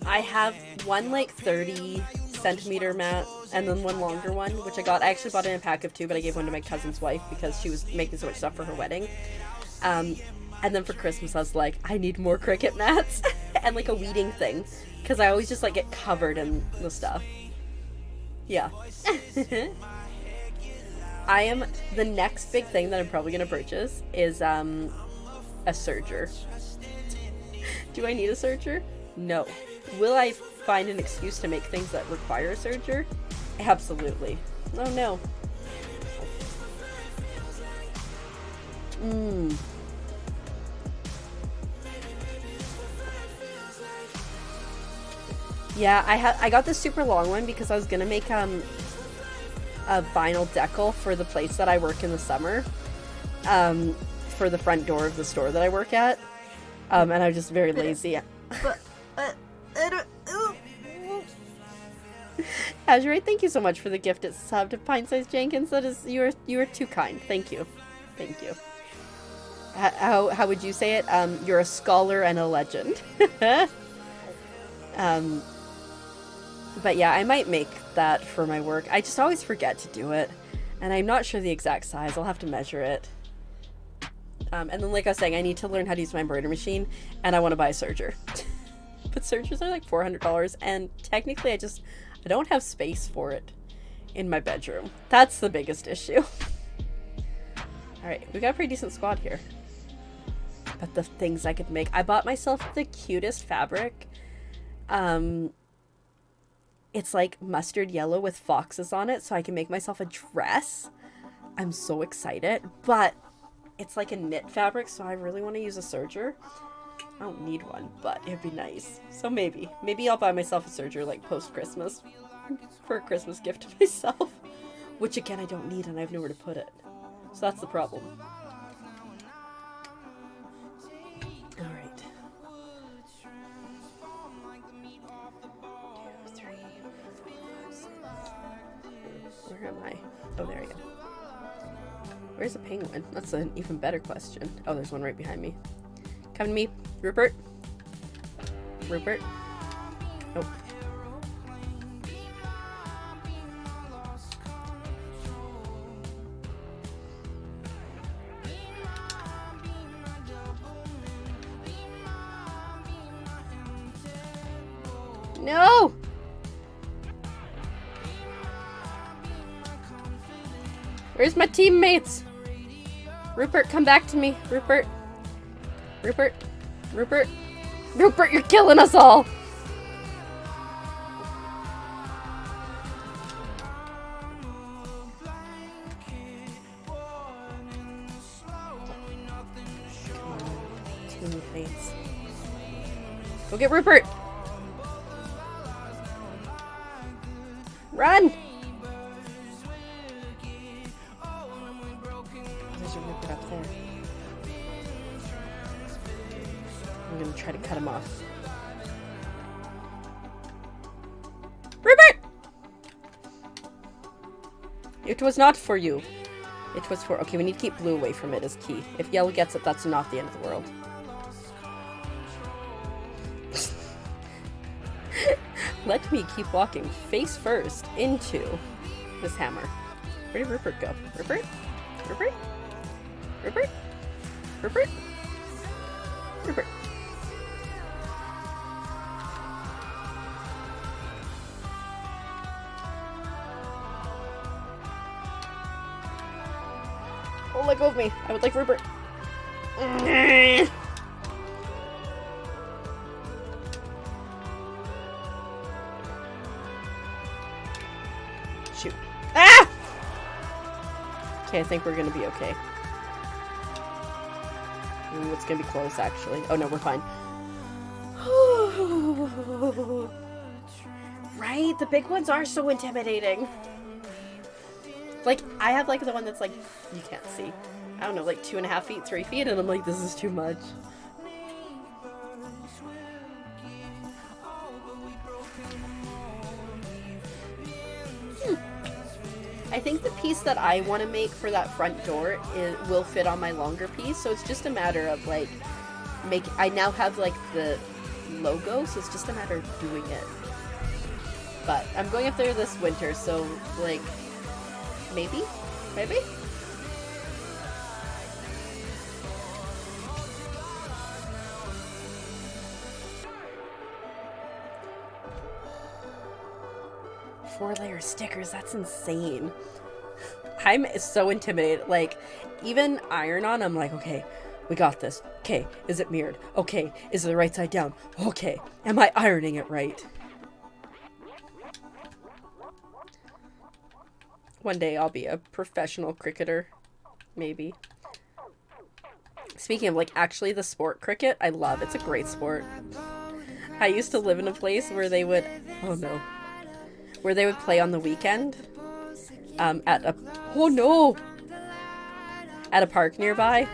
have one 30-centimeter mat and then one longer one, which I actually bought in a pack of 2, but I gave one to my cousin's wife because she was making so much stuff for her wedding. And then for Christmas I was like, I need more cricket mats and a weeding thing, because I always just get covered in the stuff. Yeah. The next big thing that I'm probably going to purchase is a serger. Do I need a serger? No. Will I find an excuse to make things that require a serger? Absolutely. Oh no. Yeah, I got the super long one because I was gonna make a vinyl decal for the place that I work in the summer, for the front door of the store that I work at, and I was just very lazy. Azurite, thank you so much for the gifted sub to Pint Size Jenkins. That is, you are too kind. Thank you. Thank you. How would you say it? You're a scholar and a legend. But yeah, I might make that for my work. I just always forget to do it, and I'm not sure the exact size. I'll have to measure it. And then, like I was saying, I need to learn how to use my embroidery machine, and I want to buy a serger. But sergers are $400, and technically I don't have space for it in my bedroom. That's the biggest issue. Alright, we got a pretty decent squad here. But the things I could make. I bought myself the cutest fabric. It's like mustard yellow with foxes on it, so I can make myself a dress. I'm so excited. But it's like a knit fabric, so I really want to use a serger. I don't need one, but it'd be nice. So maybe I'll buy myself a serger like post-Christmas for a Christmas gift to myself. Which again, I don't need and I have nowhere to put it. So that's the problem. Alright. 2, 3, 4, 5, 6. Where am I? Oh, there I go. Where's the penguin? That's an even better question. Oh, there's one right behind me. Come to me, Rupert. Rupert. Nope. No! Where's my teammates? Rupert, come back to me. Rupert. Rupert. Rupert. Rupert, you're killing us all! Teammates. Go get Rupert! Run! There's a Rupert up there. I'm gonna try to cut him off. Rupert! It was not for you. It was for... Okay, we need to keep blue away from it as key. If yellow gets it, that's not the end of the world. Let me keep walking face first into this hammer. Where did Rupert go? Rupert? Rupert? Rupert? Rupert? Rupert. Oh, let go of me. I would like Rupert. Shoot. Ah! Okay, I think we're gonna be okay. Ooh, it's gonna be close, actually. Oh, no, we're fine. Right? The big ones are so intimidating. Like, I have, like, the one that's, like, you can't see. I don't know, like 2.5 feet, 3 feet, and I'm like, this is too much. I think the piece that I want to make for that front door will fit on my longer piece, so it's just a matter of, like, I now have, like, the logo, so it's just a matter of doing it. But I'm going up there this winter, so, like, maybe? 4-layer stickers, that's insane. I'm so intimidated. Like, even iron on, I'm like, okay, we got this. Okay, is it mirrored? Okay, is it the right side down? Okay, am I ironing it right? One day I'll be a professional cricketer. Maybe. Speaking of, like, actually the sport cricket, I love. It's a great sport. I used to live in a place where they would... Oh, no. Where they would play on the weekend. At a... Oh, no! At a park nearby.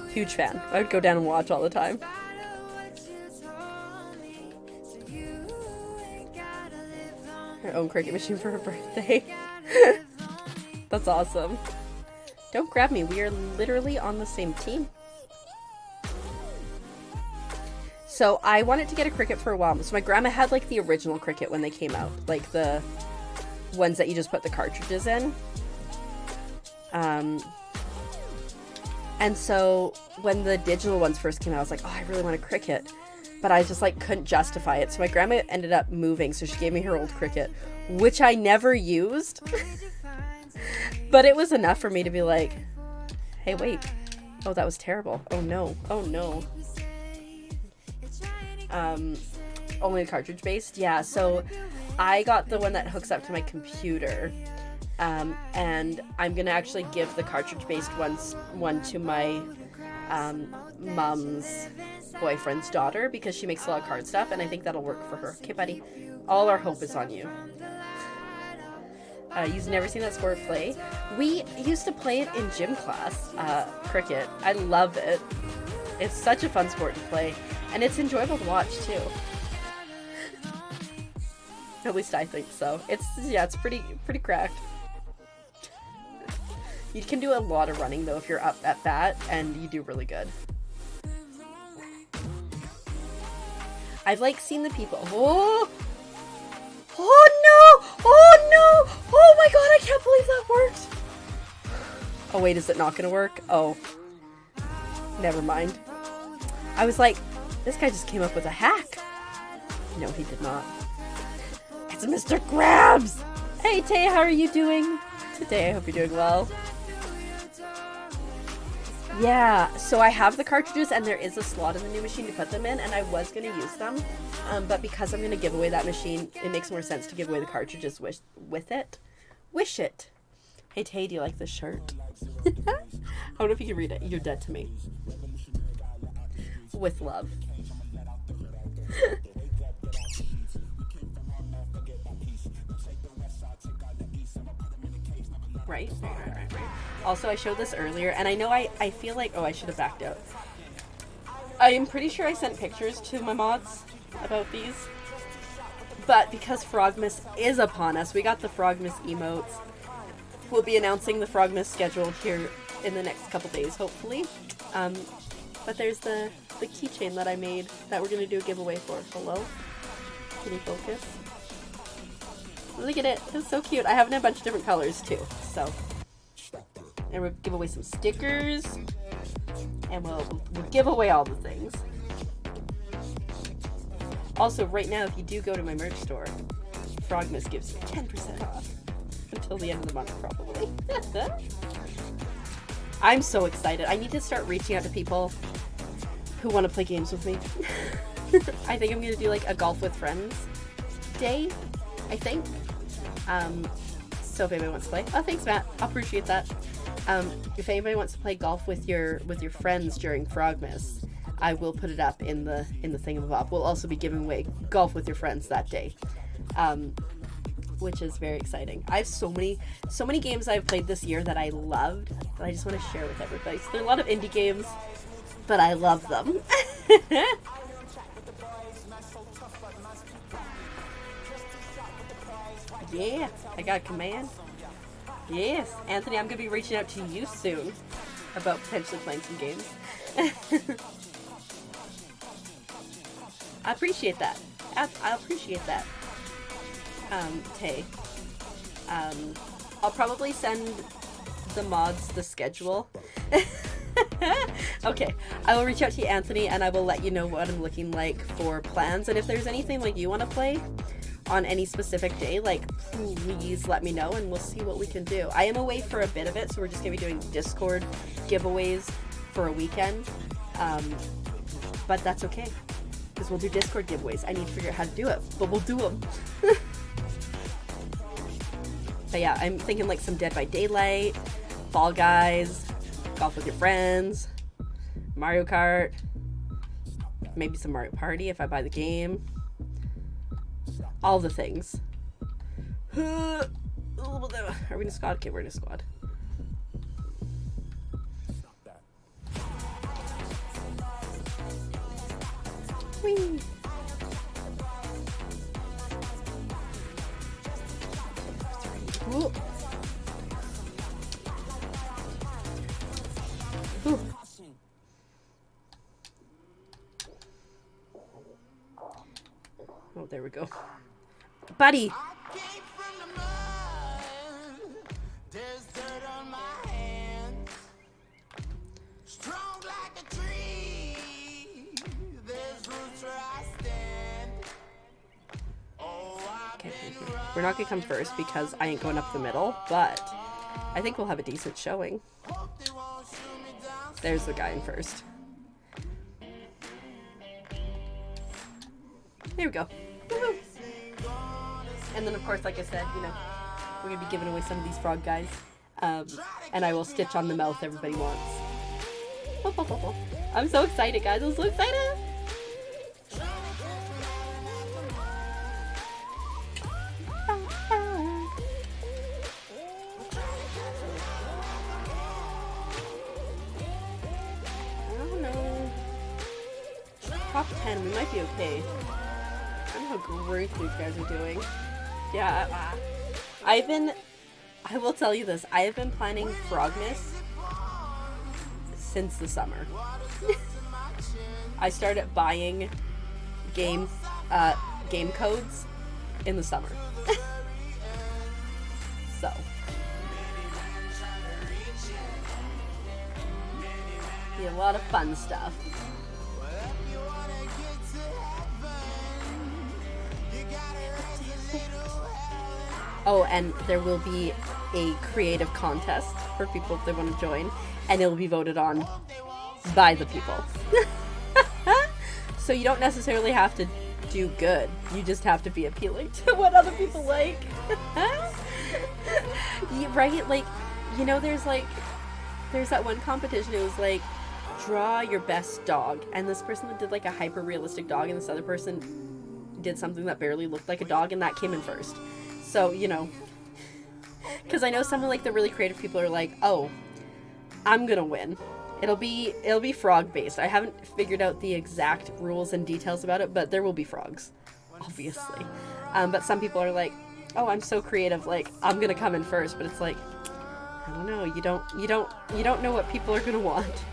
Huge fan. I would go down and watch all the time. Her own cricket machine for her birthday. That's awesome. Don't grab me. We are literally on the same team. So I wanted to get a cricket for a while. So my grandma had like the original cricket when they came out. Like the ones that you just put the cartridges in. And so when the digital ones first came out, I was like, oh, I really want a cricket. But I just like couldn't justify it. So my grandma ended up moving. So she gave me her old cricket, which I never used. But it was enough for me to be like, Hey, wait. Oh, that was terrible. Oh, no. Oh, no. Only cartridge based? Yeah, so I got the one that hooks up to my computer. And I'm gonna actually give the cartridge based one to my mom's boyfriend's daughter because she makes a lot of card stuff, and I think that'll work for her. Okay, buddy. All our hope is on you. You've never seen that sport play? We used to play it in gym class, cricket. I love it. It's such a fun sport to play, and it's enjoyable to watch too. At least I think so. It's pretty cracked. You can do a lot of running though if you're up at bat, and you do really good. I've like seen the people. Oh! Oh no! Oh no! Oh my god, I can't believe that worked! Oh wait, is it not gonna work? Oh. Never mind. I was like, this guy just came up with a hack. No, he did not. It's Mr. Krabs! Hey Tay, how are you doing? Today, I hope you're doing well. Yeah, so I have the cartridges and there is a slot in the new machine to put them in, and I was going to use them, but because I'm going to give away that machine, it makes more sense to give away the cartridges with it. Wish it. Hey Tay, do you like this shirt? I don't know if you can read it. You're dead to me. With love. Right. Also, I showed this earlier, and I know I feel like, oh, I should have backed out. I am pretty sure I sent pictures to my mods about these, but because Frogmas is upon us, we got the Frogmas emotes. We'll be announcing the Frogmas schedule here in the next couple days, hopefully. But there's the keychain that I made that we're going to do a giveaway for. Hello? Can you focus? Look at it. It's so cute. I have it in a bunch of different colors too. So, and we'll give away some stickers, and we'll give away all the things. Also, right now, if you do go to my merch store, Frogmas gives you 10% off until the end of the month, probably. I'm so excited. I need to start reaching out to people who want to play games with me. I think I'm going to do like a golf with friends day, I think. So if anybody wants to play, oh thanks Matt, I appreciate that. If anybody wants to play golf with your friends during Frogmas, I will put it up in the thingamabob. We'll also be giving away golf with your friends that day, which is very exciting. I have so many games I've played this year that I loved that I just want to share with everybody. So there are a lot of indie games, but I love them. Yeah, I got a command. Yes, Anthony, I'm going to be reaching out to you soon about potentially playing some games. I appreciate that. I appreciate that. Tay. I'll probably send the mods the schedule. Okay, I will reach out to you, Anthony, and I will let you know what I'm looking like for plans. And if there's anything like you want to play on any specific day, like please let me know and we'll see what we can do. I am away for a bit of it, so we're just gonna be doing Discord giveaways for a weekend, but that's okay because we'll do Discord giveaways. I need to figure out how to do it, but we'll do them. But yeah, I'm thinking like some Dead by Daylight, Fall Guys, Golf with Your Friends, Mario Kart, maybe some Mario Party if I buy the game. All the things. Are we in a squad? Okay, we're in a squad. Whee! Ooh. Ooh. Oh, there we go. Buddy! Okay, we're not gonna come first because I ain't going up the middle, but I think we'll have a decent showing. There's the guy in first. There we go. Woohoo! And then, of course, like I said, you know, we're gonna be giving away some of these frog guys. And I will stitch on the mouth everybody wants. I'm so excited, guys. I'm so excited! I don't know. Top 10, we might be okay. I don't know how great these guys are doing. Yeah, I will tell you this, I have been planning Frogmas since the summer. I started buying game codes in the summer. So. Be a lot of fun stuff. Oh, and there will be a creative contest for people if they want to join, and it will be voted on by the people. So you don't necessarily have to do good, you just have to be appealing to what other people like. Right? Like, you know, there's that one competition, it was like, draw your best dog, and this person did like a hyper realistic dog, and this other person did something that barely looked like a dog, and that came in first. So, you know, because I know some of like the really creative people are like, oh, I'm gonna win. It'll be frog based. I haven't figured out the exact rules and details about it, but there will be frogs, obviously. But some people are like, oh, I'm so creative, like I'm gonna come in first. But it's like, I don't know. You don't know what people are gonna want.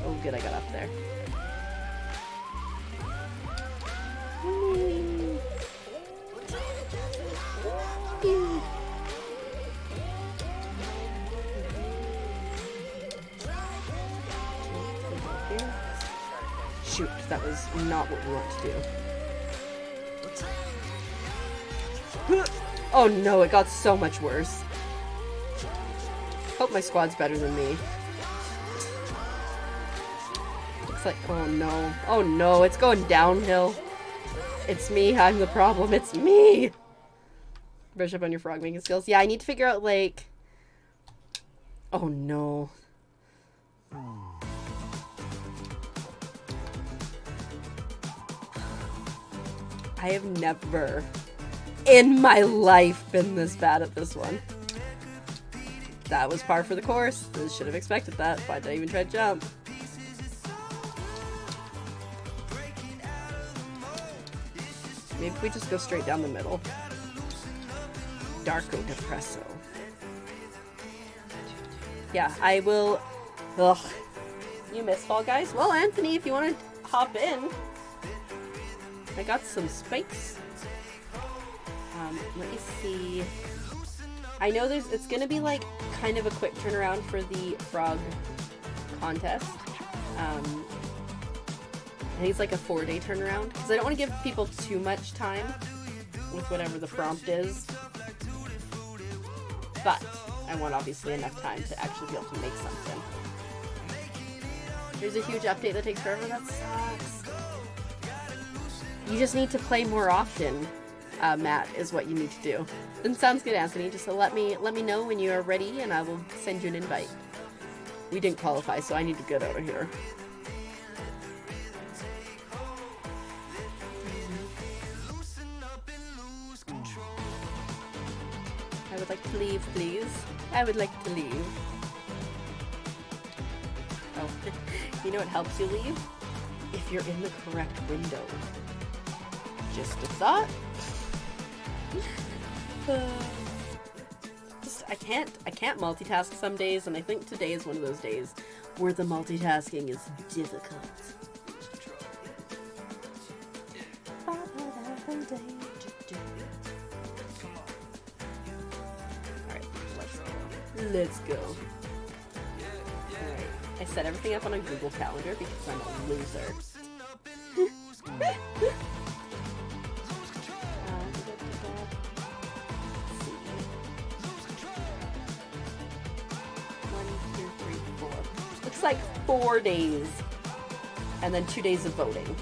Oh, good, I got up there. Shoot, that was not what we want to do. Oh no, it got so much worse. Hope my squad's better than me. Looks like, oh no. Oh no, it's going downhill. It's me, I'm the problem, it's me! Brush up on your frog making skills. Yeah, I need to figure out, like... Oh no. I have never in my life been this bad at this one. That was par for the course. I should have expected that. Why did I even try to jump? Maybe if we just go straight down the middle. Darko Depresso. Yeah, I will... Ugh. You miss Fall Guys? Well, Anthony, if you want to hop in. I got some spikes. Let me see. I know it's gonna be like kind of a quick turnaround for the frog contest. I think it's like a 4-day turnaround because I don't want to give people too much time with whatever the prompt is. But I want obviously enough time to actually be able to make something. There's a huge update that takes forever. That sucks. You just need to play more often, Matt, is what you need to do. Then sounds good, Anthony. Just let me know when you are ready, and I will send you an invite. We didn't qualify, so I need to get out of here. I would like to leave, please. I would like to leave. Oh, you know what helps you leave? If you're in the correct window. Just a thought. I can't multitask some days, and I think today is one of those days where the multitasking is difficult. Alright, let's go. Alright, I set everything up on a Google Calendar because I'm a loser. 4 days. And then 2 days of voting.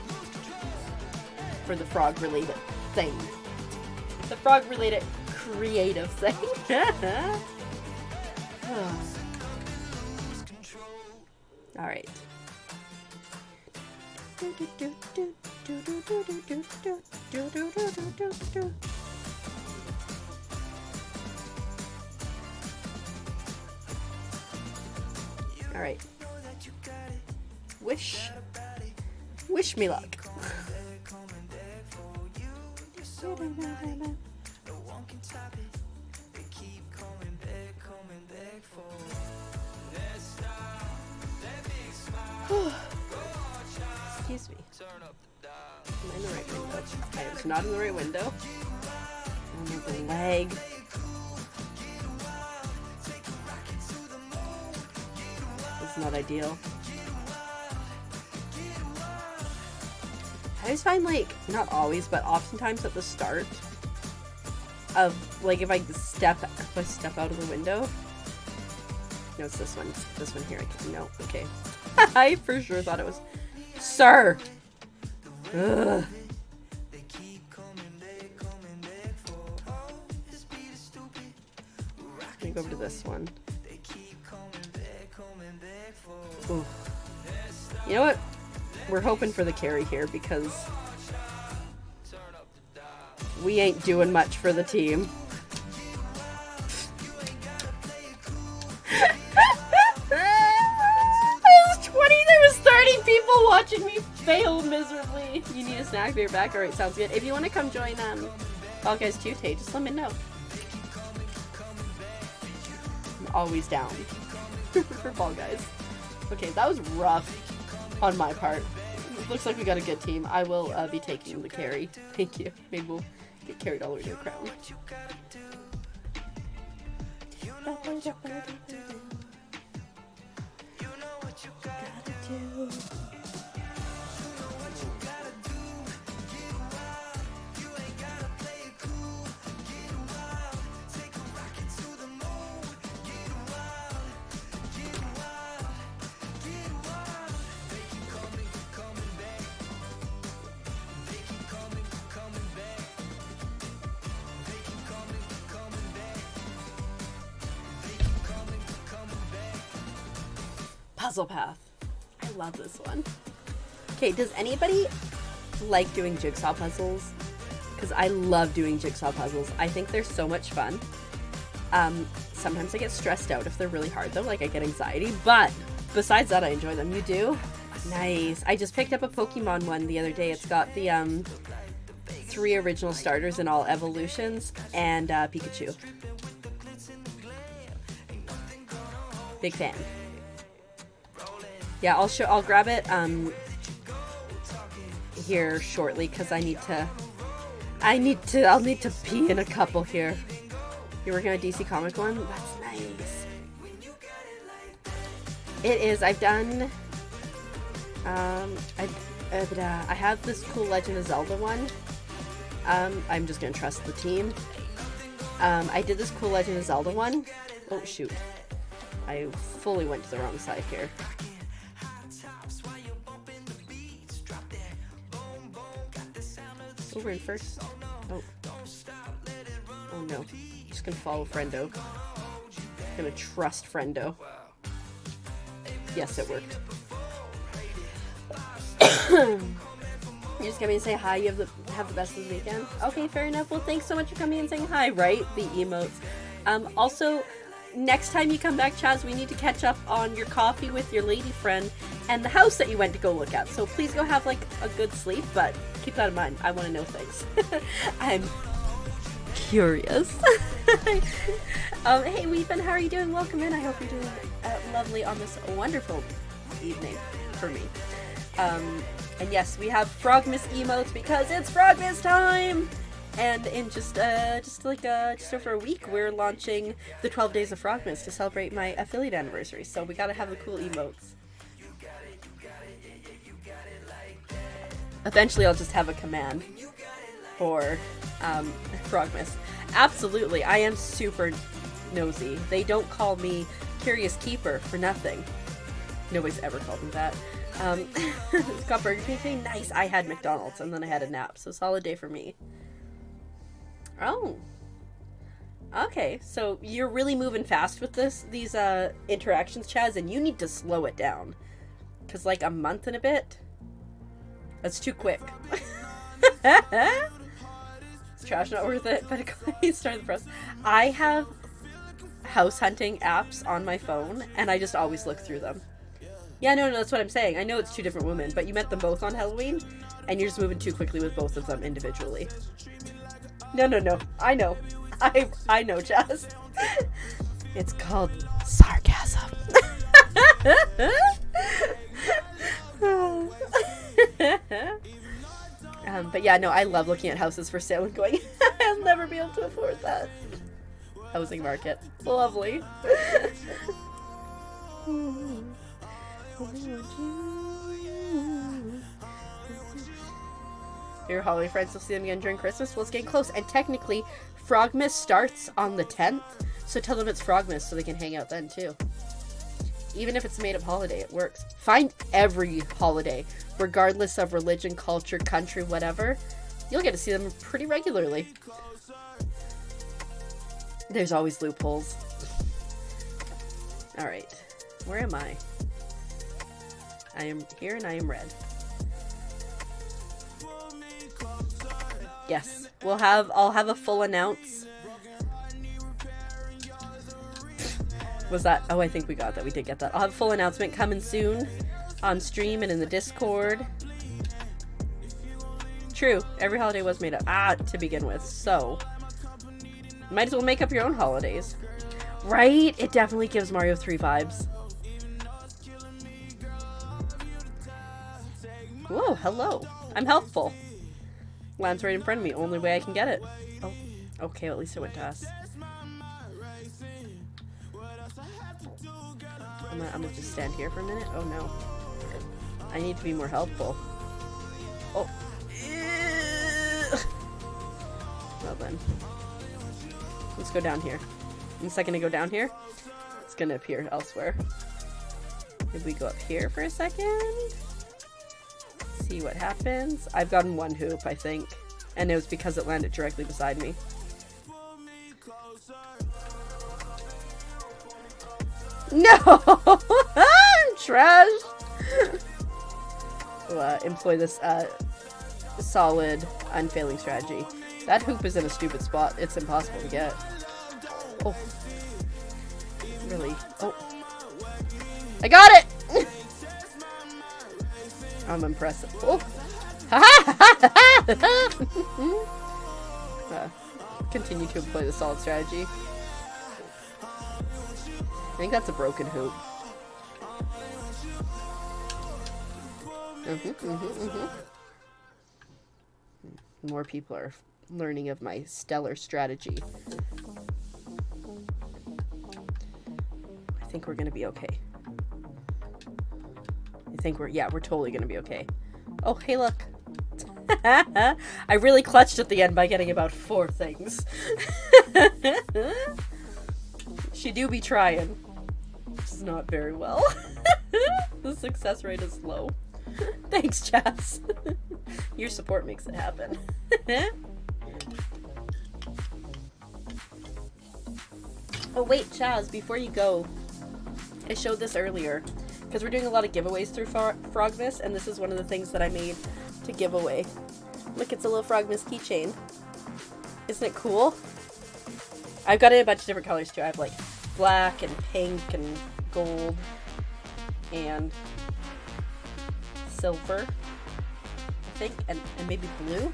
For the frog-related thing. The frog-related creative thing. Alright. Alright. Wish me luck. Excuse me. Am I in the right window? I was not in the right window. Oh, the leg. It's not ideal. I always find, like, not always, but oftentimes at the start of, like, if I step out of the window. No, it's this one. This one here. No, okay. I for sure thought it was... Sir! Ugh. Let me go over to this one. Ooh. You know what? We're hoping for the carry here because we ain't doing much for the team. There was 30 people watching me fail miserably. You need a snack, be right back. Alright, sounds good. If you want to come join Fall Guys Tuesday, just let me know. I'm always down for Fall Guys. Okay, that was rough on my part. Looks like we got a good team. I will be taking the carry. Thank you. Maybe we'll get carried all the way to the crown. Puzzle Path. I love this one. Okay, does anybody like doing jigsaw puzzles? Because I love doing jigsaw puzzles. I think they're so much fun. Sometimes I get stressed out if they're really hard though, like I get anxiety, but besides that I enjoy them. You do? Nice. I just picked up a Pokemon one the other day. It's got the 3 original starters in all evolutions and Pikachu. Big fan. Yeah, I'll grab it here shortly because I'll need to pee in a couple here. You're working on a DC Comic one? That's nice. It is. I've done I have this cool Legend of Zelda one. I'm just gonna trust the team. I did this cool Legend of Zelda one. Oh shoot. I fully went to the wrong side here. We're in first. Oh. Oh no. I'm just gonna follow Friendo. I'm gonna trust Friendo. Yes, it worked. You just come in and say hi. You have the best of the weekend. Okay, fair enough. Well, thanks so much for coming and saying hi. Right, the emotes. Also, next time you come back, Chaz, we need to catch up on your coffee with your lady friend and the house that you went to go look at. So please go have like a good sleep, but keep that in mind. I want to know things. I'm curious. Hey, Weepin, how are you doing? Welcome in. I hope you're doing lovely on this wonderful evening for me. And yes, we have Frogmas emotes because it's Frogmas time. And in just over a week, we're launching the 12 Days of Frogmas to celebrate my affiliate anniversary. So we gotta have the cool emotes. Eventually, I'll just have a command for Frogmas. Absolutely, I am super nosy. They don't call me Curious Keeper for nothing. Nobody's ever called me that. Got Burger King today? Nice. I had McDonald's and then I had a nap, so solid day for me. Oh. Okay, so you're really moving fast with these interactions, Chaz, and you need to slow it down. Because like a month and a bit, that's too quick. Is trash not worth it? But I started the process. I have house hunting apps on my phone, and I just always look through them. Yeah, no, that's what I'm saying. I know it's two different women, but you met them both on Halloween, and you're just moving too quickly with both of them individually. No. I know. I know, Jazz. It's called sarcasm. But yeah, no, I love looking at houses for sale and going, I'll never be able to afford that. Housing market. Lovely. Your holiday friends will see them again during Christmas. Well, it's getting close. And technically, Frogmas starts on the 10th. So tell them it's Frogmas so they can hang out then too. Even if it's a made-up holiday, it works. Find every holiday, regardless of religion, culture, country, whatever. You'll get to see them pretty regularly. There's always loopholes. Alright. Where am I? I am here and I am red. Yes. I'll have a full announce. Was that? Oh, I think we got that. We did get that. I'll have a full announcement coming soon on stream and in the Discord. True. Every holiday was made up to begin with. So, might as well make up your own holidays. Right? It definitely gives Mario 3 vibes. Whoa, hello. I'm helpful. Land's right in front of me. Only way I can get it. Oh, okay. Well, at least it went to us. I'm gonna just stand here for a minute. Oh no. I need to be more helpful. Oh. Well then. Let's go down here. In a second to go down here, it's gonna appear elsewhere. Maybe we go up here for a second? See what happens. I've gotten one hoop, I think. And it was because it landed directly beside me. No! I'm trash! Employ this solid, unfailing strategy. That hoop is in a stupid spot. It's impossible to get. Oh. Really? Oh. I got it! I'm impressive. Oh. Continue to employ the solid strategy. I think that's a broken hoop. More people are learning of my stellar strategy. I think we're gonna be okay. I think we're totally gonna be okay. Oh, hey, look. I really clutched at the end by getting about 4 things. She do be trying. Just not very well. The success rate is low. Thanks, Chaz. Your support makes it happen. Oh wait, Chaz, before you go, I showed this earlier because we're doing a lot of giveaways through Frogmas, and this is one of the things that I made to give away. Look, it's a little Frogmas keychain. Isn't it cool? I've got it in a bunch of different colors too. I have like black and pink and gold and silver, I think, and maybe blue.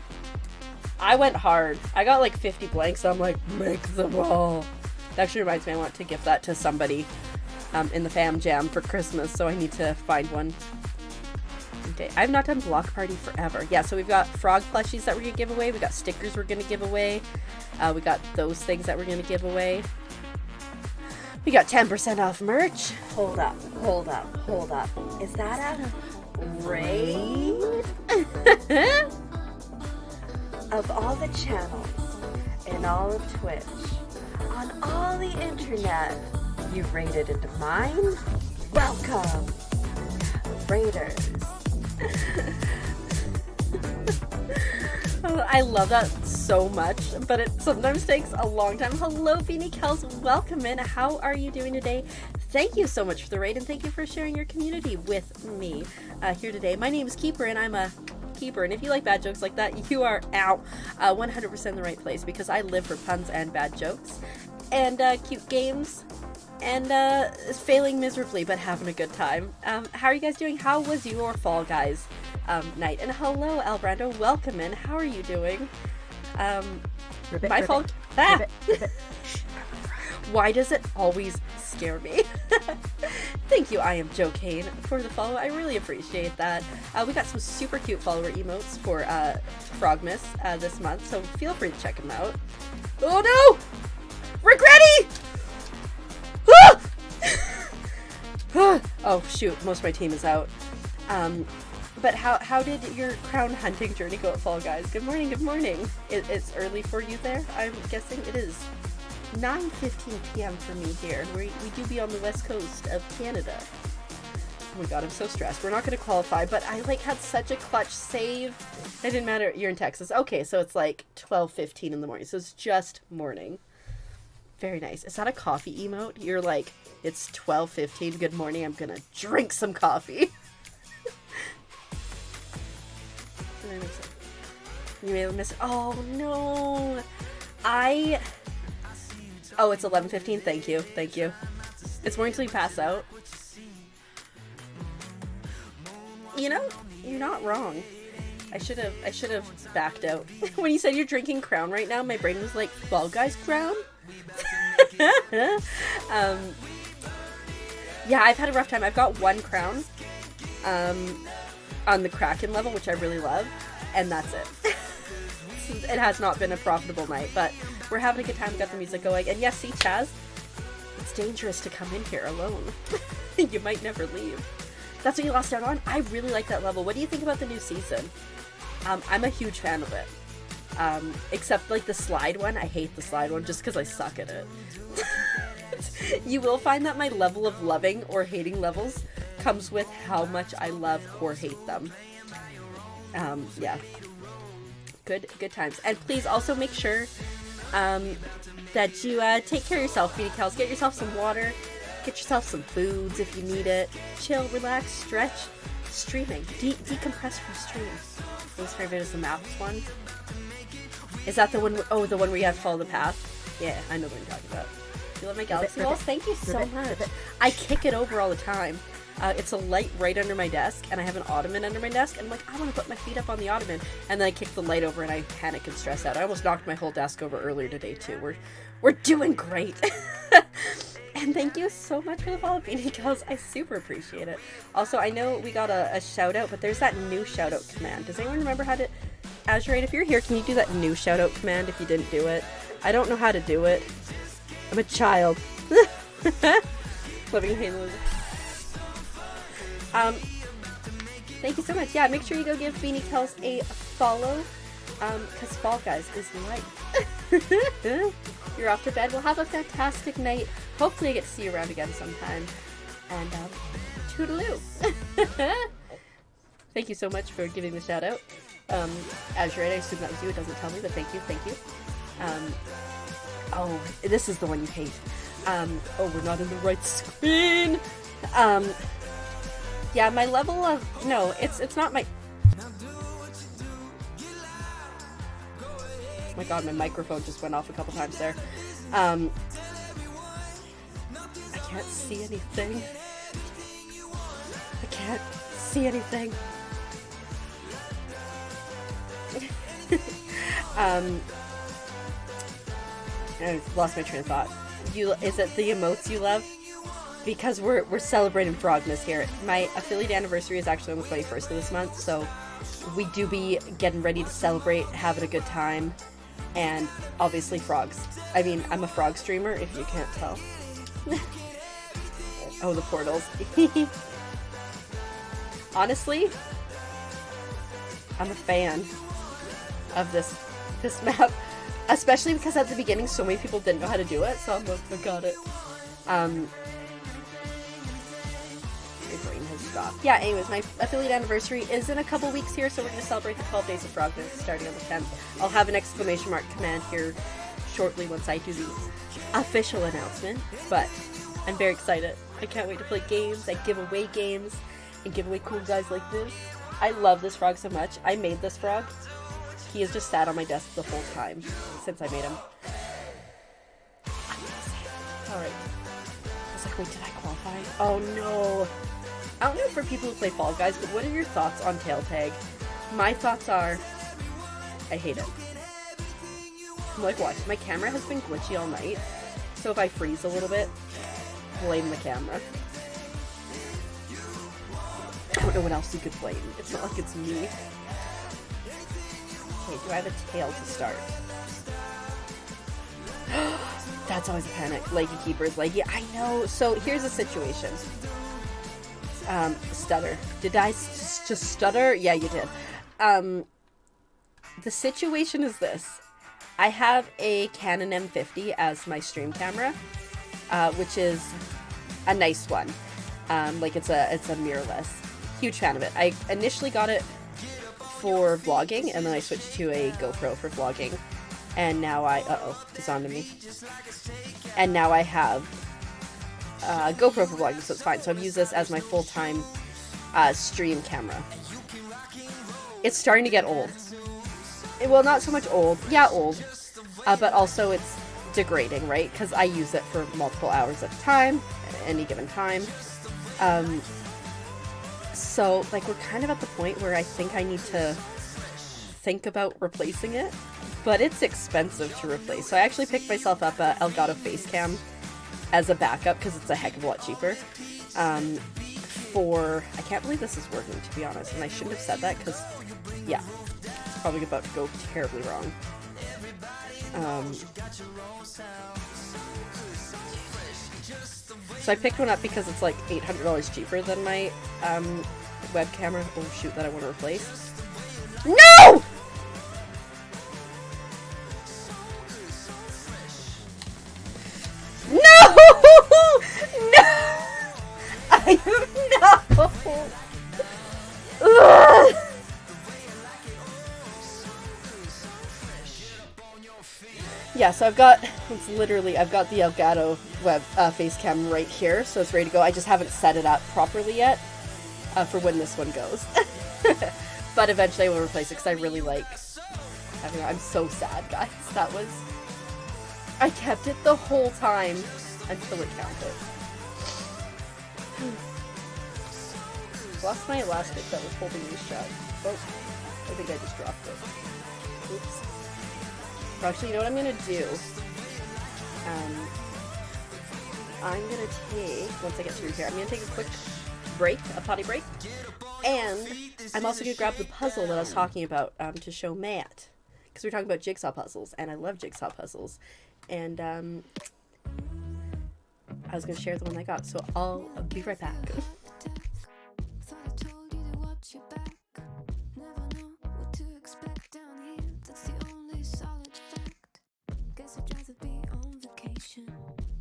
I went hard. I got like 50 blanks, so I'm like, make them all. That actually reminds me, I want to gift that to somebody in the fam jam for Christmas, so I need to find one. Okay, I've not done Block Party forever. Yeah, so we've got frog plushies that we're gonna give away. We got stickers we're gonna give away. We got those things that we're gonna give away. We got 10% off merch. Hold up. Is that a raid? Of all the channels in all of Twitch, on all the internet, you've raided into mine? Welcome! Raiders. I love that so much, but it sometimes takes a long time. Hello, Beanie Kels. Welcome in. How are you doing today? Thank you so much for the raid, and thank you for sharing your community with me here today. My name is Keeper, and I'm a keeper, and if you like bad jokes like that, you are 100% in the right place, because I live for puns and bad jokes and cute games and failing miserably but having a good time. How are you guys doing? How was your Fall Guys night? And hello, Albrando, welcome in. How are you doing? My fault. Why does it always scare me? Thank you, I am Joe Kane, for the follow. I really appreciate that. We got some super cute follower emotes for Frogmas this month, so feel free to check them out. Oh no! Regretty! Oh shoot, most of my team is out. But how did your crown hunting journey go at Fall Guys? Good morning, good morning. It's early for you there, I'm guessing. It is 9:15 p.m. for me here. We do be on the west coast of Canada. Oh my god, I'm so stressed. We're not going to qualify, but I had such a clutch save. It didn't matter. You're in Texas. Okay, so it's 12:15 in the morning, so it's just morning. Very nice. Is that a coffee emote? You're like, it's 12:15, good morning, I'm gonna drink some coffee. You may have missed. Oh no. Oh, it's 11:15. Thank you. Thank you. It's morning till you pass out. You know, you're not wrong. I should have backed out. When you said you're drinking Crown right now, my brain was like, Fall Guys Crown? Yeah, I've had a rough time. I've got one Crown on the Kraken level, which I really love, and that's it. It has not been a profitable night, but we're having a good time. We got the music going, and yes, see, Chaz, it's dangerous to come in here alone. You might never leave. That's what you lost out on? I really like that level. What do you think about the new season? I'm a huge fan of it. Except the slide one. I hate the slide one just because I suck at it. You will find that my level of loving or hating levels comes with how much I love or hate them. Yeah. Good times. And please also make sure that you take care of yourself, Beanie Kels. Get yourself some water. Get yourself some foods if you need it. Chill, relax, stretch. Streaming. Decompress from streams. My favorite is the maps one. Is that the one? Oh, the one where you have to follow the path? Yeah, I know what you're talking about. You love my Galaxy Walls? Thank you so much. I kick it over all the time. It's a light right under my desk, and I have an ottoman under my desk, and I'm like, I want to put my feet up on the ottoman, and then I kick the light over, and I panic and stress out. I almost knocked my whole desk over earlier today, too. We're doing great. And thank you so much for the follow, Beanie Kels. I super appreciate it. Also, I know we got a shout-out, but there's that new shout-out command. Does anyone remember how to... Azurite, if you're here, can you do that new shout-out command if you didn't do it? I don't know how to do it. I'm a child. Living Halo. Thank you so much. Yeah, make sure you go give Beanie Kels a follow, because Fall Guys is life. You're off to bed. We'll have a fantastic night. Hopefully I get to see you around again sometime. And, toodaloo. Thank you so much for giving the shout out. Azurite, I assume that was you. It doesn't tell me, but thank you. Oh, this is the one you hate. Oh, we're not in the right screen. Yeah, my level of... No, it's not my... Oh my god, my microphone just went off a couple times there. I can't see anything. I can't see anything. I lost my train of thought. Is it the emotes you love? Because we're celebrating Frogmas here. My affiliate anniversary is actually on the 21st of this month, so we do be getting ready to celebrate, having a good time, and obviously frogs. I mean, I'm a frog streamer, if you can't tell. Oh, the portals. Honestly, I'm a fan of this map, especially because at the beginning so many people didn't know how to do it, so I'm like, I got it. My brain has off. Yeah, anyways, my affiliate anniversary is in a couple weeks here, so we're going to celebrate the 12 days of Frogmas starting on the 10th. I'll have an exclamation mark command here shortly once I do the official announcement, but I'm very excited. I can't wait to play games, and give away games, and give away cool guys like this. I love this frog so much. I made this frog. He has just sat on my desk the whole time since I made him. Alright. I was like, wait, did I qualify? Oh no. I don't know for people who play Fall Guys, but what are your thoughts on tail tag? My thoughts are, I hate it. I'm like, watch, my camera has been glitchy all night, so if I freeze a little bit, blame the camera. I don't know what else you could blame. It's not like it's me. Okay, do I have a tail to start? That's always a panic. Leggy keepers, leggy. I know. So here's the situation. Stutter. Did I just stutter? Yeah, you did. The situation is this. I have a Canon M50 as my stream camera, which is a nice one. Like it's a mirrorless. Huge fan of it. I initially got it for vlogging, and then I switched to a GoPro for vlogging. And now it's on to me. And now I have GoPro for vlogging, so it's fine. So I've used this as my full-time stream camera. It's starting to get old. Well, not so much old. Yeah, old. But also it's degrading, right? Because I use it for multiple hours at a time, at any given time. So, like, we're kind of at the point where I think I need to think about replacing it. But it's expensive to replace. So I actually picked myself up a Elgato Facecam as a backup because it's a heck of a lot cheaper. I can't believe this is working, to be honest. And I shouldn't have said that because, yeah, it's probably about to go terribly wrong. So I picked one up because it's like $800 cheaper than my web camera. Oh shoot, that I want to replace. No! No! No! No! Ugh. Yeah, so I've got the Elgato web face cam right here, so it's ready to go. I just haven't set it up properly yet for when this one goes. But eventually I will replace it because I really like having it. I'm so sad, guys. I kept it the whole time until it counted. Lost my elastic that was holding me shut. Oh, I think I just dropped it. Oops. Actually, you know what I'm gonna do? I'm gonna take, once I get through here, I'm gonna take a quick break, a potty break, and I'm also gonna grab the puzzle that I was talking about to show Matt, because we're talking about jigsaw puzzles, and I love jigsaw puzzles, and I was gonna share the one I got, so I'll be right back.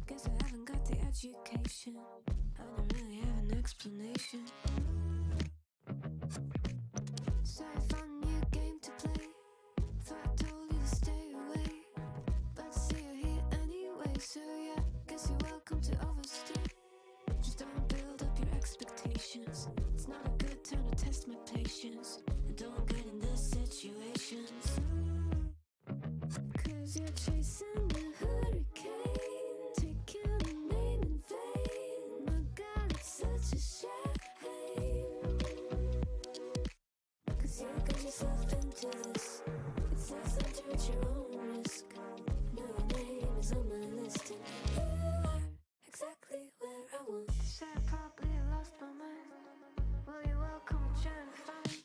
Guess I haven't got the education. I don't really have an explanation. So I found a new game to play. Thought I told you to stay away, but I see you're here anyway. So yeah, guess you're welcome to overstay. Just don't build up your expectations. It's not a good time to test my patience. And don't get in those situations. 'Cause you're chasing a hurricane, taking a name in vain. My God, it's such a shame. 'Cause you got yourself into this. It says that you're at your own risk. Know your name is on my list, and you are exactly where I want. Said I probably lost my mind. Well, you're welcome to try and find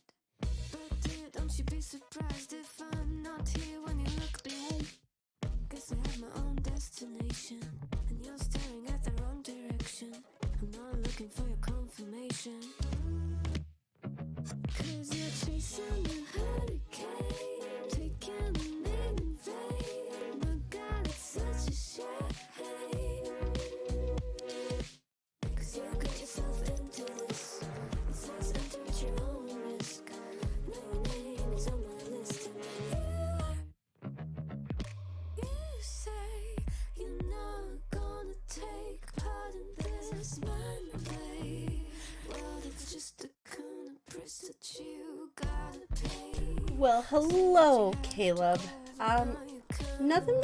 Well, hello, Caleb. Nothing,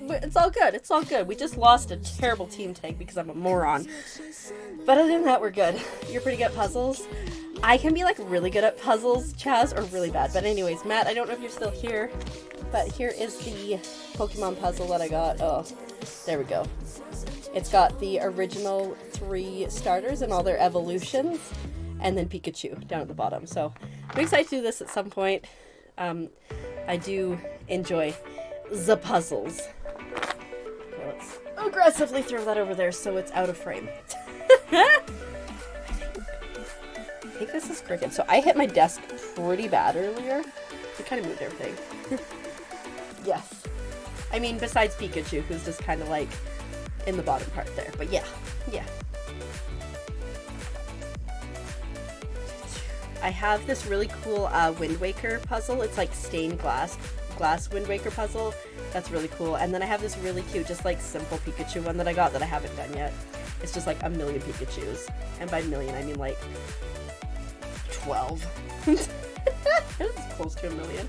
it's all good. It's all good. We just lost a terrible team tag because I'm a moron. But other than that, we're good. You're pretty good at puzzles. I can be like really good at puzzles, Chaz, or really bad. But anyways, Matt, I don't know if you're still here, but here is the Pokemon puzzle that I got. Oh, there we go. It's got the original 3 starters and all their evolutions, and then Pikachu down at the bottom. So I'm excited to do this at some point. I do enjoy the puzzles. Okay, let's aggressively throw that over there so it's out of frame. I think this is crooked. So I hit my desk pretty bad earlier. We kind of moved everything. Yes. I mean, besides Pikachu, who's just kind of like in the bottom part there. But yeah. I have this really cool Wind Waker puzzle. It's like stained glass Wind Waker puzzle. That's really cool. And then I have this really cute, just like simple Pikachu one that I got that I haven't done yet. It's just like a million Pikachus. And by million, I mean like 12. It's close to a million.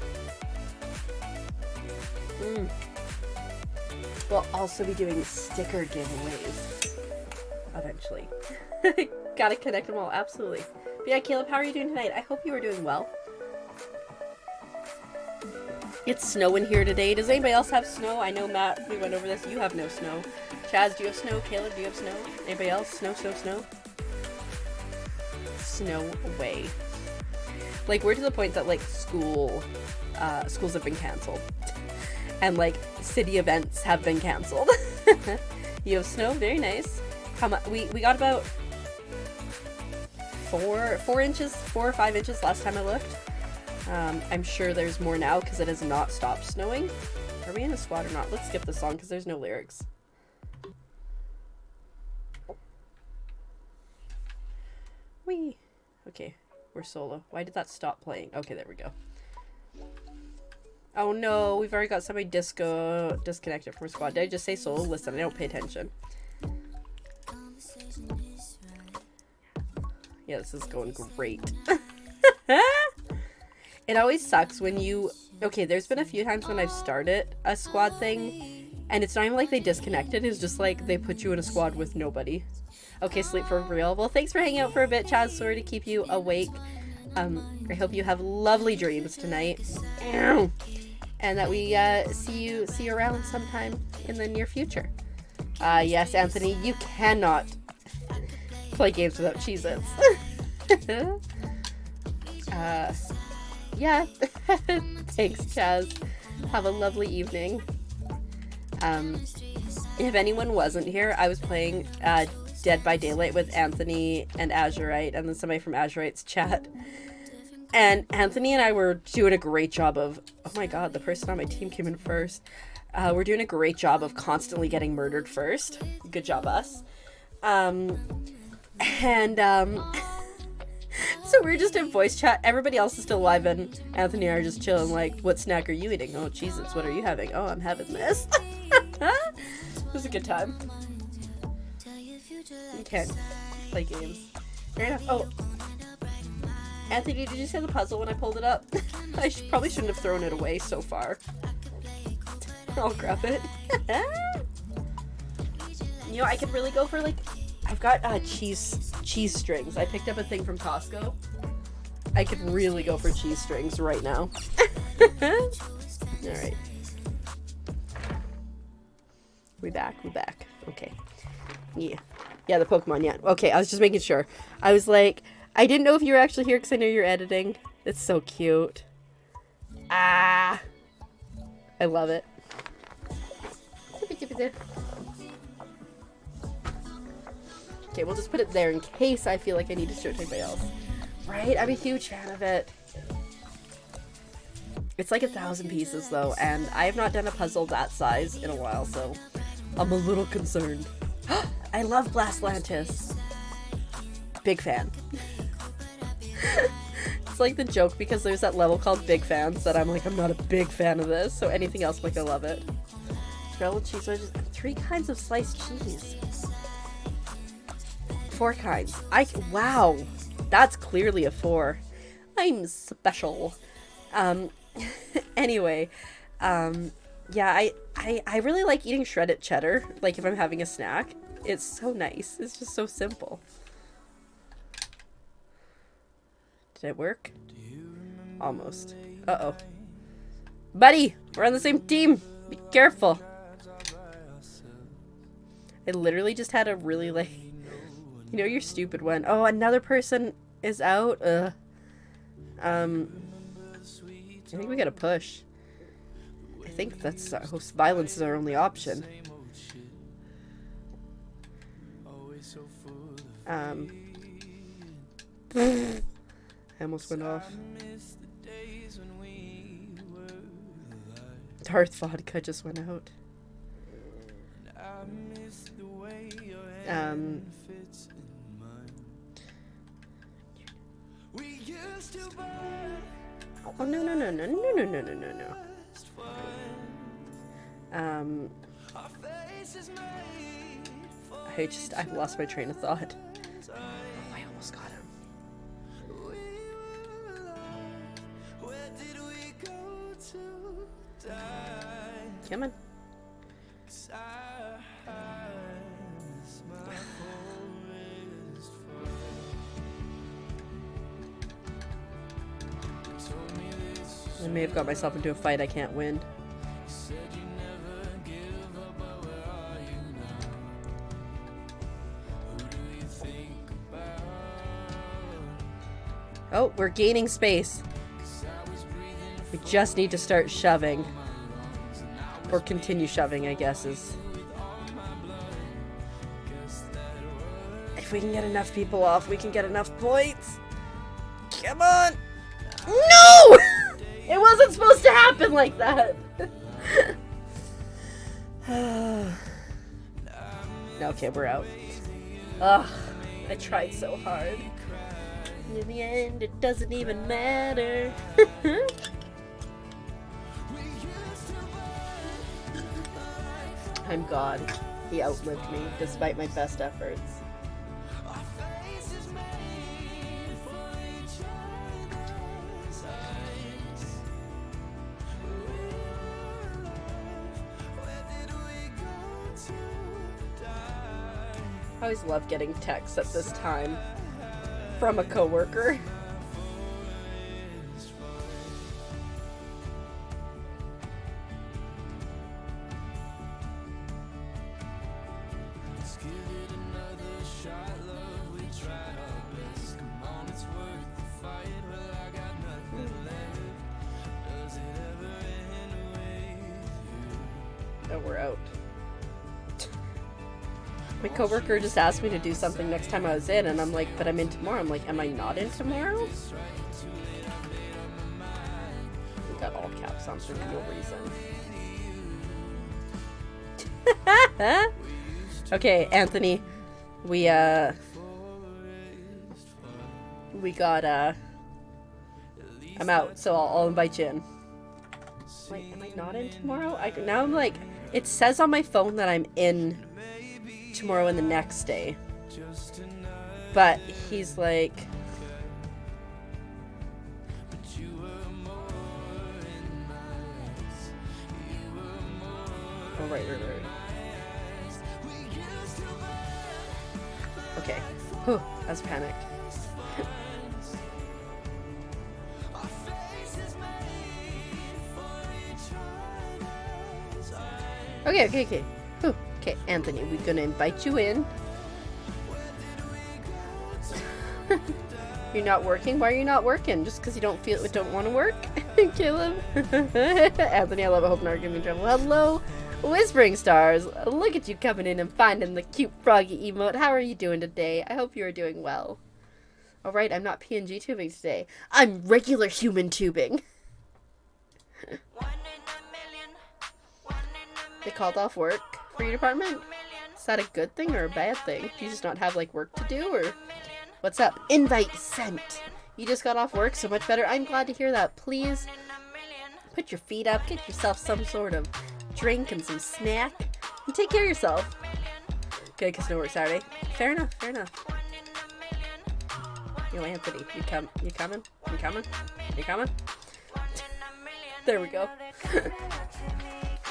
We'll also be doing sticker giveaways eventually. Gotta connect them all, absolutely. But yeah, Caleb, how are you doing tonight? I hope you are doing well. It's snowing here today. Does anybody else have snow? I know, Matt, we went over this. You have no snow. Chaz, do you have snow? Caleb, do you have snow? Anybody else? Snow? Snow away. Like, we're to the point that, like, schools have been canceled. And, like, city events have been canceled. You have snow? Very nice. How much? We got about 4 or 5 inches last time I looked. I'm sure there's more now because it has not stopped snowing. Are we in a squad or not? Let's skip the song because there's no lyrics. Whee! Okay, we're solo. Why did that stop playing? Okay, there we go. Oh no, we've already got somebody disconnected from a squad. Did I just say solo? Listen, I don't pay attention. Yeah, this is going great. It always sucks when you... Okay, there's been a few times when I've started a squad thing, and it's not even like they disconnected, it's just like they put you in a squad with nobody. Okay, sleep for real. Well, thanks for hanging out for a bit, Chaz. Sorry to keep you awake. I hope you have lovely dreams tonight. And that we see you around sometime in the near future. Yes, Anthony, you cannot play games without Cheez-Its. Yeah. Thanks, Chaz. Have a lovely evening. If anyone wasn't here, I was playing Dead by Daylight with Anthony and Azurite, and then somebody from Azurite's chat. And Anthony and I were doing a great job of... Oh my god, the person on my team came in first. We're doing a great job of constantly getting murdered first. Good job, us. So we're just in voice chat. Everybody else is still alive, and Anthony and I are just chilling like, what snack are you eating? Oh, Jesus, what are you having? Oh, I'm having this. It was a good time. You can't play games. Fair enough. Oh. Anthony, did you see the puzzle when I pulled it up? I probably shouldn't have thrown it away so far. I'll grab it. You know, I could really go for like... I've got cheese strings. I picked up a thing from Costco. I could really go for cheese strings right now. Alright. We back. Okay. Yeah, the Pokemon, yeah. Okay, I was just making sure. I was like, I didn't know if you were actually here because I know you're editing. It's so cute. I love it. Okay, we'll just put it there in case I feel like I need to show it to anybody else. Right? I'm a huge fan of it. It's like 1,000 pieces though, and I have not done a puzzle that size in a while, so I'm a little concerned. I love Blastlantis. Big fan. It's like the joke because there's that level called Big Fans that I'm like, I'm not a big fan of this, so anything else, like, I love it. Grilled cheese wedges and 3 kinds of sliced cheese. 4 kinds. Wow, that's clearly a 4. I'm special. Anyway, yeah, I really like eating shredded cheddar, like if I'm having a snack. It's so nice. It's just so simple. Did it work? Almost. Uh-oh. Buddy, we're on the same team. Be careful. I literally just had a really, like, you know, your stupid one. Oh, another person is out. I think we gotta push. I think that's violence is our only option. I almost went off. Darth Vodka just went out. Oh, no. I've lost my train of thought. Oh, I almost got him. Come on. I may have got myself into a fight I can't win. Oh, we're gaining space. We just need to start shoving. Or continue shoving, I guess, is... If we can get enough people off, we can get enough points. Come on! No! It wasn't supposed to happen like that. Okay, we're out. Ugh, I tried so hard. In the end, it doesn't even matter. I'm God. He outlived me, despite my best efforts. I always love getting texts at this time from a coworker. Oh, we're out. My coworker just asked me to do something next time I was in, and I'm like, but I'm in tomorrow. I'm like, am I not in tomorrow? We got all caps on for no reason. Okay, Anthony, we got, I'm out, so I'll invite you in. Wait, am I not in tomorrow? Now I'm like, it says on my phone that I'm in tomorrow and the next day, but he's like, oh right. Okay, whew, I was panicked. Okay. Whew. Okay, Anthony, we're gonna invite you in. You're not working? Why are you not working? Just because you don't want to work? Caleb? Anthony, I love it. Hope not giving me trouble. Hello, Whispering Stars. Look at you coming in and finding the cute froggy emote. How are you doing today? I hope you are doing well. Alright, I'm not PNG tubing today. I'm regular human tubing. They called off work for your department? Is that a good thing or a bad thing? Do you just not have, like, work to do, or... What's up? Invite sent! You just got off work, so much better. I'm glad to hear that. Please put your feet up, get yourself some sort of drink and some snack, and take care of yourself. Good, because no work Saturday. Fair enough. Yo, Anthony, you coming? There we go.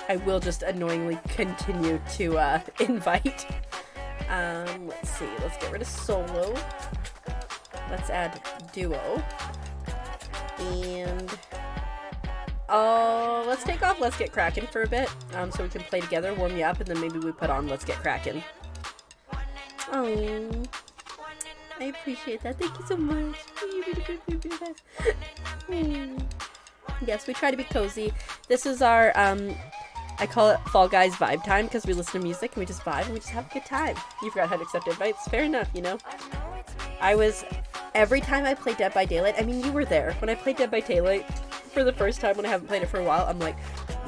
I will just annoyingly continue to invite. Let's see. Let's get rid of solo. Let's add duo. And let's take off Let's Get Crackin' for a bit, so we can play together, warm you up, and then maybe we put on Let's Get Crackin'. Oh, I appreciate that. Thank you so much. Yes, we try to be cozy. This is our, I call it Fall Guys vibe time, because we listen to music and we just vibe and we just have a good time. You forgot how to accept invites. Fair enough, you know. Every time I play Dead by Daylight, I mean, you were there. When I played Dead by Daylight for the first time when I haven't played it for a while, I'm like,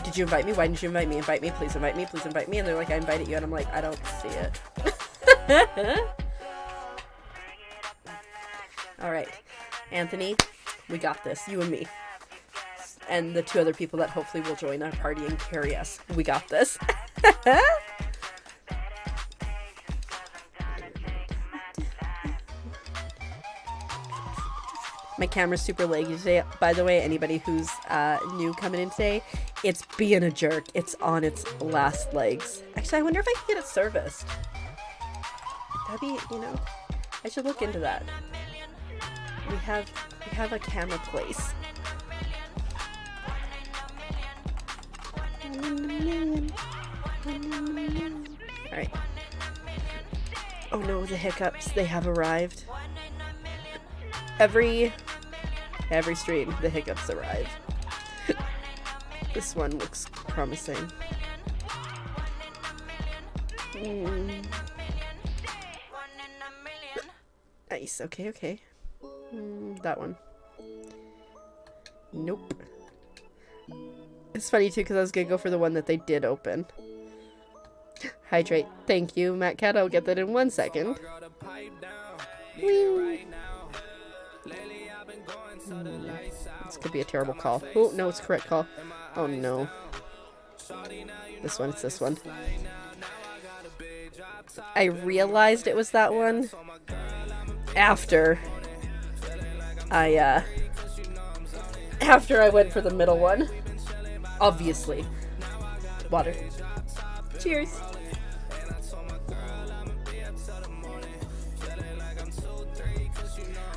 did you invite me? Why didn't you invite me? Invite me, please invite me, please invite me. And they're like, I invited you. And I'm like, I don't see it. Alright. Anthony, we got this. You and me. And the 2 other people that hopefully will join our party and carry us. We got this. My camera's super laggy today. By the way, anybody who's new coming in today, it's being a jerk. It's on its last legs. Actually, I wonder if I can get it serviced. That'd be, you know, I should look into that. We have a camera place. Alright. Oh no, the hiccups. They have arrived. Every stream, the hiccups arrive. This one looks promising. Nice. Okay. That one. Nope. It's funny too because I was gonna go for the one that they did open. Hydrate. Thank you, Matt Cat. I'll get that in 1 second. Whee. This could be a terrible call. Oh, no, it's a correct call. Oh, no. This one, it's this one. I realized it was that one after I went for the middle one. Obviously. Water. Cheers.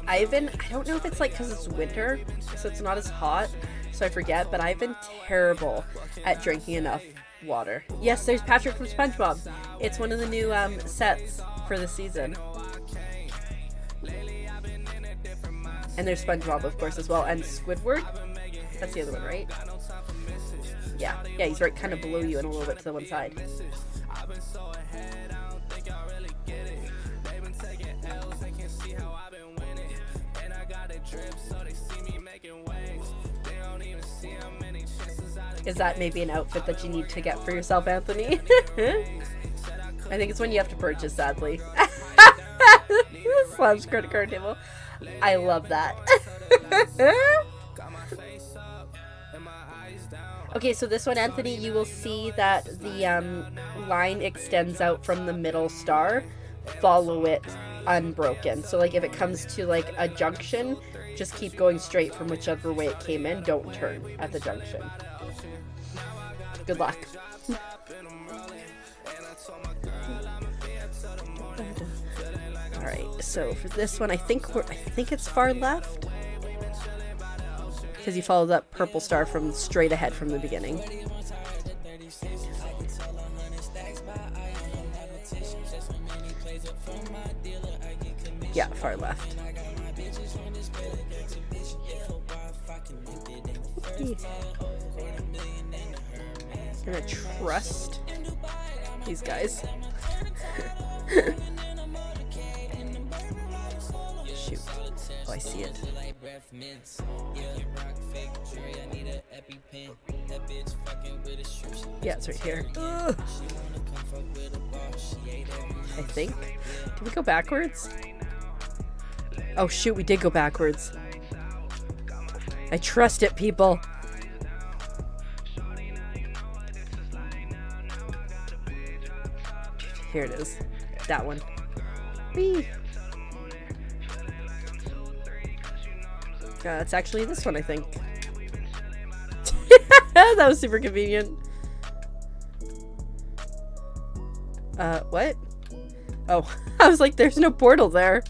I don't know if it's like because it's winter, so it's not as hot, so I forget, but I've been terrible at drinking enough water. Yes, there's Patrick from SpongeBob. It's one of the new sets for the season. And there's SpongeBob, of course, as well, and Squidward. That's the other one, right? Yeah, he's right kind of below you and a little bit to the one side. Is that maybe an outfit that you need to get for yourself, Anthony? I think it's one you have to purchase, sadly. Slams credit card table. I love that. Okay, so this one, Anthony, you will see that the line extends out from the middle star. Follow it unbroken. So like if it comes to like a junction, just keep going straight from whichever way it came in. Don't turn at the junction. Good luck. Alright, so for this one, I think it's far left. Because you follow that purple star from straight ahead from the beginning. Yeah, far left. I'm gonna trust these guys. Shoot. Oh, I see it. Yeah, it's right here. Ugh. I think. Did we go backwards? Oh shoot, we did go backwards. I trust it, people. Here it is. That one. Whee! It's actually this one, I think. That was super convenient. What? Oh, I was like, there's no portal there.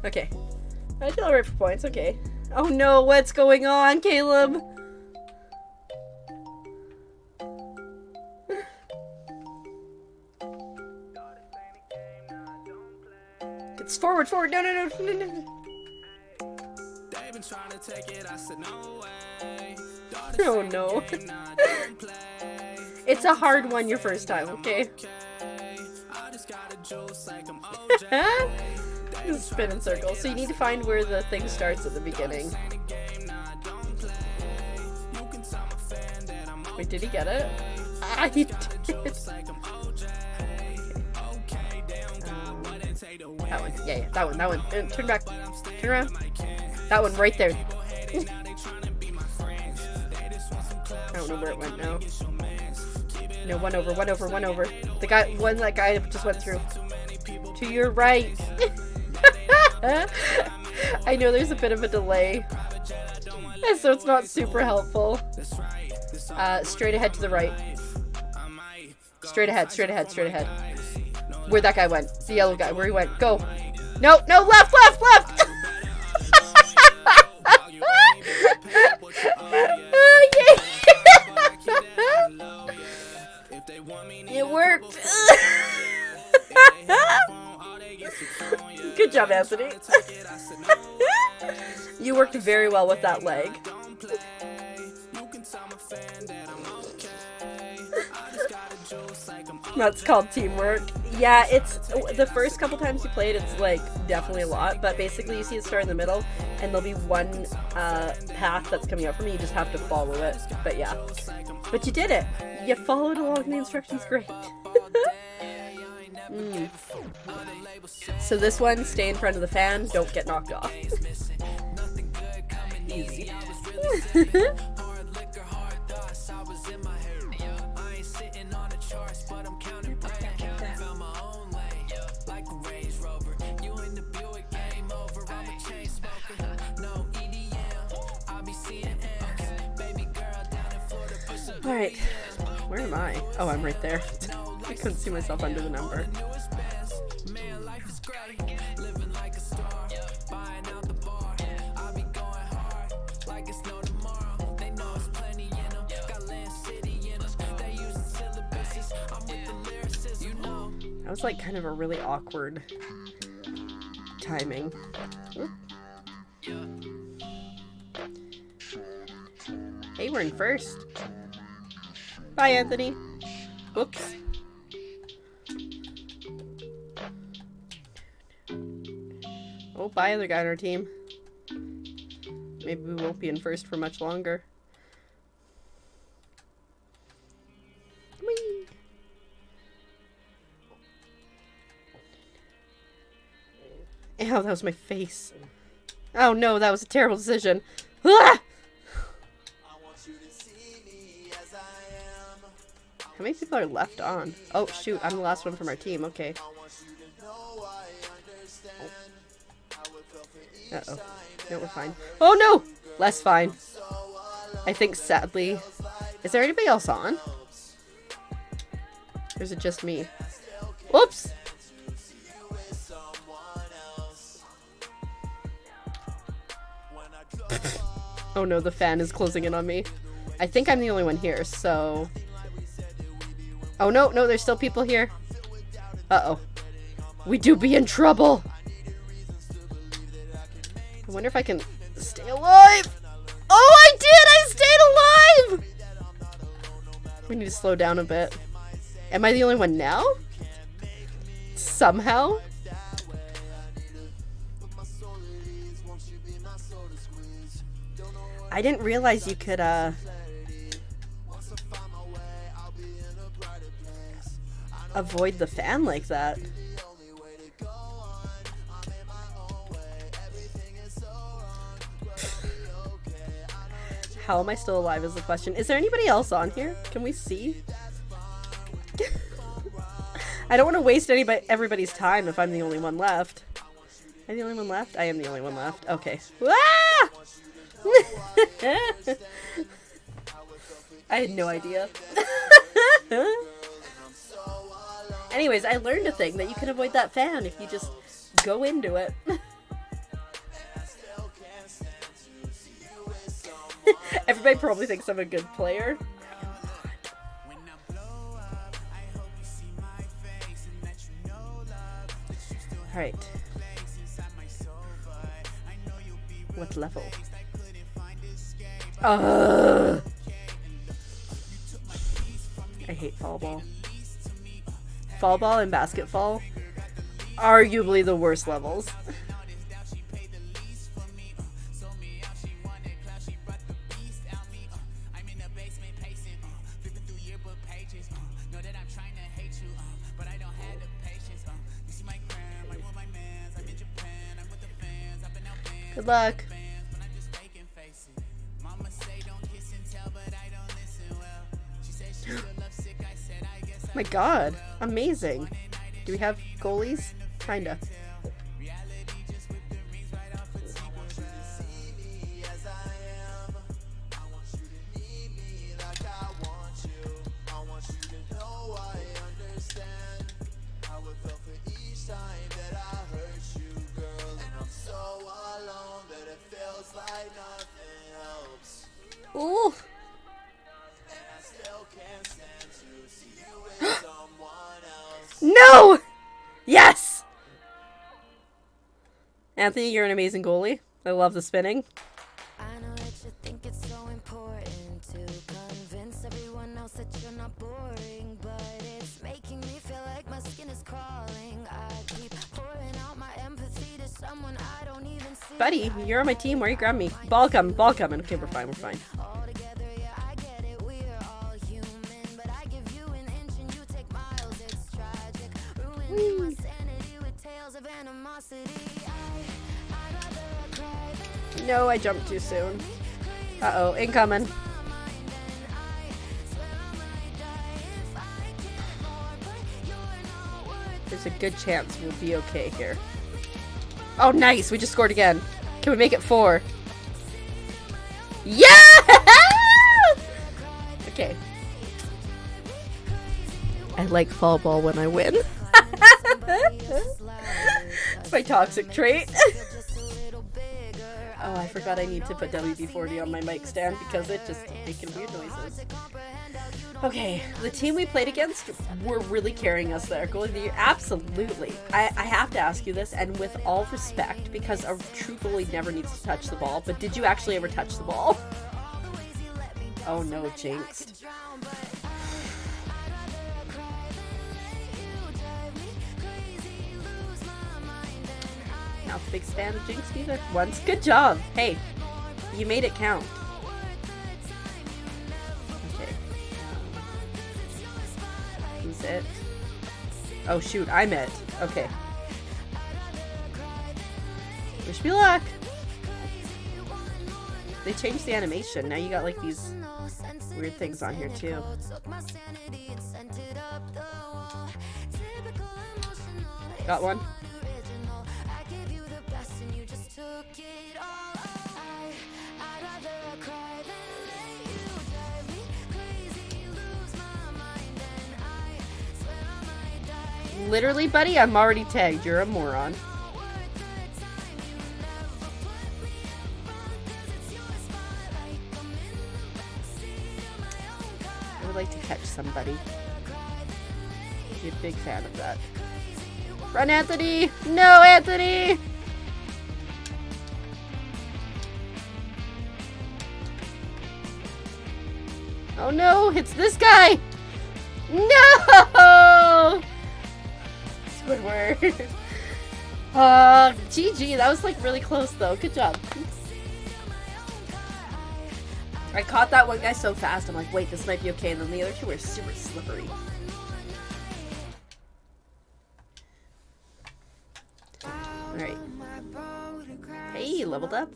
Okay. I feel alright for points, okay. Oh no, what's going on, Caleb? It's forward, forward, no, no, no, no, no. They've been trying to take it, I said no way. Oh no. It's a hard one your first time, okay? I just got a juice like I'm OJ. Just spin in circles. So you need to find where the thing starts at the beginning. Wait, did he get it? Ah, he did. That one. Yeah, yeah, that one, that one. Turn back. Turn around. That one right there. I don't know where it went now. No, one over, one over, one over. The guy, one that guy just went through. To your right. I know there's a bit of a delay, so it's not super helpful. Straight ahead to the right. Straight ahead, straight ahead, straight ahead. Where that guy went. The yellow guy, where he went. Go. No, no, left, left, left! It worked! Good job, Anthony. You worked very well with that leg. That's called teamwork. Yeah, it's the first couple times you played, it's like definitely a lot, but basically you see it start in the middle and there'll be one path that's coming up from you. You just have to follow it. But yeah, but you did it. You followed along the instructions. Great. So this one, stay in front of the fan, don't get knocked off. Easy. Alright, where am I? Oh, I'm right there. I couldn't see myself under the number. That was like kind of a really awkward timing. Hey, we're in first. Bye, Anthony. Whoops. Oh, bye, other guy on our team. Maybe we won't be in first for much longer. Whee! Ow, that was my face. Oh no, that was a terrible decision. Ah! How many people are left on? Oh shoot, I'm the last one from our team, okay. Uh-oh. No, we're fine. Oh no! Less fine. I think sadly. Is there anybody else on? Or is it just me? Whoops! Oh no, the fan is closing in on me. I think I'm the only one here, so... Oh no, no, there's still people here. Uh-oh. We do be in trouble! I wonder if I can stay alive! Oh, I did! I stayed alive! We need to slow down a bit. Am I the only one now? Somehow? I didn't realize you could, avoid the fan like that. How am I still alive is the question. Is there anybody else on here? Can we see? I don't want to waste everybody's time if I'm the only one left. Am I the only one left? I am the only one left. Okay. Ah! I had no idea. Anyways, I learned a thing that you can avoid that fan if you just go into it. Everybody probably thinks I'm a good player. Alright. What level? I hate fall ball. Fall ball and basketball, arguably the worst levels. Good luck. My god, amazing. Do we have goalies? Kinda. Ooh. No! Yes! Anthony, you're an amazing goalie. I love the spinning. I know that you think it's so important to convince everyone else that you're not boring, but it's making me feel like my skin is crawling. I keep pouring out my empathy to someone I don't even see. Buddy, you're on my team. Why are you grabbing me? Ball coming, ball coming. Okay, we're fine, we're fine. All together, yeah, I get it. We're all human, but I give you an inch and you take miles. It's tragic, ruining my sanity with tales of animosity. I'd rather cry than No, I jumped too soon. Uh-oh, incoming. There's a good chance we'll be okay here. Oh, nice. We just scored again. Can we make it 4? Yeah! Okay. I like fall ball when I win. It's my toxic trait. Oh, I forgot I need to put WD-40 on my mic stand because it just making weird noises. Okay, the team we played against were really carrying us there. Goalie of the year, absolutely. I have to ask you this, and with all respect, because a true goalie never needs to touch the ball, but did you actually ever touch the ball? Oh no, jinxed. Not a big fan of jinxed either. Once, good job. Hey, you made it count. Who's it? Oh shoot, I'm it. Okay. Wish me luck. They changed the animation. Now you got like these weird things on here too. Got one? Literally, buddy, I'm already tagged. You're a moron. I would like to catch somebody. Be a big fan of that. Run, Anthony! No, Anthony! Oh no, it's this guy! No! Squidward. GG, that was like really close though. Good job. I caught that one guy so fast, I'm like, wait, this might be okay, and then the other two were super slippery. Alright. Hey, leveled up.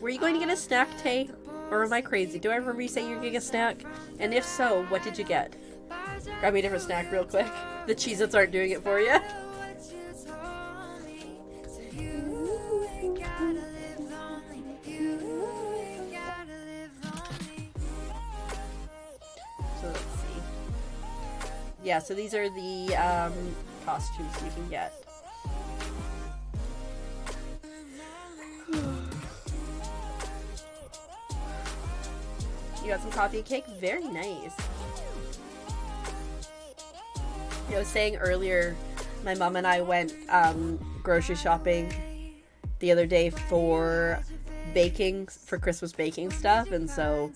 Were you going to get a snack, Tay? Or am I crazy? Do I remember you saying you're getting a snack? And if so, what did you get? Grab me a different snack real quick. The Cheez-Its aren't doing it for you. Yeah, so these are the costumes you can get. You got some coffee and cake? Very nice. I was saying earlier, my mom and I went grocery shopping the other day for baking, for Christmas baking stuff, and so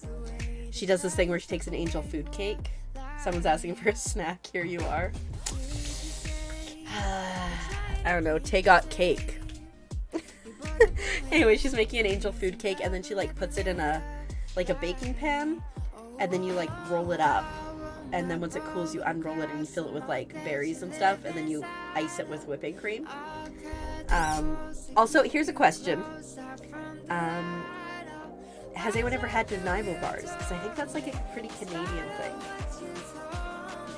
she does this thing where she takes an angel food cake. Someone's asking for a snack. Here you are. I don't know. Tay got cake. Anyway, she's making an angel food cake, and then she like puts it in a baking pan, and then you like roll it up, and then once it cools you unroll it and you fill it with like berries and stuff, and then you ice it with whipping cream. Also, here's a question. Has anyone ever had Nanaimo bars? Because I think that's like a pretty Canadian thing.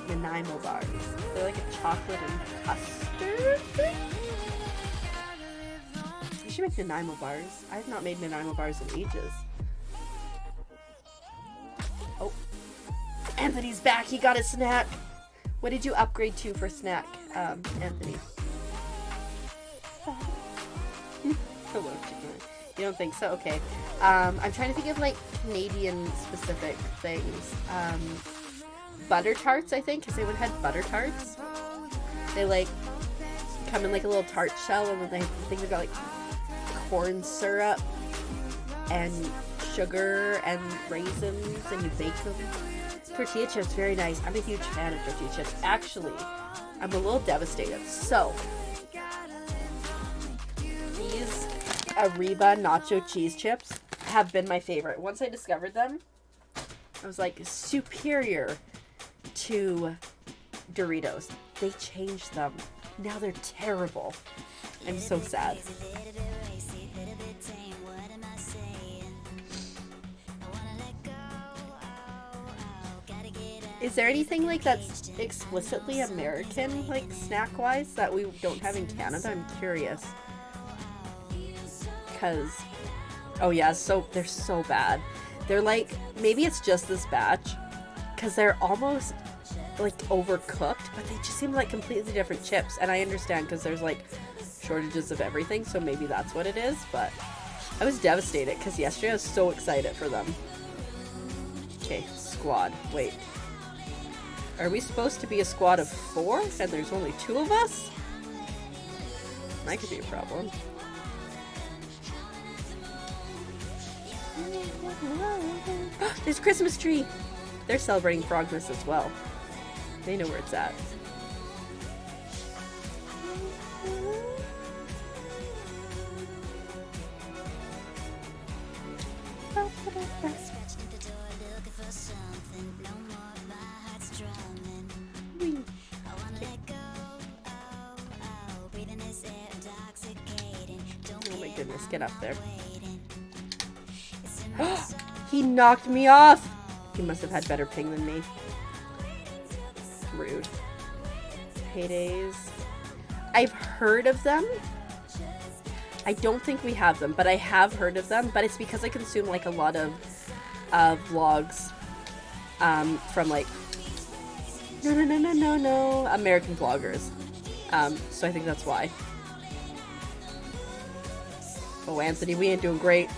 Nanaimo bars. They're like a chocolate and custard thing? You should make Nanaimo bars. I have not made Nanaimo bars in ages. Oh. Anthony's back. He got a snack. What did you upgrade to for snack, Anthony? Hello, chicken. You don't think so? Okay. I'm trying to think of like Canadian specific things. Butter tarts, I think. Has anyone had butter tarts? They like come in like a little tart shell, and then I think they've got like corn syrup and sugar and raisins, and you bake them. Tortilla chips, very nice. I'm a huge fan of tortilla chips. Actually, I'm a little devastated. So, these Arriba nacho cheese chips have been my favorite. Once I discovered them, I was like, superior to Doritos. They changed them. Now they're terrible. I'm so sad. Is there anything like that's explicitly American, like snack-wise, that we don't have in Canada? I'm curious. Because, oh yeah, so they're so bad. They're like, maybe it's just this batch, because they're almost like overcooked, but they just seem like completely different chips. And I understand because there's like shortages of everything, so maybe that's what it is. But I was devastated because yesterday I was so excited for them. Okay, squad. Wait. Are we supposed to be a squad of 4 and there's only 2 of us? That could be a problem. There's a Christmas tree! They're celebrating Frogmas as well. They know where it's at. Oh my goodness, get up there. He knocked me off! He must have had better ping than me. Rude. Paydays. I've heard of them. I don't think we have them, but I have heard of them. But it's because I consume like a lot of vlogs from like no American vloggers. So I think that's why. Oh, Anthony, we ain't doing great.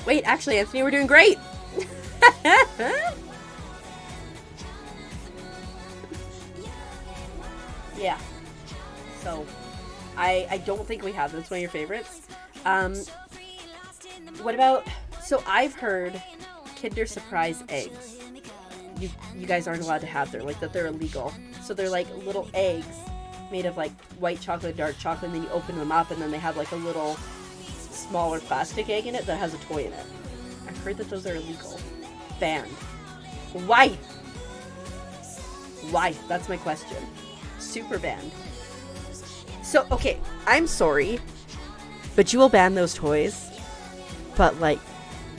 Wait, actually, Anthony, we're doing great. Yeah. So, I don't think we have them. It's one of your favorites. What about... So, I've heard Kinder Surprise eggs. You guys aren't allowed to have them. Like, that they're illegal. So, they're like little eggs made of like white chocolate, dark chocolate, and then you open them up and then they have like a little smaller plastic egg in it that has a toy in it. I've heard that those are illegal. Banned. Why? Why? That's my question. Super banned. So, okay, I'm sorry, but you will ban those toys. But, like,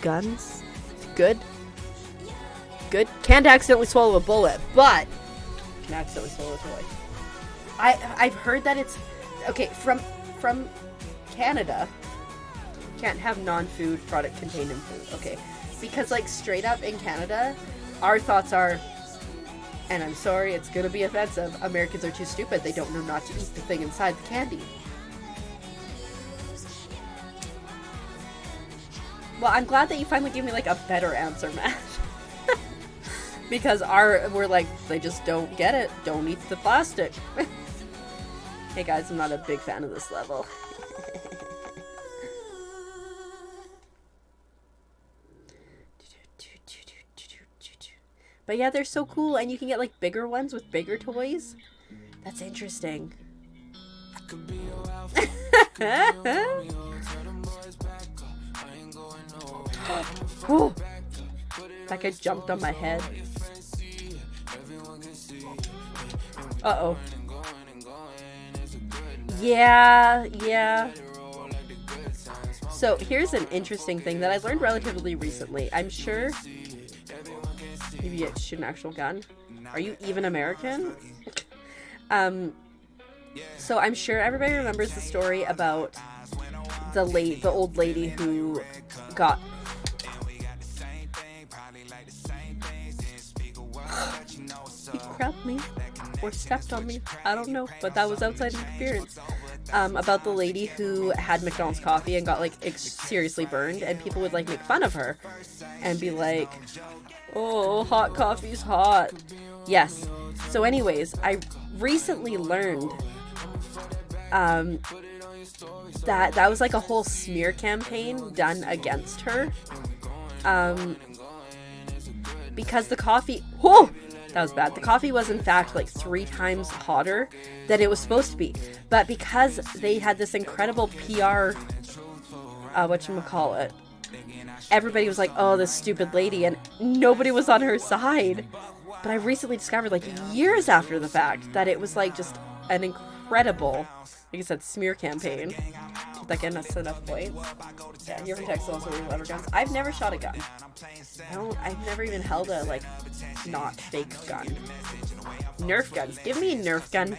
guns? Good? Good? Can't accidentally swallow a bullet, but can accidentally swallow a toy. I've heard that it's... Okay, from Canada, can't have non-food product contained in food. Okay. Because, like, straight up in Canada, our thoughts are, and I'm sorry, it's gonna be offensive, Americans are too stupid. They don't know not to eat the thing inside the candy. Well, I'm glad that you finally gave me, like, a better answer, Matt. Because we're like, they just don't get it. Don't eat the plastic. Hey guys, I'm not a big fan of this level. But yeah, they're so cool, and you can get like bigger ones with bigger toys. That's interesting. Ooh, that guy jumped on my head. Uh-oh. Yeah. So here's an interesting thing that I learned relatively recently. I'm sure... Maybe you shoot an actual gun. Are you even American? So I'm sure everybody remembers the story about the old lady who got... He grabbed me or stepped on me. I don't know, but that was outside interference. About the lady who had McDonald's coffee and got like seriously burned, and people would like make fun of her and be like, "Oh, hot coffee's hot." Yes. So anyways, I recently learned that was like a whole smear campaign done against her. Because the coffee... Whoa! That was bad. The coffee was in fact like 3 times hotter than it was supposed to be. But because they had this incredible PR, whatchamacallit, everybody was like, oh, this stupid lady, and nobody was on her side. But I recently discovered, like, years after the fact, that it was like just an incredible, like I said, smear campaign. Did that get us enough points? Yeah, you're from Texas, also we love guns. I've never shot a gun. I've never even held a, like, not fake gun. Nerf guns. Give me a Nerf gun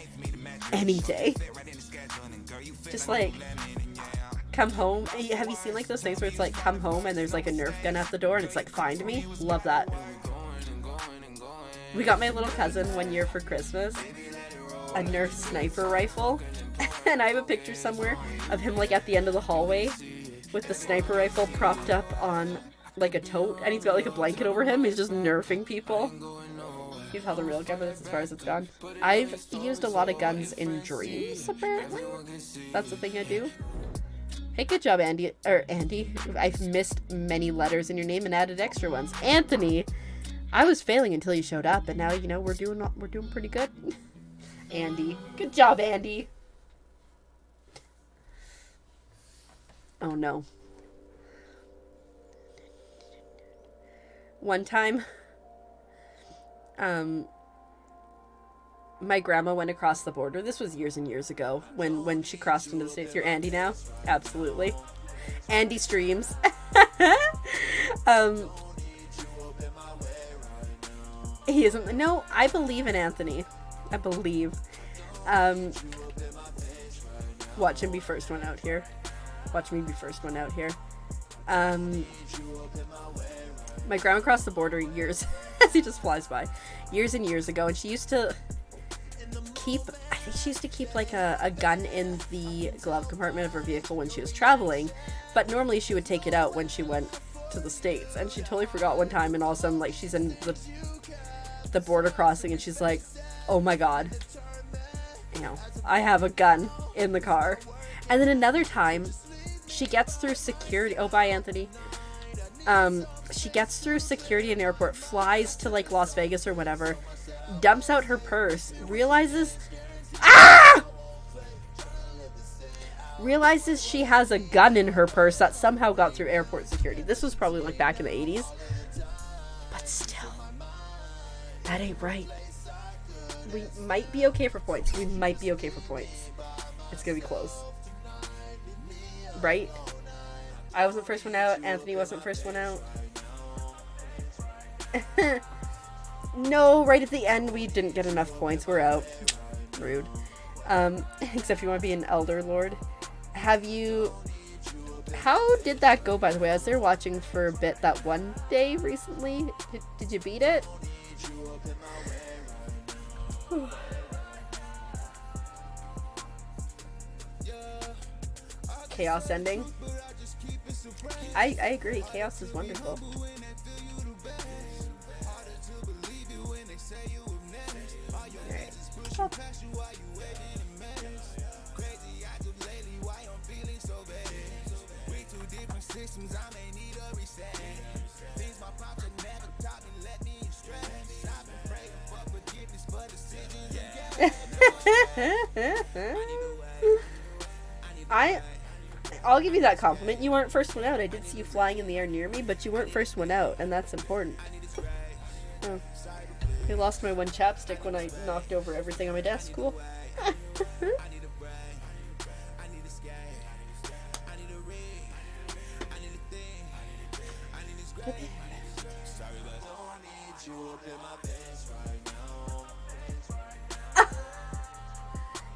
any day. Just, like, come home. Have you seen, like, those things where it's, like, come home and there's, like, a Nerf gun at the door and it's, like, find me? Love that. We got my little cousin one year for Christmas a Nerf sniper rifle. And I have a picture somewhere of him, like, at the end of the hallway with the sniper rifle propped up on, like, a tote, and he's got, like, a blanket over him. He's just nerfing people. He's held a real gun, but that's as far as it's gone. I've used a lot of guns in dreams, apparently. That's the thing I do. Hey, good job, Andy. Andy. I've missed many letters in your name and added extra ones. Anthony! I was failing until you showed up, and now, you know, we're doing pretty good. Andy. Good job, Andy. Oh, no. One time, my grandma went across the border. This was years and years ago when she crossed into the States. You're Andy now? Absolutely. Andy streams. He isn't. No, I believe in Anthony. I believe. Watch him be first one out here. Watch me be first one out here. My grandma crossed the border years, as he just flies by, years and years ago, and she used to keep, I think she used to keep like a gun in the glove compartment of her vehicle when she was traveling, but normally she would take it out when she went to the States, and she totally forgot one time, and all of a sudden, like, she's in the border crossing, and she's like, oh my god, you know, I have a gun in the car. And then another time, she gets through security. Oh, bye, Anthony. She gets through security in an airport, flies to, like, Las Vegas or whatever, dumps out her purse, realizes she has a gun in her purse that somehow got through airport security. This was probably, like, back in the 80s. But still, that ain't right. We might be okay for points. We might be okay for points. It's gonna be close. Right? I wasn't first one out. Anthony wasn't first one out. No, right at the end we didn't get enough points. We're out. Rude. Except if you want to be an Elder Lord. Have you How did that go, by the way? I was there watching for a bit that one day recently. Did you beat it? Chaos ending. I agree. Chaos is wonderful. Alright. Stop. I'll give you that compliment. You weren't first one out. I did see you flying in the air near me, but you weren't first one out, and that's important. Oh. I lost my one chapstick when I knocked over everything on my desk. Cool.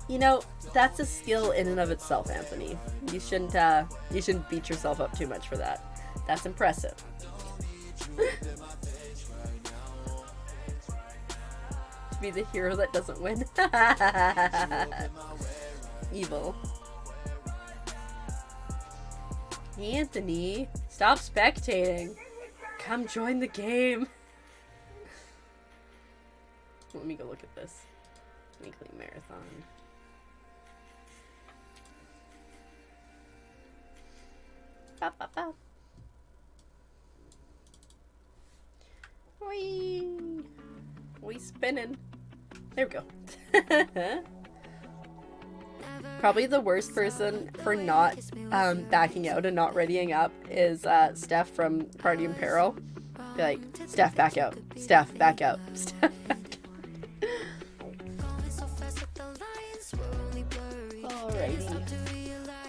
You know, that's a skill in and of itself, Anthony. You shouldn't beat yourself up too much for that. That's impressive. To be the hero that doesn't win. Evil. Anthony, stop spectating. Come join the game. Let me go look at this. Weekly marathon. Ba, ba, ba. Whee! We spinning. There we go. Probably the worst person for not backing out and not readying up is Steph from Party in Peril. Be like, Steph, back out. Steph, back out. Steph, back out. Alrighty.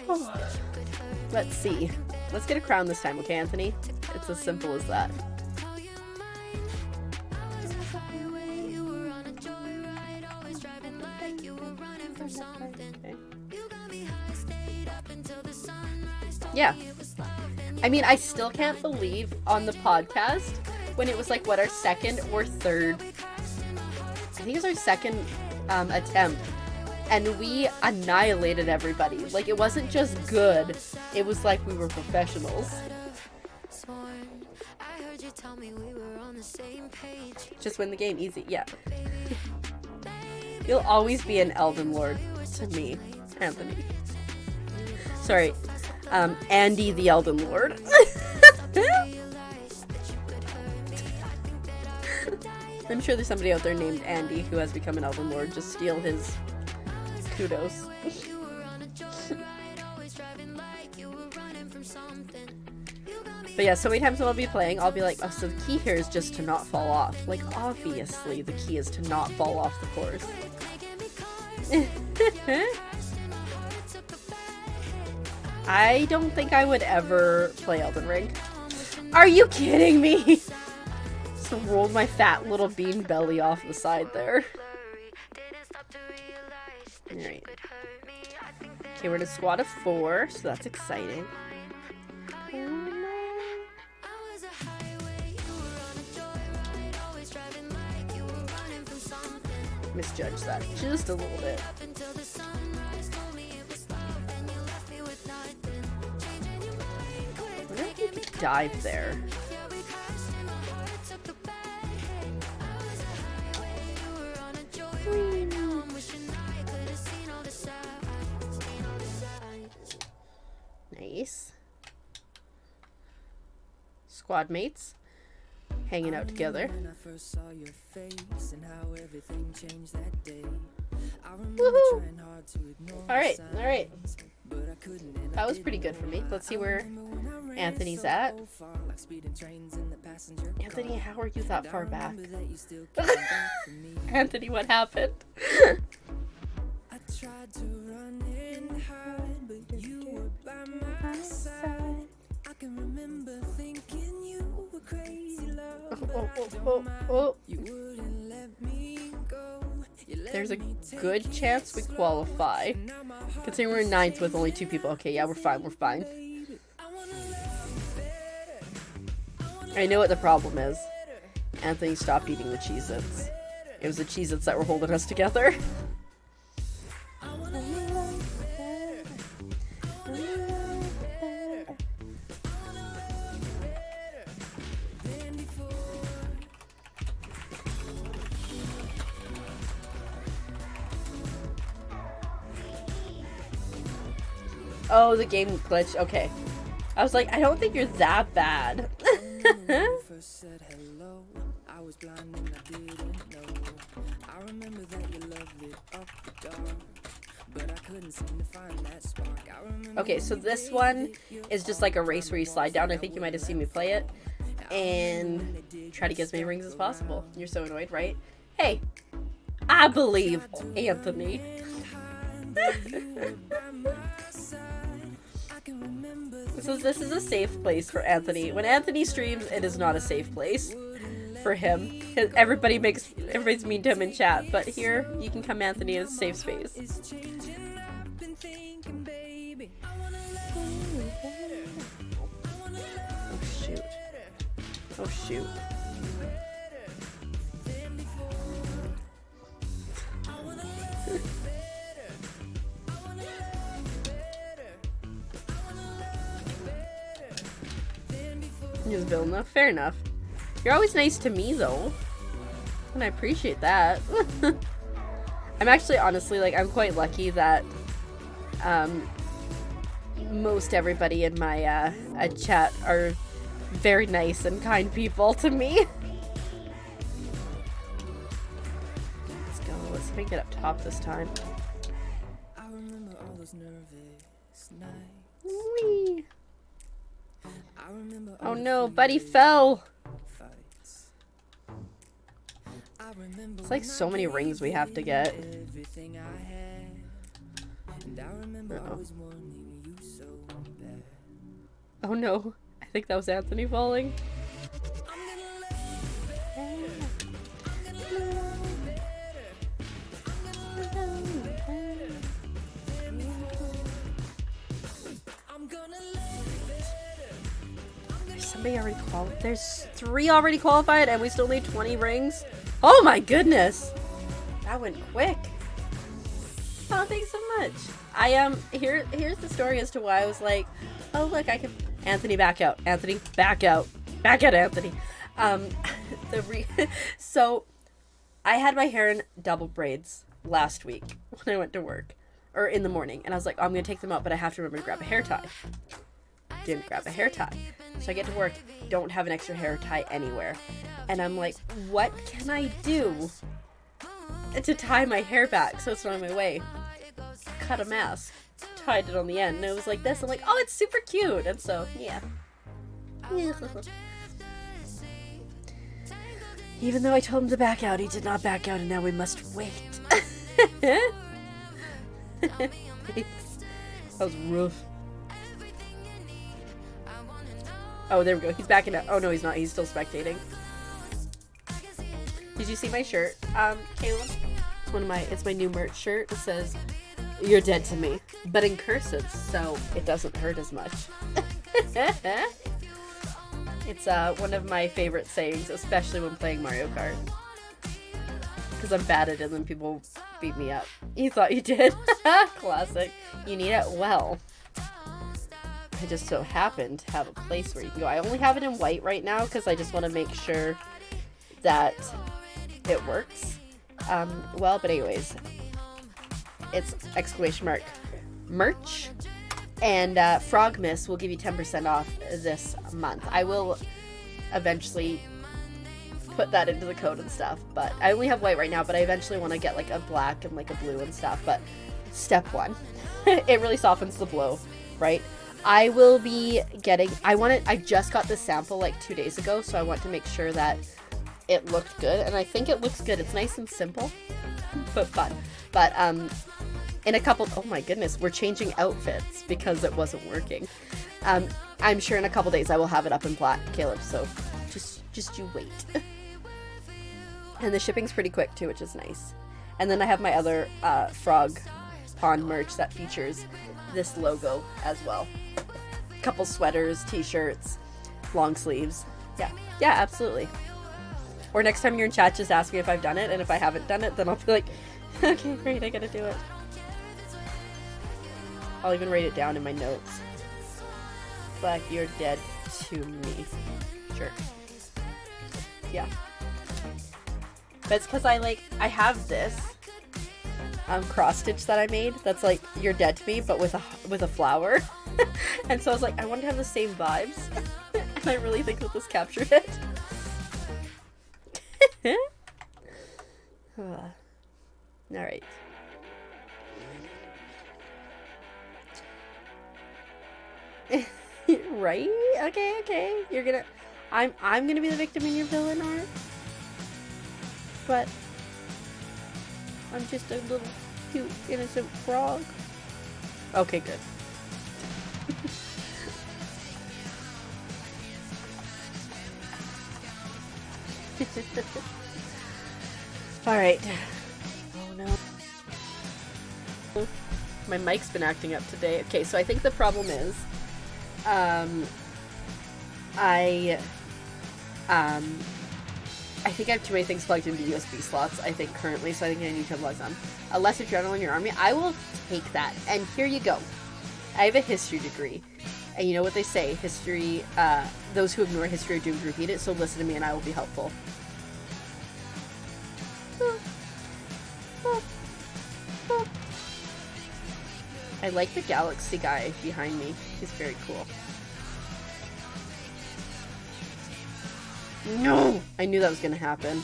Oh. Let's see. Let's get a crown this time, okay, Anthony? It's as simple as that. Okay. Yeah. I mean, I still can't believe on the podcast when it was like, what, our second or third? I think it was our second attempt. And we annihilated everybody. Like, it wasn't just good. It was like we were professionals. Just win the game. Easy. Yeah. You'll always be an Elden Lord to me, Anthony. Sorry. Andy the Elden Lord. I'm sure there's somebody out there named Andy who has become an Elden Lord. Just steal his kudos. But yeah, so many times when I'll be playing, I'll be like, oh, so the key here is just to not fall off. Like, obviously the key is to not fall off the course. I don't think I would ever play Elden Ring. Are you kidding me? Just rolled my fat little bean belly off the side there. Alright. Okay, we're in a squad of 4, so that's exciting. Misjudged that just a little bit. I wonder if you could dive there. Nice. Squad mates hanging out together. Woohoo! Alright, alright. That was pretty good for me. Let's see where Anthony's at. Anthony, how are you that far back? Anthony, what happened? I tried to run and hide, but you were by my side. I can remember thinking you were crazy, love. You wouldn't let me go. There's a good chance we qualify. Considering we're in 9th with only 2 people. Okay, yeah, we're fine, we're fine. I know what the problem is. Anthony stopped eating the Cheez-Its. It was the Cheez-Its that were holding us together. Oh, the game glitch. Okay. I was like, I don't think you're that bad. First said hello, I was blind and I didn't know. I remember that you loved it up the dark, but I couldn't seem to find that spark. I remember Okay, so this one is just like a race where you slide down. I think you might have seen me play it. And try to get as many rings as possible. You're so annoyed, right? Hey, I believe Anthony. So this is a safe place for Anthony. When Anthony streams, it is not a safe place for him. Everybody's mean to him in chat, but here you can come, Anthony, in a safe space. Oh shoot. Oh shoot. He's Vilna. Fair enough. You're always nice to me, though. And I appreciate that. I'm actually, honestly, like, I'm quite lucky that, most everybody in my, chat are very nice and kind people to me. Let's go. Let's make it up top this time. I remember all those nervous nights. Whee! I remember Oh all the no, buddy fell! fights. I remember It's like so many rings we have to get. everything I had. And I remember always wanting you so bad. Oh no, I think that was Anthony falling. Somebody already qualified. There's 3 already qualified and we still need 20 rings. Oh my goodness! That went quick. Oh, thanks so much. Here's the story as to why I was like, oh look, I can. Anthony, back out. Anthony, back out. Back out, Anthony. So, I had my hair in double braids last week when I went to work, or in the morning, and I was like, oh, I'm gonna take them out, but I have to remember to grab a hair tie. Didn't grab a hair tie. So I get to work, don't have an extra hair tie anywhere. And I'm like, what can I do to tie my hair back so it's not in my way? Cut a mask, tied it on the end, and it was like this. I'm like, oh, it's super cute. And so, yeah. Even though I told him to back out, he did not back out, and now we must wait. That was rough. Oh, there we go. He's backing up. Oh, no, he's not. He's still spectating. Did you see my shirt, Caleb? It's my new merch shirt. It says, "You're dead to me," but in cursive, so it doesn't hurt as much. It's one of my favorite sayings, especially when playing Mario Kart. Because I'm bad at it and then people beat me up. You thought you did? Classic. You need it? Well, I just so happen to have a place where you can go. I only have it in white right now because I just want to make sure that it works well. But anyways, it's ! merch, and Frogmas will give you 10% off this month. I will eventually put that into the code and stuff, but I only have white right now, but I eventually want to get like a black and like a blue and stuff. But step 1, it really softens the blow, right? I will be getting, I just got this sample like 2 days ago, so I want to make sure that it looked good, and I think it looks good. It's nice and simple, but fun. But, in a couple, oh my goodness, we're changing outfits because it wasn't working. I'm sure in a couple days I will have it up in black, Caleb, so just you wait. And the shipping's pretty quick too, which is nice. And then I have my other, Frog Pond merch that features this logo as well. Couple sweaters, t-shirts, long sleeves, Yeah. Yeah, absolutely. Or next time you're in chat, just ask me if I've done it, and if I haven't done it, then I'll be like, okay, great, I gotta do it. I'll even write it down in my notes. But you're dead to me. Sure. Yeah. But it's because I have this cross stitch that I made that's like, you're dead to me, but with a flower. And so I was like, I want to have the same vibes. And I really think that this captured it. Alright. Right? Okay. You're gonna... I'm gonna be the victim in your villain art. But... I'm just a little cute, innocent frog. Okay, good. Alright. Oh no. My mic's been acting up today. Okay, so I think the problem is, I think I have too many things plugged into USB slots, I think, currently, so I think I need to unplug them. A less adrenaline in your army, I will take that. And here you go. I have a history degree. And you know what they say, history, those who ignore history are doomed to repeat it, so listen to me and I will be helpful. I like the galaxy guy behind me. He's very cool. No! I knew that was gonna happen.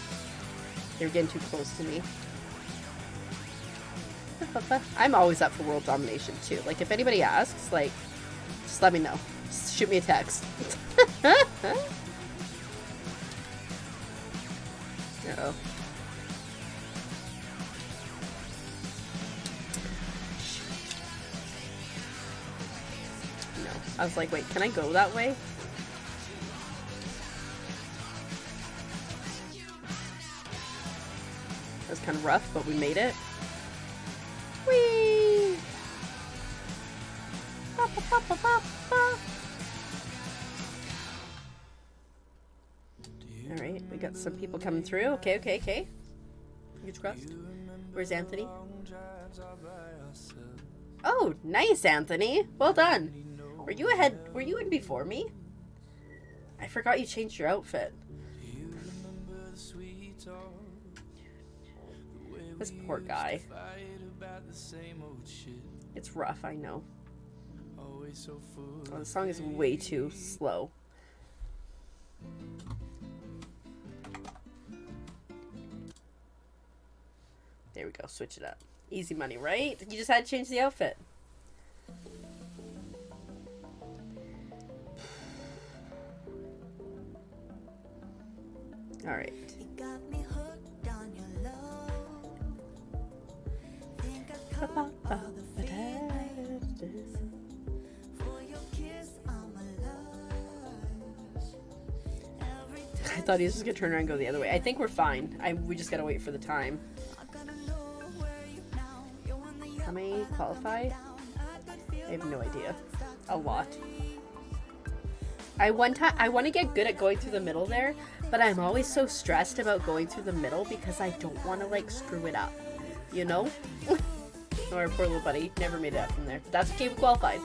They were getting too close to me. I'm always up for world domination too. Like, if anybody asks, like, just let me know. Just shoot me a text. Uh-oh. No. I was like, wait, can I go that way? That was kind of rough, but we made it. Whee! Ba, ba, ba, ba, ba, ba. Alright, we got some people coming through. Okay. Fingers crossed. Where's Anthony? Oh, nice, Anthony. Well done. Were you ahead? Were you in before me? I forgot you changed your outfit. This poor guy. It's rough, I know. Oh, the song is way too slow. There we go, switch it up. Easy money, right? You just had to change the outfit. Alright. I thought he was just gonna turn around and go the other way. I think we're fine. We just gotta wait for the time. How many qualify? I have no idea. A lot. I want to get good at going through the middle there, but I'm always so stressed about going through the middle because I don't want to, like, screw it up. You know? Our poor little buddy never made it up from there. But that's okay, we qualified.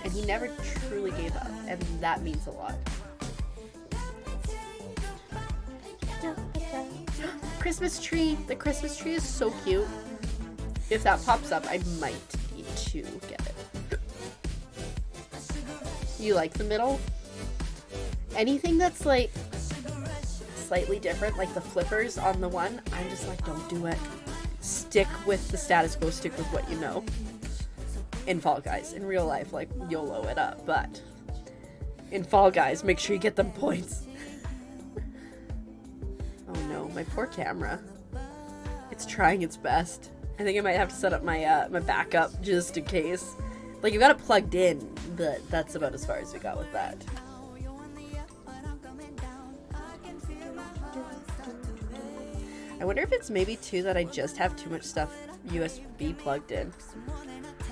And he never truly gave up, and that means a lot. Christmas tree! The Christmas tree is so cute. If that pops up, I might need to get it. You like the middle? Anything that's, like, slightly different, like the flippers on the one, I'm just like, don't do it. Stick with the status quo, stick with what you know. In Fall Guys. In real life, like, YOLO it up, but in Fall Guys, make sure you get them points. Oh no, my poor camera. It's trying its best. I think I might have to set up my my backup just in case. Like, you got it plugged in, but that's about as far as we got with that. I wonder if it's maybe too that I just have too much stuff USB plugged in.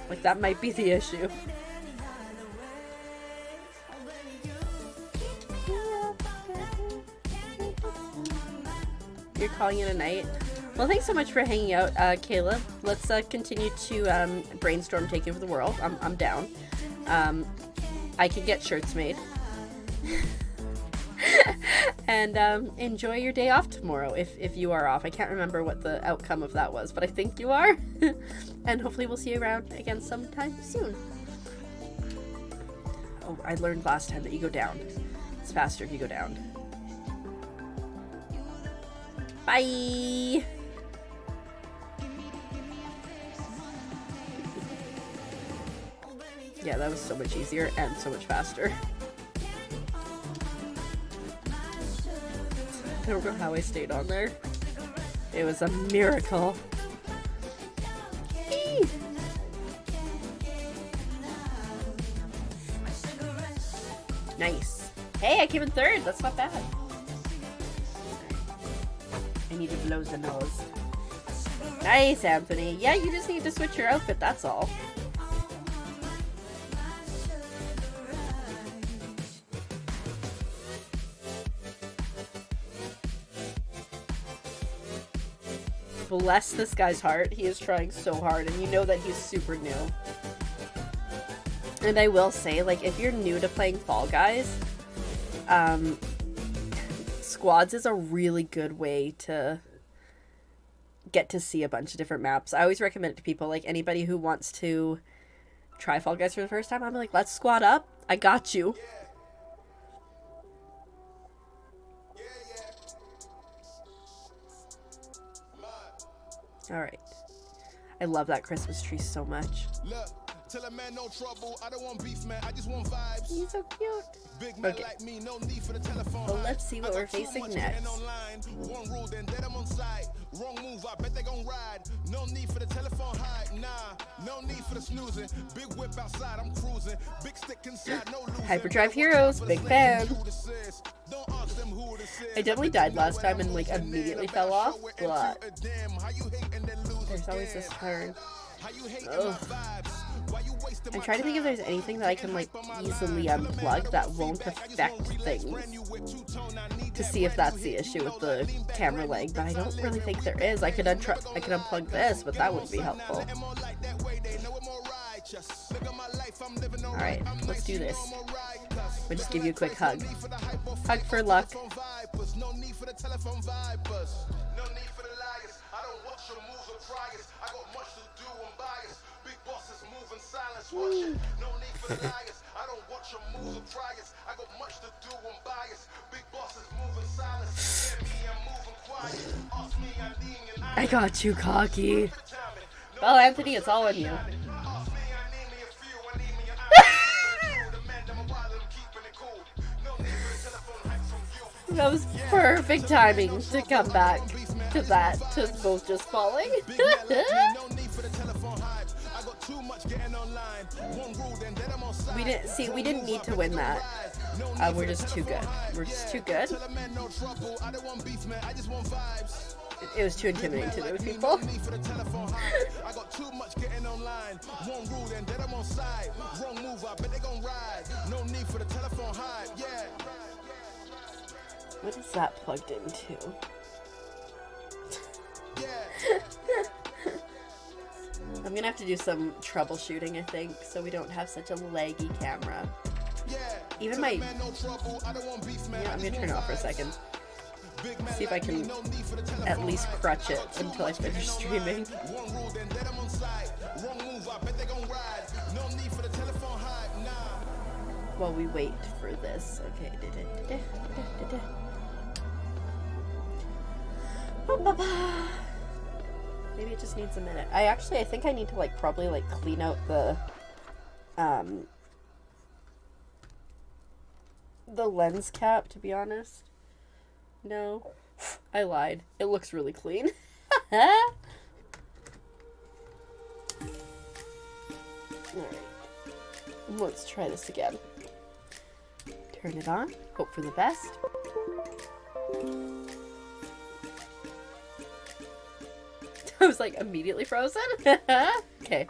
Like, that might be the issue. you're calling it a night. Well, thanks so much for hanging out, Kayla. Let's continue to brainstorm taking over the world. I'm down. I can get shirts made. And enjoy your day off tomorrow if you are off. I can't remember what the outcome of that was, but I think you are. And hopefully we'll see you around again sometime soon. Oh, I learned last time that you go down. It's faster if you go down. Bye! Yeah, that was so much easier and so much faster. I don't know how I stayed on there. It was a miracle. Eee! Nice. Hey, I came in third. That's not bad. I need to blow the nose. Nice, Anthony. Yeah, you just need to switch your outfit, that's all. Bless this guy's heart. He is trying so hard, and you know that he's super new. And I will say, like, if you're new to playing Fall Guys, squads is a really good way to get to see a bunch of different maps. I always recommend it to people, like anybody who wants to try Fall Guys for the first time. I'm like, let's squad up. I got you. Alright. I love that Christmas tree so much. Look, tell a man no trouble. I don't want beef, man. I just want vibes. He's so cute. Big man Okay. like me, no need for the telephone. Well, let's see what I we're got too facing much next. getting online. One rule, then dead I'm on side. Wrong move, I bet they gon' ride. No need for the telephone hide. Nah, no need for the snoozing. Big whip outside, I'm cruising. Big stick inside, no losing. Hyperdrive Heroes, big fan. Don't ask them who this is. I definitely died last time and like immediately fell off, but there's always this turn. Ugh. I'm trying to think if there's anything that I can like easily unplug that won't affect things, to see if that's the issue with the camera lag, but I don't really think there is. I could unplug this, but that wouldn't be helpful. Alright, let's do this. We'll just give you a quick hug. Hug for luck. No need for the telephone vipers. No need for the liars. I don't watch your moves or priors. I got much to do, I'm biased. Big bosses move in silence. Watch it. No need for the liars. I don't watch your moves or priors. I got much to do, I'm biased. Big bosses move in silence. Yeah, me, I'm moving quiet. Ask me, I'm leaning and I got you, cocky. Well, Anthony, it's all on you. That was perfect timing to come back to that, to both just falling. We didn't need to win that. We're just too good. We're just too good. It was too intimidating to those people. I got too much getting online. One rule, then dead I'm on side. Wrong move, I bet they gon' ride. No need for the telephone hype, yeah. What is that plugged into? I'm gonna have to do some troubleshooting, I think, so we don't have such a laggy camera. Even my... Yeah, I'm gonna turn it off for a second. See if I can at least crutch it until I finish streaming. While we wait for this. Okay. Maybe it just needs a minute. I think I need to like probably like clean out the lens cap, to be honest. No, I lied. It looks really clean. Alright. Let's try this again. Turn it on. Hope for the best. I was like immediately frozen. Okay.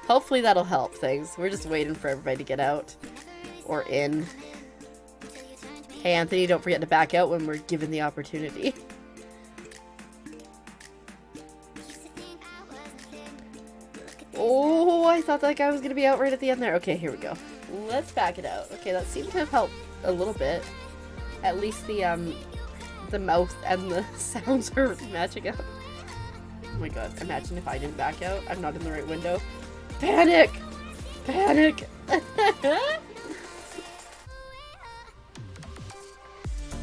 Hopefully that'll help things. We're just waiting for everybody to get out. Or in. Hey Anthony, don't forget to back out when we're given the opportunity. thought that guy was gonna be out right at the end there. Okay, here we go. Let's back it out. Okay, that seemed to have helped a little bit. At least the mouth and the sounds are matching up. Oh my god, imagine if I didn't back out. I'm not in the right window. Panic! Panic! I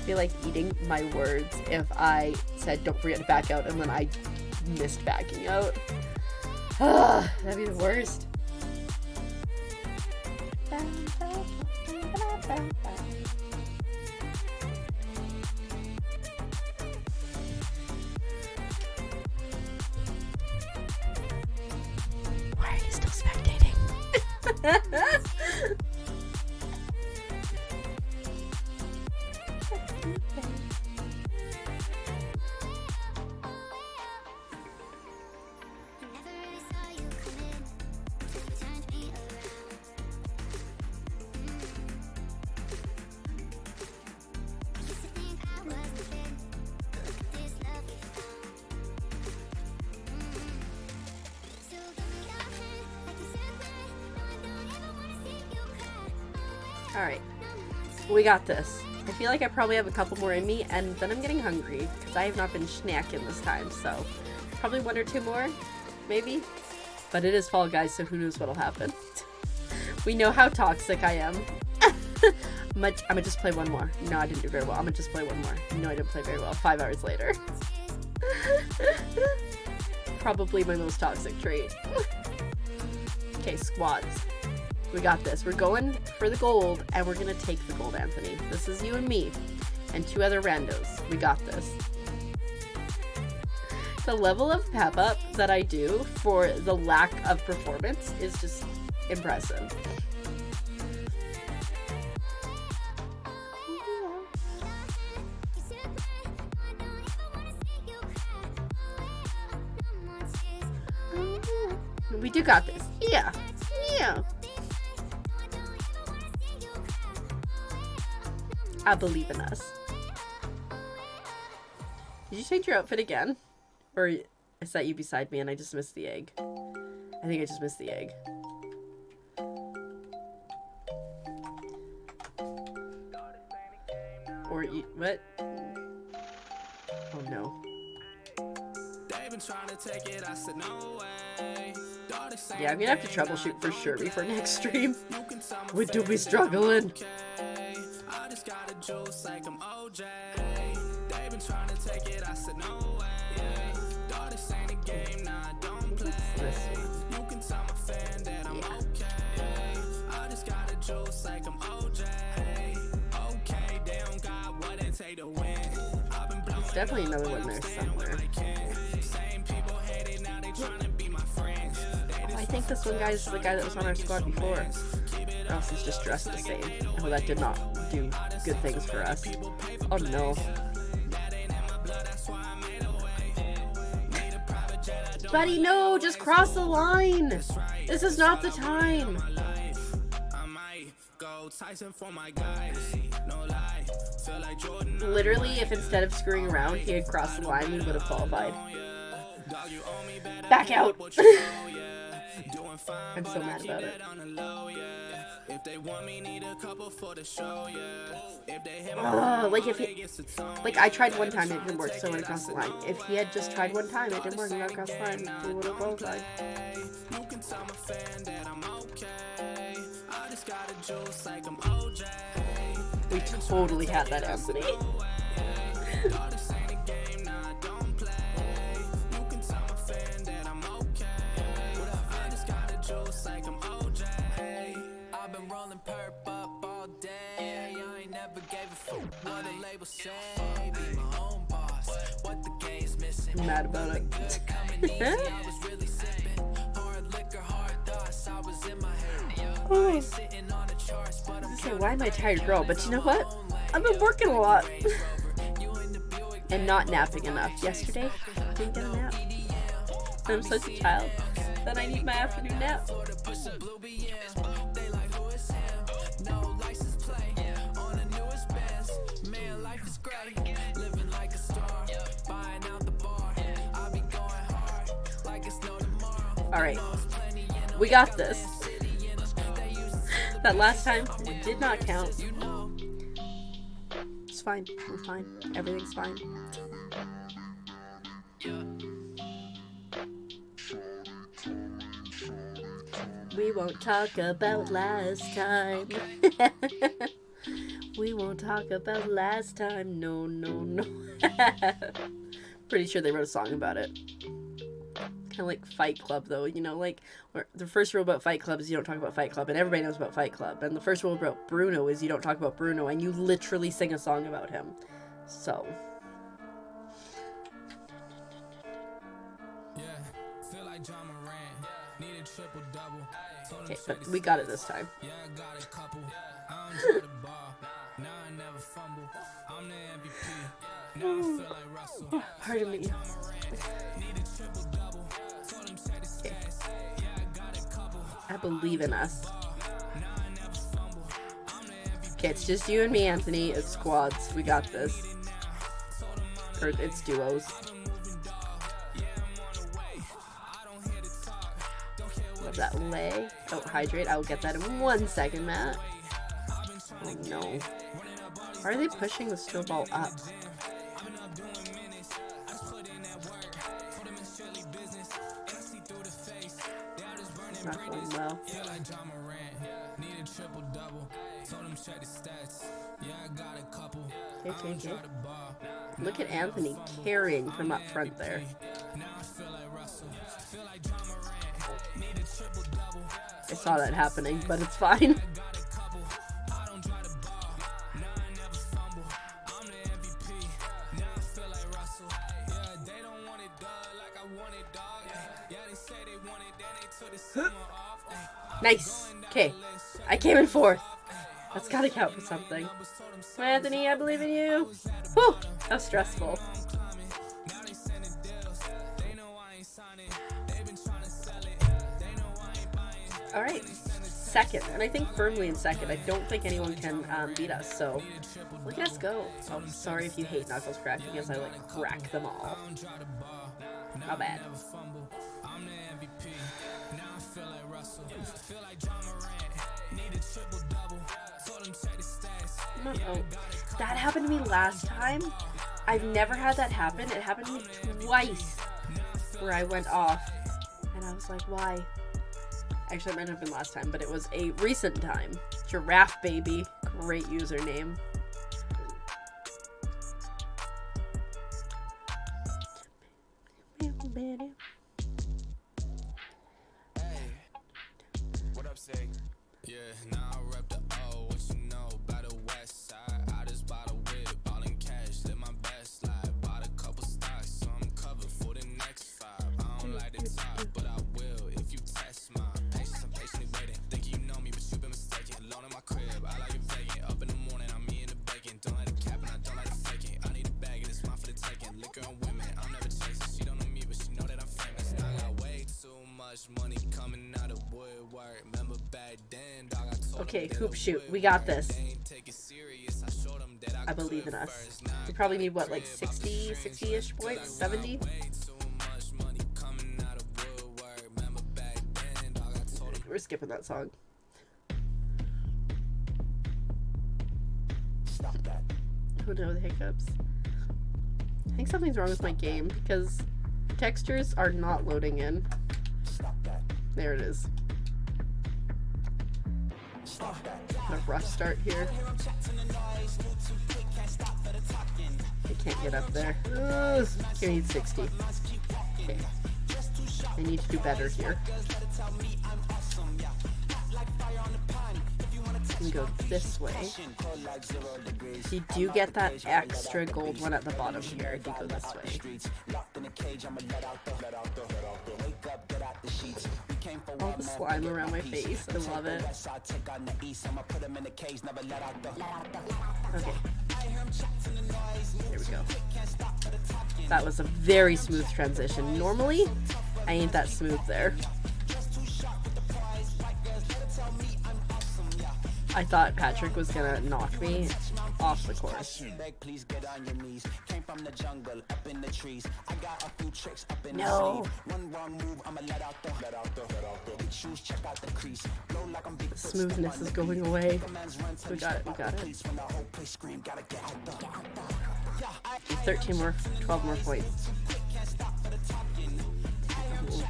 feel like eating my words if I said don't forget to back out and then I missed backing out. That'd be the worst. Why are you still spectating? Alright, we got this. I feel like I probably have a couple more in me, and then I'm getting hungry, because I have not been snacking this time, so probably one or two more, maybe? But it is Fall Guys, so who knows what'll happen. We know how toxic I am. I'm gonna just play one more. No, I didn't do very well. I'm gonna just play one more. No, I didn't play very well. 5 hours later. Probably my most toxic trait. Okay, squads. We got this. We're going for the gold, and we're gonna take the gold, Anthony. This is you and me, and 2 other randos. We got this. The level of pep up that I do for the lack of performance is just impressive. We do got this. Yeah. Yeah. I believe in us. Did you change your outfit again? Or is that you beside me and I just missed the egg? I think I just missed the egg. Or you, what? Oh no. Yeah, I'm gonna have to troubleshoot for sure before next stream. We do be struggling. I just got a juice like I'm OJ. They've been trying to take it, I said no way. Thought this ain't a game, nah, I don't play. You can tell my fan that I'm okay. I just got a juice like I'm OJ. Okay, they don't got what it take to win. There's definitely another one there somewhere. Oh, I think this one guy is the guy that was on our squad before. Or else he's just dressed the same. Oh, that did not do good things for us. Oh no. Buddy, no! Just cross the line! This is not the time! Literally, if instead of screwing around, he had crossed the line, we would have qualified. Back out! I'm so mad about it. Like if he, like I tried one time, it didn't work, so I went across the line. If he had just tried one time, it didn't work, and got across the line, we would have qualified. We totally had that, Anthony. Perp up all day. I ain't never gave a fuck what a label say. Be my own boss. What the game's missing. I'm mad about it. I was really sipping. Hard liquor, hard thoughts. I was in my head. Sitting on the charts, but I'm say, why am I a tired girl? But you know what? I've been working a lot. And not napping enough. Yesterday, I didn't get a nap. I'm such a child. Then I need my afternoon nap. Alright. We got this. That last time did not count. It's fine. We're fine. Everything's fine. We won't talk about last time. We won't talk about last time. No, no, no. Pretty sure they wrote a song about it. Kind of like Fight Club, though. You know, like, where the first rule about Fight Club is you don't talk about Fight Club, and everybody knows about Fight Club. And the first rule about Bruno is you don't talk about Bruno, and you literally sing a song about him. So. Okay, but we got it this time. Pardon me. Okay. I believe in us. Okay, it's just you and me, Anthony. It's squads. We got this. Or it's duos. Love that leg. Don't hydrate. I will get that in 1 second, Matt. Oh no. Why are they pushing the snowball up? It's not going well. Okay. Look at Anthony carrying from up front there. I saw that happening, but it's fine. Nice. Okay. I came in 4th. That's gotta count for something. Anthony, I believe in you. Whew. How stressful. Alright. 2nd. And I think firmly in 2nd. I don't think anyone can beat us. So, look at us go. Oh, sorry if you hate Knuckles cracking as I, like, crack them all. Not bad. Oh, that happened to me last time. I've never had that happen. It happened to me twice where I went off and I was like, why? Actually, it might have been last time, but it was a recent time. Giraffe Baby. Great username. What up, say? Yeah, now I rep the O, what you know about the west side. I just bought a whip, all in cash, live my best life. Bought a couple stocks, so I'm covered for the next 5. I don't like the top, but I will if you test my patience. I'm patiently waiting. Think you know me, but you've been mistaken. Alone in my crib, I like it vacant. Up in the morning, I'm me in the bacon. Don't like the cap and I don't like the faking. I need a bag and it's mine for the taking. Liquor and women, I'm never chasing. She don't know me, but she know that I'm famous. I got way too much money coming out of woodwork. Remember back then, dog, I told Okay, hoop shoot. We got this. I believe in us. We probably need, what, like 60-ish points? 70? We're skipping that song. Stop that. Oh no, the hiccups. I think something's wrong with my game because textures are not loading in. Stop that. There it is. A rough start here. I can't get up there. Ugh, I need 60. Okay. I need to do better here. You can go this way. You do get that extra gold one at the bottom here if you go this way. All the slime around my face. I love it. Okay. There we go. That was a very smooth transition. Normally, I ain't that smooth there. I thought Patrick was gonna knock me off the course. No. Smoothness is going away. We got it, we got it. 13 more, 12 more points.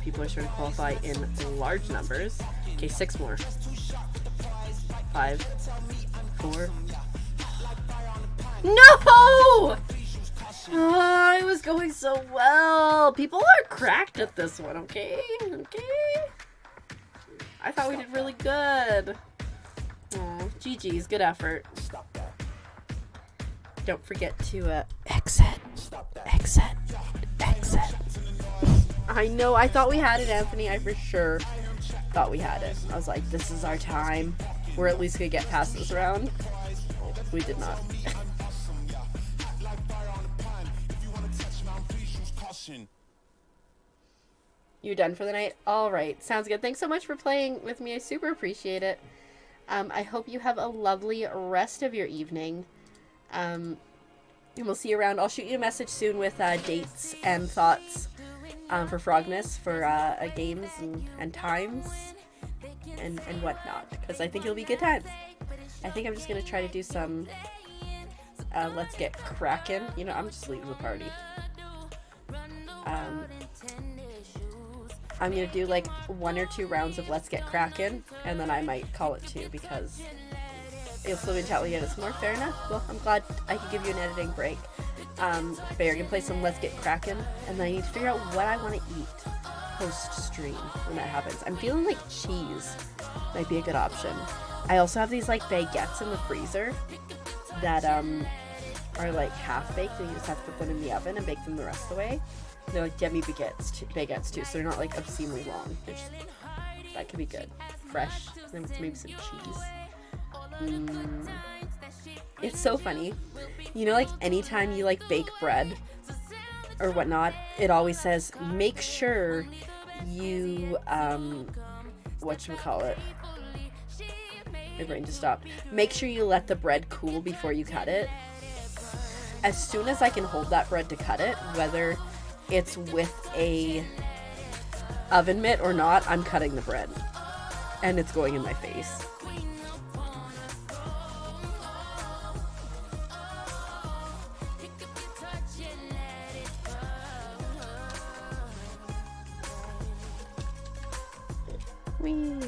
People are starting to qualify in large numbers. Okay, 6 more. 5, 4. No! Oh, it was going so well. People are cracked at this one, okay? Okay. I thought we did really good. Oh, GG's, good effort. Don't forget to exit. Exit. Exit. I know, I thought we had it, Anthony. I for sure thought we had it. I was like, this is our time. We're at least gonna get past this round. We did not. You done for the night? Alright, sounds good. Thanks so much for playing with me. I super appreciate it. I hope you have a lovely rest of your evening. And we'll see you around. I'll shoot you a message soon with dates and thoughts for Frogmas, for games and times and whatnot, because I think it'll be good times. I think I'm just going to try to do some Let's Get Crackin'. You know, I'm just leaving the party. I'm going to do like 1 or 2 rounds of Let's Get Crackin', and then I might call it 2, because you'll still be in chat when you get us more. Fair enough. Well, I'm glad I could give you an editing break. But you're going to play some Let's Get Crackin', and then I need to figure out what I want to eat post-stream when that happens. I'm feeling like cheese might be a good option. I also have these like baguettes in the freezer that are like half-baked, and you just have to put them in the oven and bake them the rest of the way. They're like demi baguettes too, so they're not like obscenely long. They're just, that could be good. Fresh, and then with maybe some cheese. It's so funny. You know, like anytime you like bake bread or whatnot, it always says make sure you whatchamacallit. My brain just stopped. Make sure you let the bread cool before you cut it. As soon as I can hold that bread to cut it, whether it's with a oven mitt or not, I'm cutting the bread. And it's going in my face. Whee.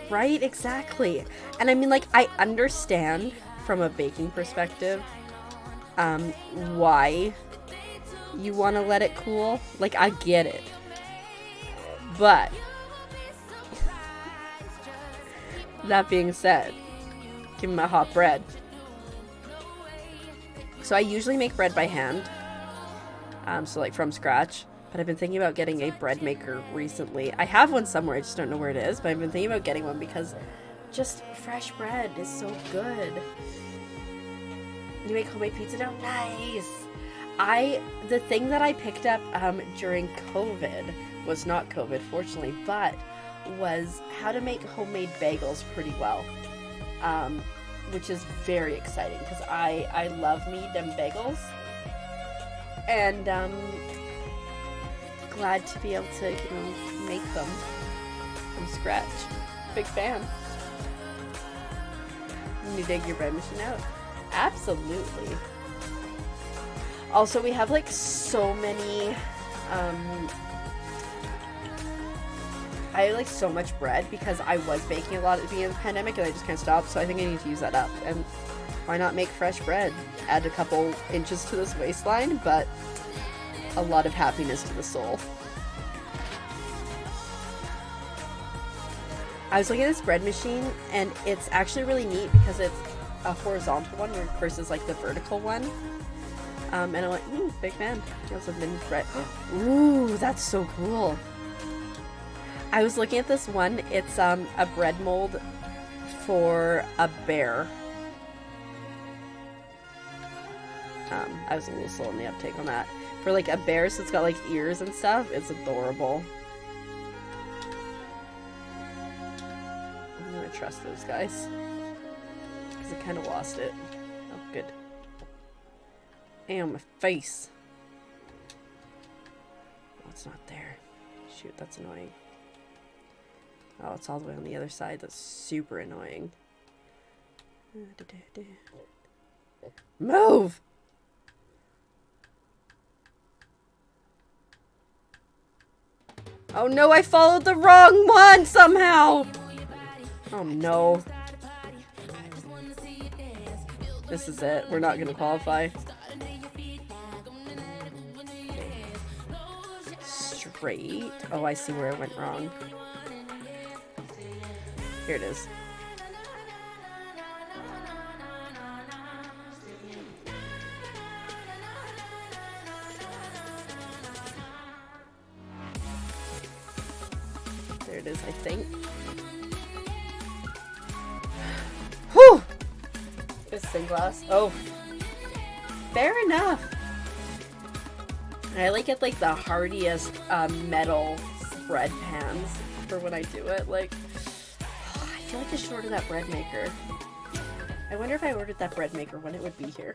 Right, exactly. And I mean, like, I understand from a baking perspective why you want to let it cool. Like, I get it. But that being said, give me my hot bread. So I usually make bread by hand, so like from scratch. But I've been thinking about getting a bread maker recently. I have one somewhere, I just don't know where it is, but I've been thinking about getting one because just fresh bread is so good. You make homemade pizza dough? Nice! The thing that I picked up during COVID was not COVID, fortunately, but was how to make homemade bagels pretty well. Which is very exciting because I love me them bagels. And glad to be able to, you know, make them from scratch. Big fan. You dig your bread machine out? Absolutely. Also, we have like so many, I have like so much bread because I was baking a lot at the beginning of the pandemic and I just can't stop, so I think I need to use that up. And why not make fresh bread? Add a couple inches to this waistline, but a lot of happiness to the soul. I was looking at this bread machine and it's actually really neat because it's a horizontal one versus like the vertical one. And I'm like, ooh, big fan. I also have mini bread. Ooh, that's so cool. I was looking at this one. It's a bread mold for a bear. I was a little slow in the uptake on that. For like a bear, so it's got like ears and stuff. It's adorable. trust those guys. Because I kind of lost it. Oh, good. And my face. Oh, it's not there. Shoot, that's annoying. Oh, it's all the way on the other side. That's super annoying. Move! Oh no, I followed the wrong one somehow! Oh no. This is it. We're not gonna qualify. Straight. Oh, I see where I went wrong. Here it is. There it is, I think. Whew! It's sunglass. Oh. Fair enough. I like it like the hardiest metal bread pans for when I do it. Like, I feel like I should order that bread maker. I wonder if I ordered that bread maker when it would be here.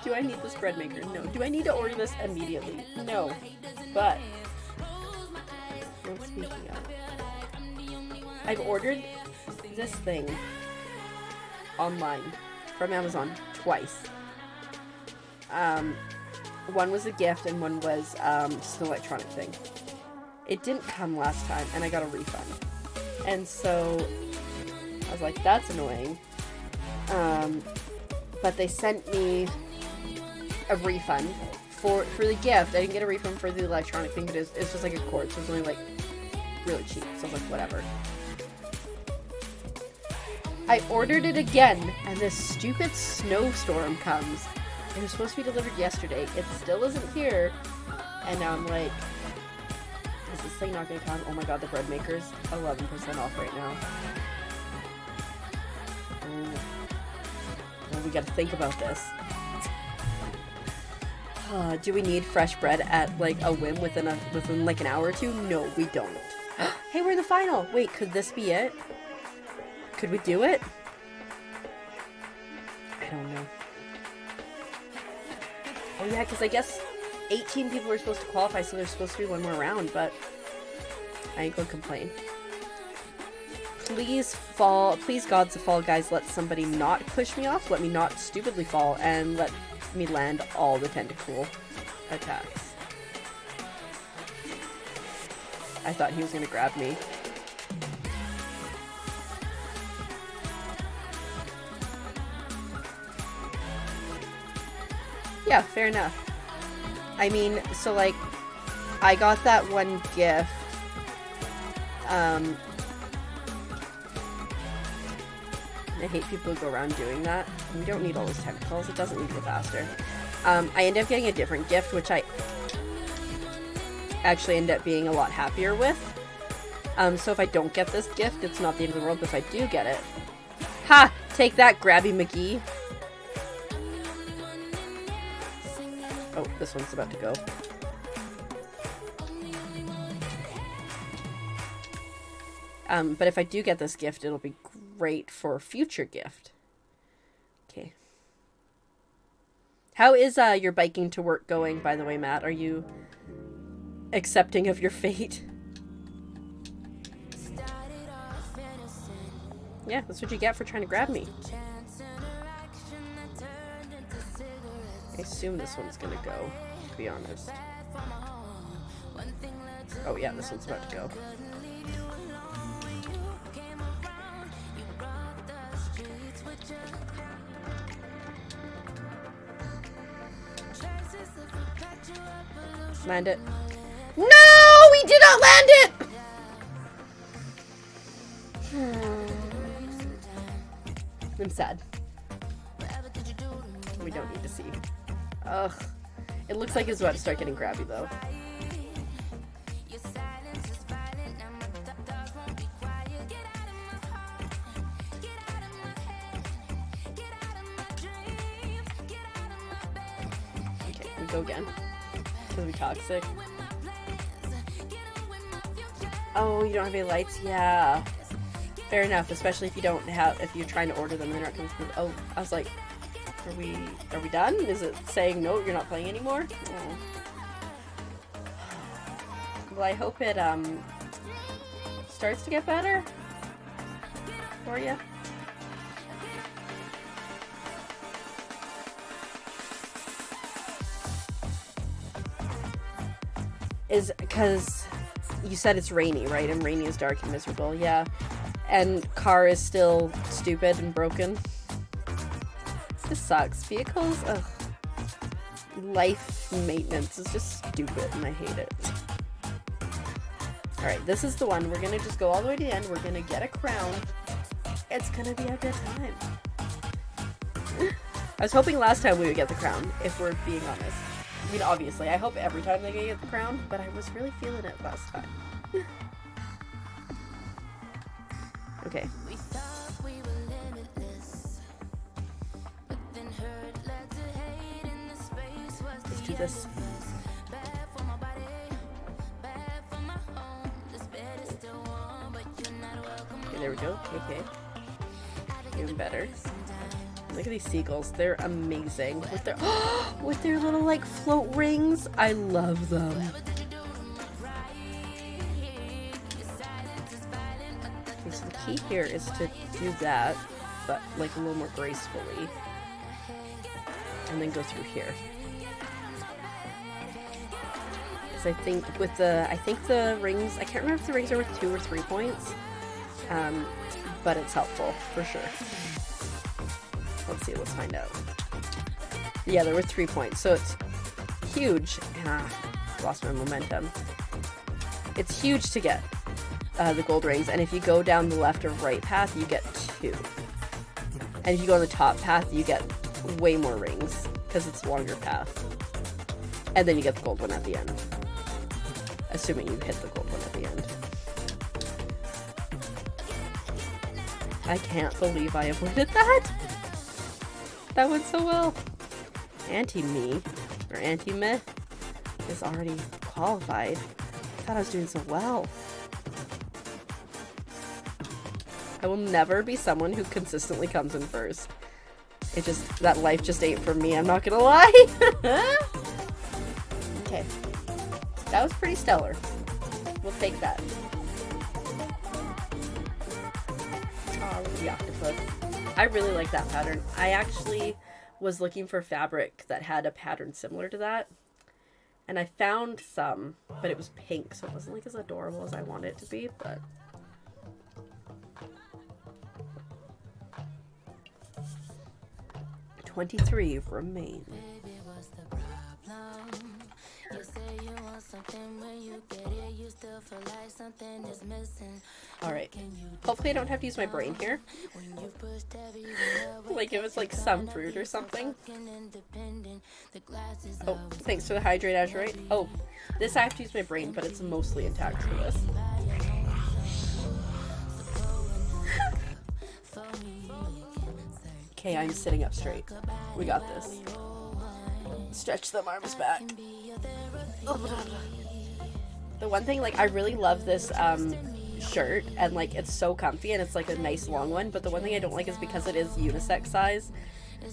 Do I need this bread maker? No. Do I need to order this immediately? No. But, well, speaking of, I've ordered this thing online from Amazon twice. One was a gift and one was just an electronic thing. It didn't come last time and I got a refund. And so I was like, that's annoying. But they sent me a refund for the gift. I didn't get a refund for the electronic thing, but it's just like a cord, so it's only like really cheap. So I was like, whatever. I ordered it again, and this stupid snowstorm comes. It was supposed to be delivered yesterday. It still isn't here, and now I'm like, is this thing not gonna come? Oh my god, the bread maker's 11% off right now. Well, we gotta think about this. Do we need fresh bread at like a whim within like an hour or two? No, we don't. Hey, we're in the final. Wait, could this be it? Could we do it? I don't know. Oh yeah, because I guess 18 people were supposed to qualify, so there's supposed to be one more round, but I ain't gonna complain. Please gods of Fall Guys, let somebody not push me off, let me not stupidly fall, and let me land all the tentacle attacks. I thought he was gonna grab me. Yeah, fair enough. I mean, so like, I got that one gift. I hate people who go around doing that. We don't need all those tentacles. It doesn't need to go faster. I ended up getting a different gift, which I actually end up being a lot happier with. So if I don't get this gift, it's not the end of the world, but if I do get it... Ha! Take that, Grabby McGee! Oh, this one's about to go. But if I do get this gift, it'll be great for a future gift. Okay. How is your biking to work going, by the way, Matt? Are you accepting of your fate? Yeah, that's what you get for trying to grab me. I assume this one's gonna go, to be honest. Oh yeah, this one's about to go. Land it. No! We did not land it! I'm sad. We don't need to see. Ugh. It looks like it's about to start getting grabby, though. Okay. go again. Because we toxic. Oh, you don't have any lights? Yeah. Fair enough, especially if you don't have, if you're trying to order them and they're not coming through. Oh, I was like, are we done? Is it saying no, you're not playing anymore? Oh. Well, I hope it, starts to get better for you. Is because you said it's rainy, right? And rainy is dark and miserable, yeah. And car is still stupid and broken. This sucks. Vehicles, ugh. Life maintenance is just stupid and I hate it. Alright, this is the one. We're gonna just go all the way to the end. We're gonna get a crown. It's gonna be a good time. I was hoping last time we would get the crown, if we're being honest. I mean, obviously, I hope every time they get the crown, but I was really feeling it last time. Okay. Let's do this. Okay, there we go. Okay. Even better. Look at these seagulls. They're amazing. With their little, like, float rings. I love them. Okay, so the key here is to do that, but, like, a little more gracefully. And then go through here. So I think with the, the rings, I can't remember if the rings are worth 2 or 3 points. But it's helpful, for sure. Let's see, let's find out. Yeah, there were 3 points, so it's huge. Lost my momentum. It's huge to get the gold rings, and if you go down the left or right path, you get 2. And if you go on the top path, you get way more rings, because it's a longer path. And then you get the gold one at the end. Assuming you hit the gold one at the end. I can't believe I avoided that! That went so well. Anti-me, or anti-meh, is already qualified. I thought I was doing so well. I will never be someone who consistently comes in first. It just, that life just ain't for me, I'm not gonna lie. Okay. That was pretty stellar. We'll take that. Oh, the octopus. I really like that pattern. I actually was looking for fabric that had a pattern similar to that. And I found some, but it was pink, so it wasn't like as adorable as I wanted it to be, but... $23 remain. Alright. Hopefully I don't have to use my brain here. Like if it's like some fruit or something. Oh, thanks for the hydrate, Azurite. Oh, this I have to use my brain, but it's mostly intact for this. Okay, I'm sitting up straight. We got this. Stretch them arms back. The one thing, like, I really love this shirt, and like it's so comfy and it's like a nice long one, but the one thing I don't like is because it is unisex size,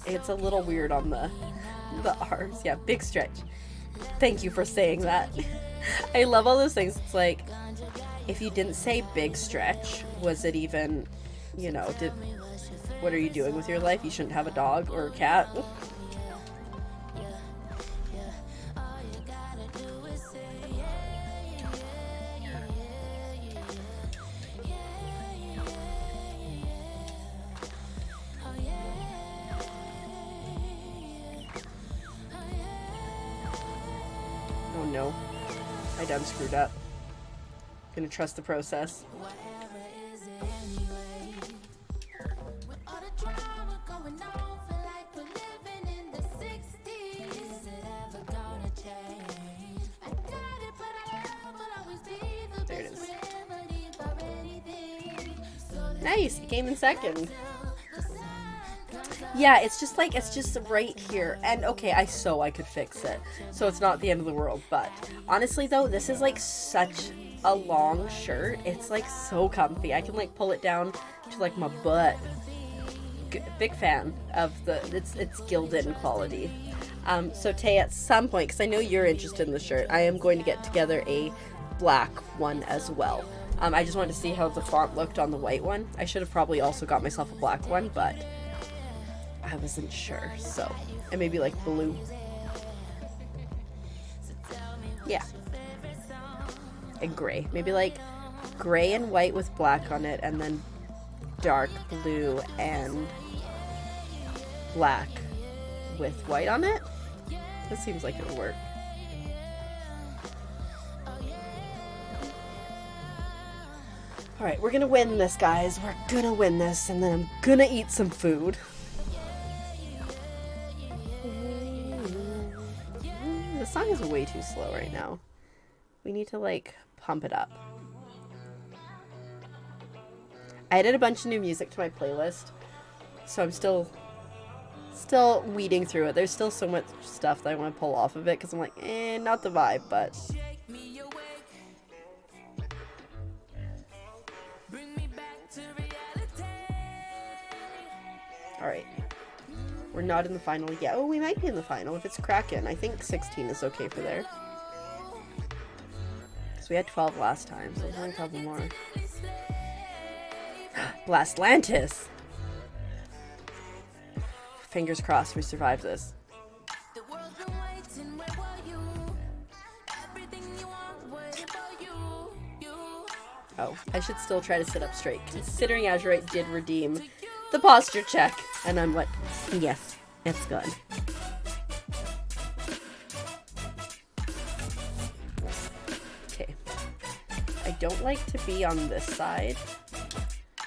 it's a little weird on the arms. Yeah, big stretch. Thank you for saying that. I love all those things. It's like, if you didn't say big stretch, was it even, you know, what are you doing with your life? You shouldn't have a dog or a cat. Oh no, I done screwed up. Gonna trust the process. There it is. Nice, it came in second. Yeah, it's just right here. And okay, I could fix it. So it's not the end of the world. But honestly though, this is like such a long shirt. It's like so comfy. I can like pull it down to like my butt. Big fan of it's gilded quality. So Tay, at some point, because I know you're interested in the shirt, I am going to get together a black one as well. I just wanted to see how the font looked on the white one. I should have probably also got myself a black one, but I wasn't sure. So, and maybe like blue. Yeah. And gray. Maybe like gray and white with black on it, and then dark blue and black with white on it. This seems like it'll work. Alright, we're gonna win this, guys. We're gonna win this, and then I'm gonna eat some food. The song is way too slow right now. We need to, like, pump it up. I added a bunch of new music to my playlist, so I'm still weeding through it. There's still so much stuff that I want to pull off of it, because I'm like, not the vibe, but... Alright. We're not in the final yet. Oh, we might be in the final if it's Kraken. I think 16 is okay for there. So we had 12 last time, so there's only a couple more. Blastlantis! Fingers crossed we survive this. Oh, I should still try to sit up straight, considering Azurite did redeem the posture check. And I'm like, yes, it's good. Okay. I don't like to be on this side.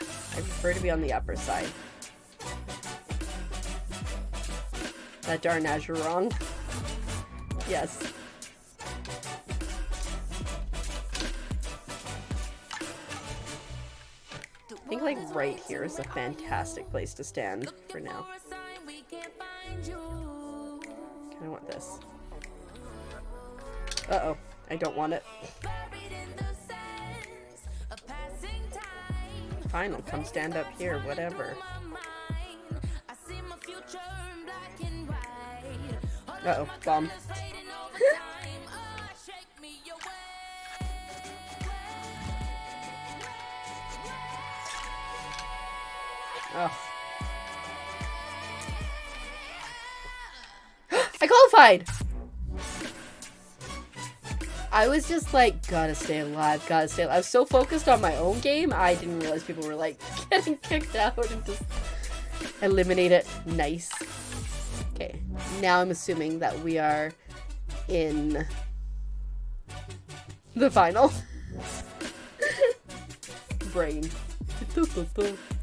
I prefer to be on the upper side. That darn Azure wrong. Yes. I think like right here is a fantastic place to stand for now. I want this. Uh-oh. I don't want it. Fine, I'll come stand up here, whatever. Uh-oh, bomb. Oh. I qualified! I was just like, gotta stay alive, gotta stay alive. I was so focused on my own game, I didn't realize people were like getting kicked out and just eliminate it. Nice. Okay, now I'm assuming that we are in the final. Brain.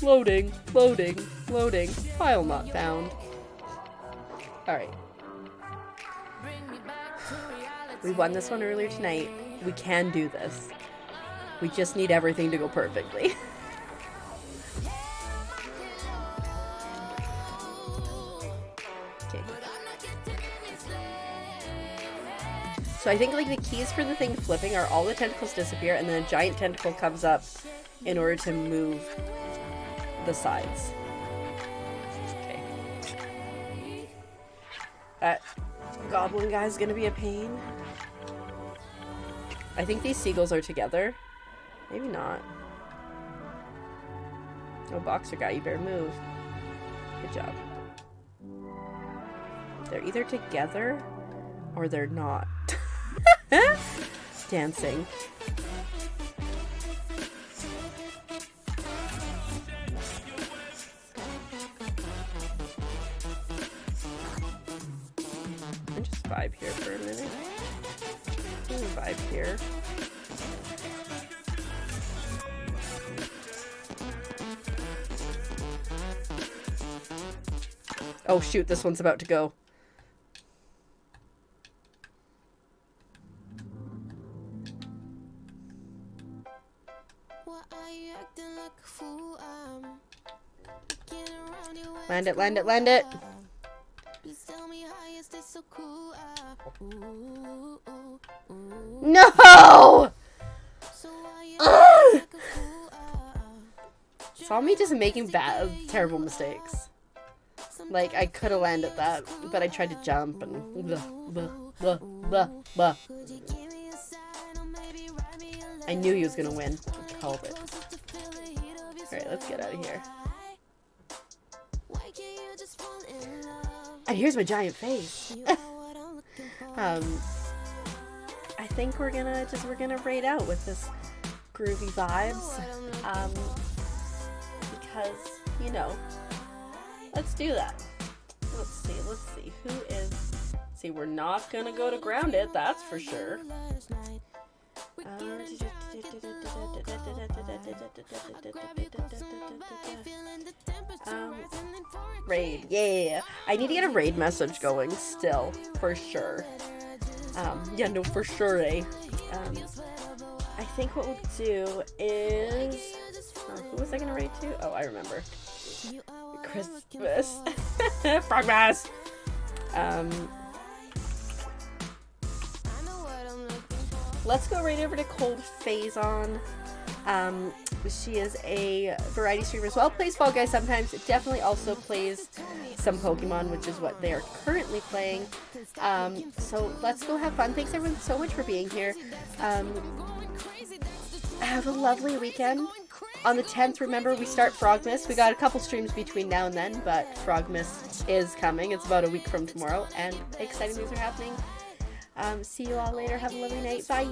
Loading, loading, loading. File not found. Alright. We won this one earlier tonight. We can do this. We just need everything to go perfectly. Okay. So I think like the keys for the thing flipping are all the tentacles disappear and then a giant tentacle comes up in order to move the sides. Okay. That goblin guy's gonna be a pain. I think these seagulls are together. Maybe not. Oh, boxer guy, you better move. Good job. They're either together or they're not. Dancing. And just vibe here for a minute. Vibe here. Oh shoot, this one's about to go. Why are you acting like a fool? Land it, land it, land it. No! Ugh! Saw me just making bad, terrible mistakes. Like, I could have landed that, but I tried to jump and... I knew he was gonna win. I called it. Alright, let's get out of here. And here's my giant face. I think we're gonna raid out with this groovy vibes. Because, you know, let's do that. Let's see, who is... See, we're not gonna go to Grounded, that's for sure. Raid, yeah. I need to get a raid message going still, for sure. Yeah, no, for sure, eh? I think what we'll do is... who was I gonna raid to? Oh, I remember. Christmas. Frogmas! Let's go right over to Cold Phazon. She is a variety streamer as well. Plays Fall Guys sometimes. Definitely also plays some Pokemon, which is what they are currently playing. So let's go have fun. Thanks everyone so much for being here. Have a lovely weekend. On the 10th, remember, we start Frogmas. We got a couple streams between now and then, but Frogmas is coming. It's about a week from tomorrow, and exciting things are happening. See you all later. Have a lovely night. Bye.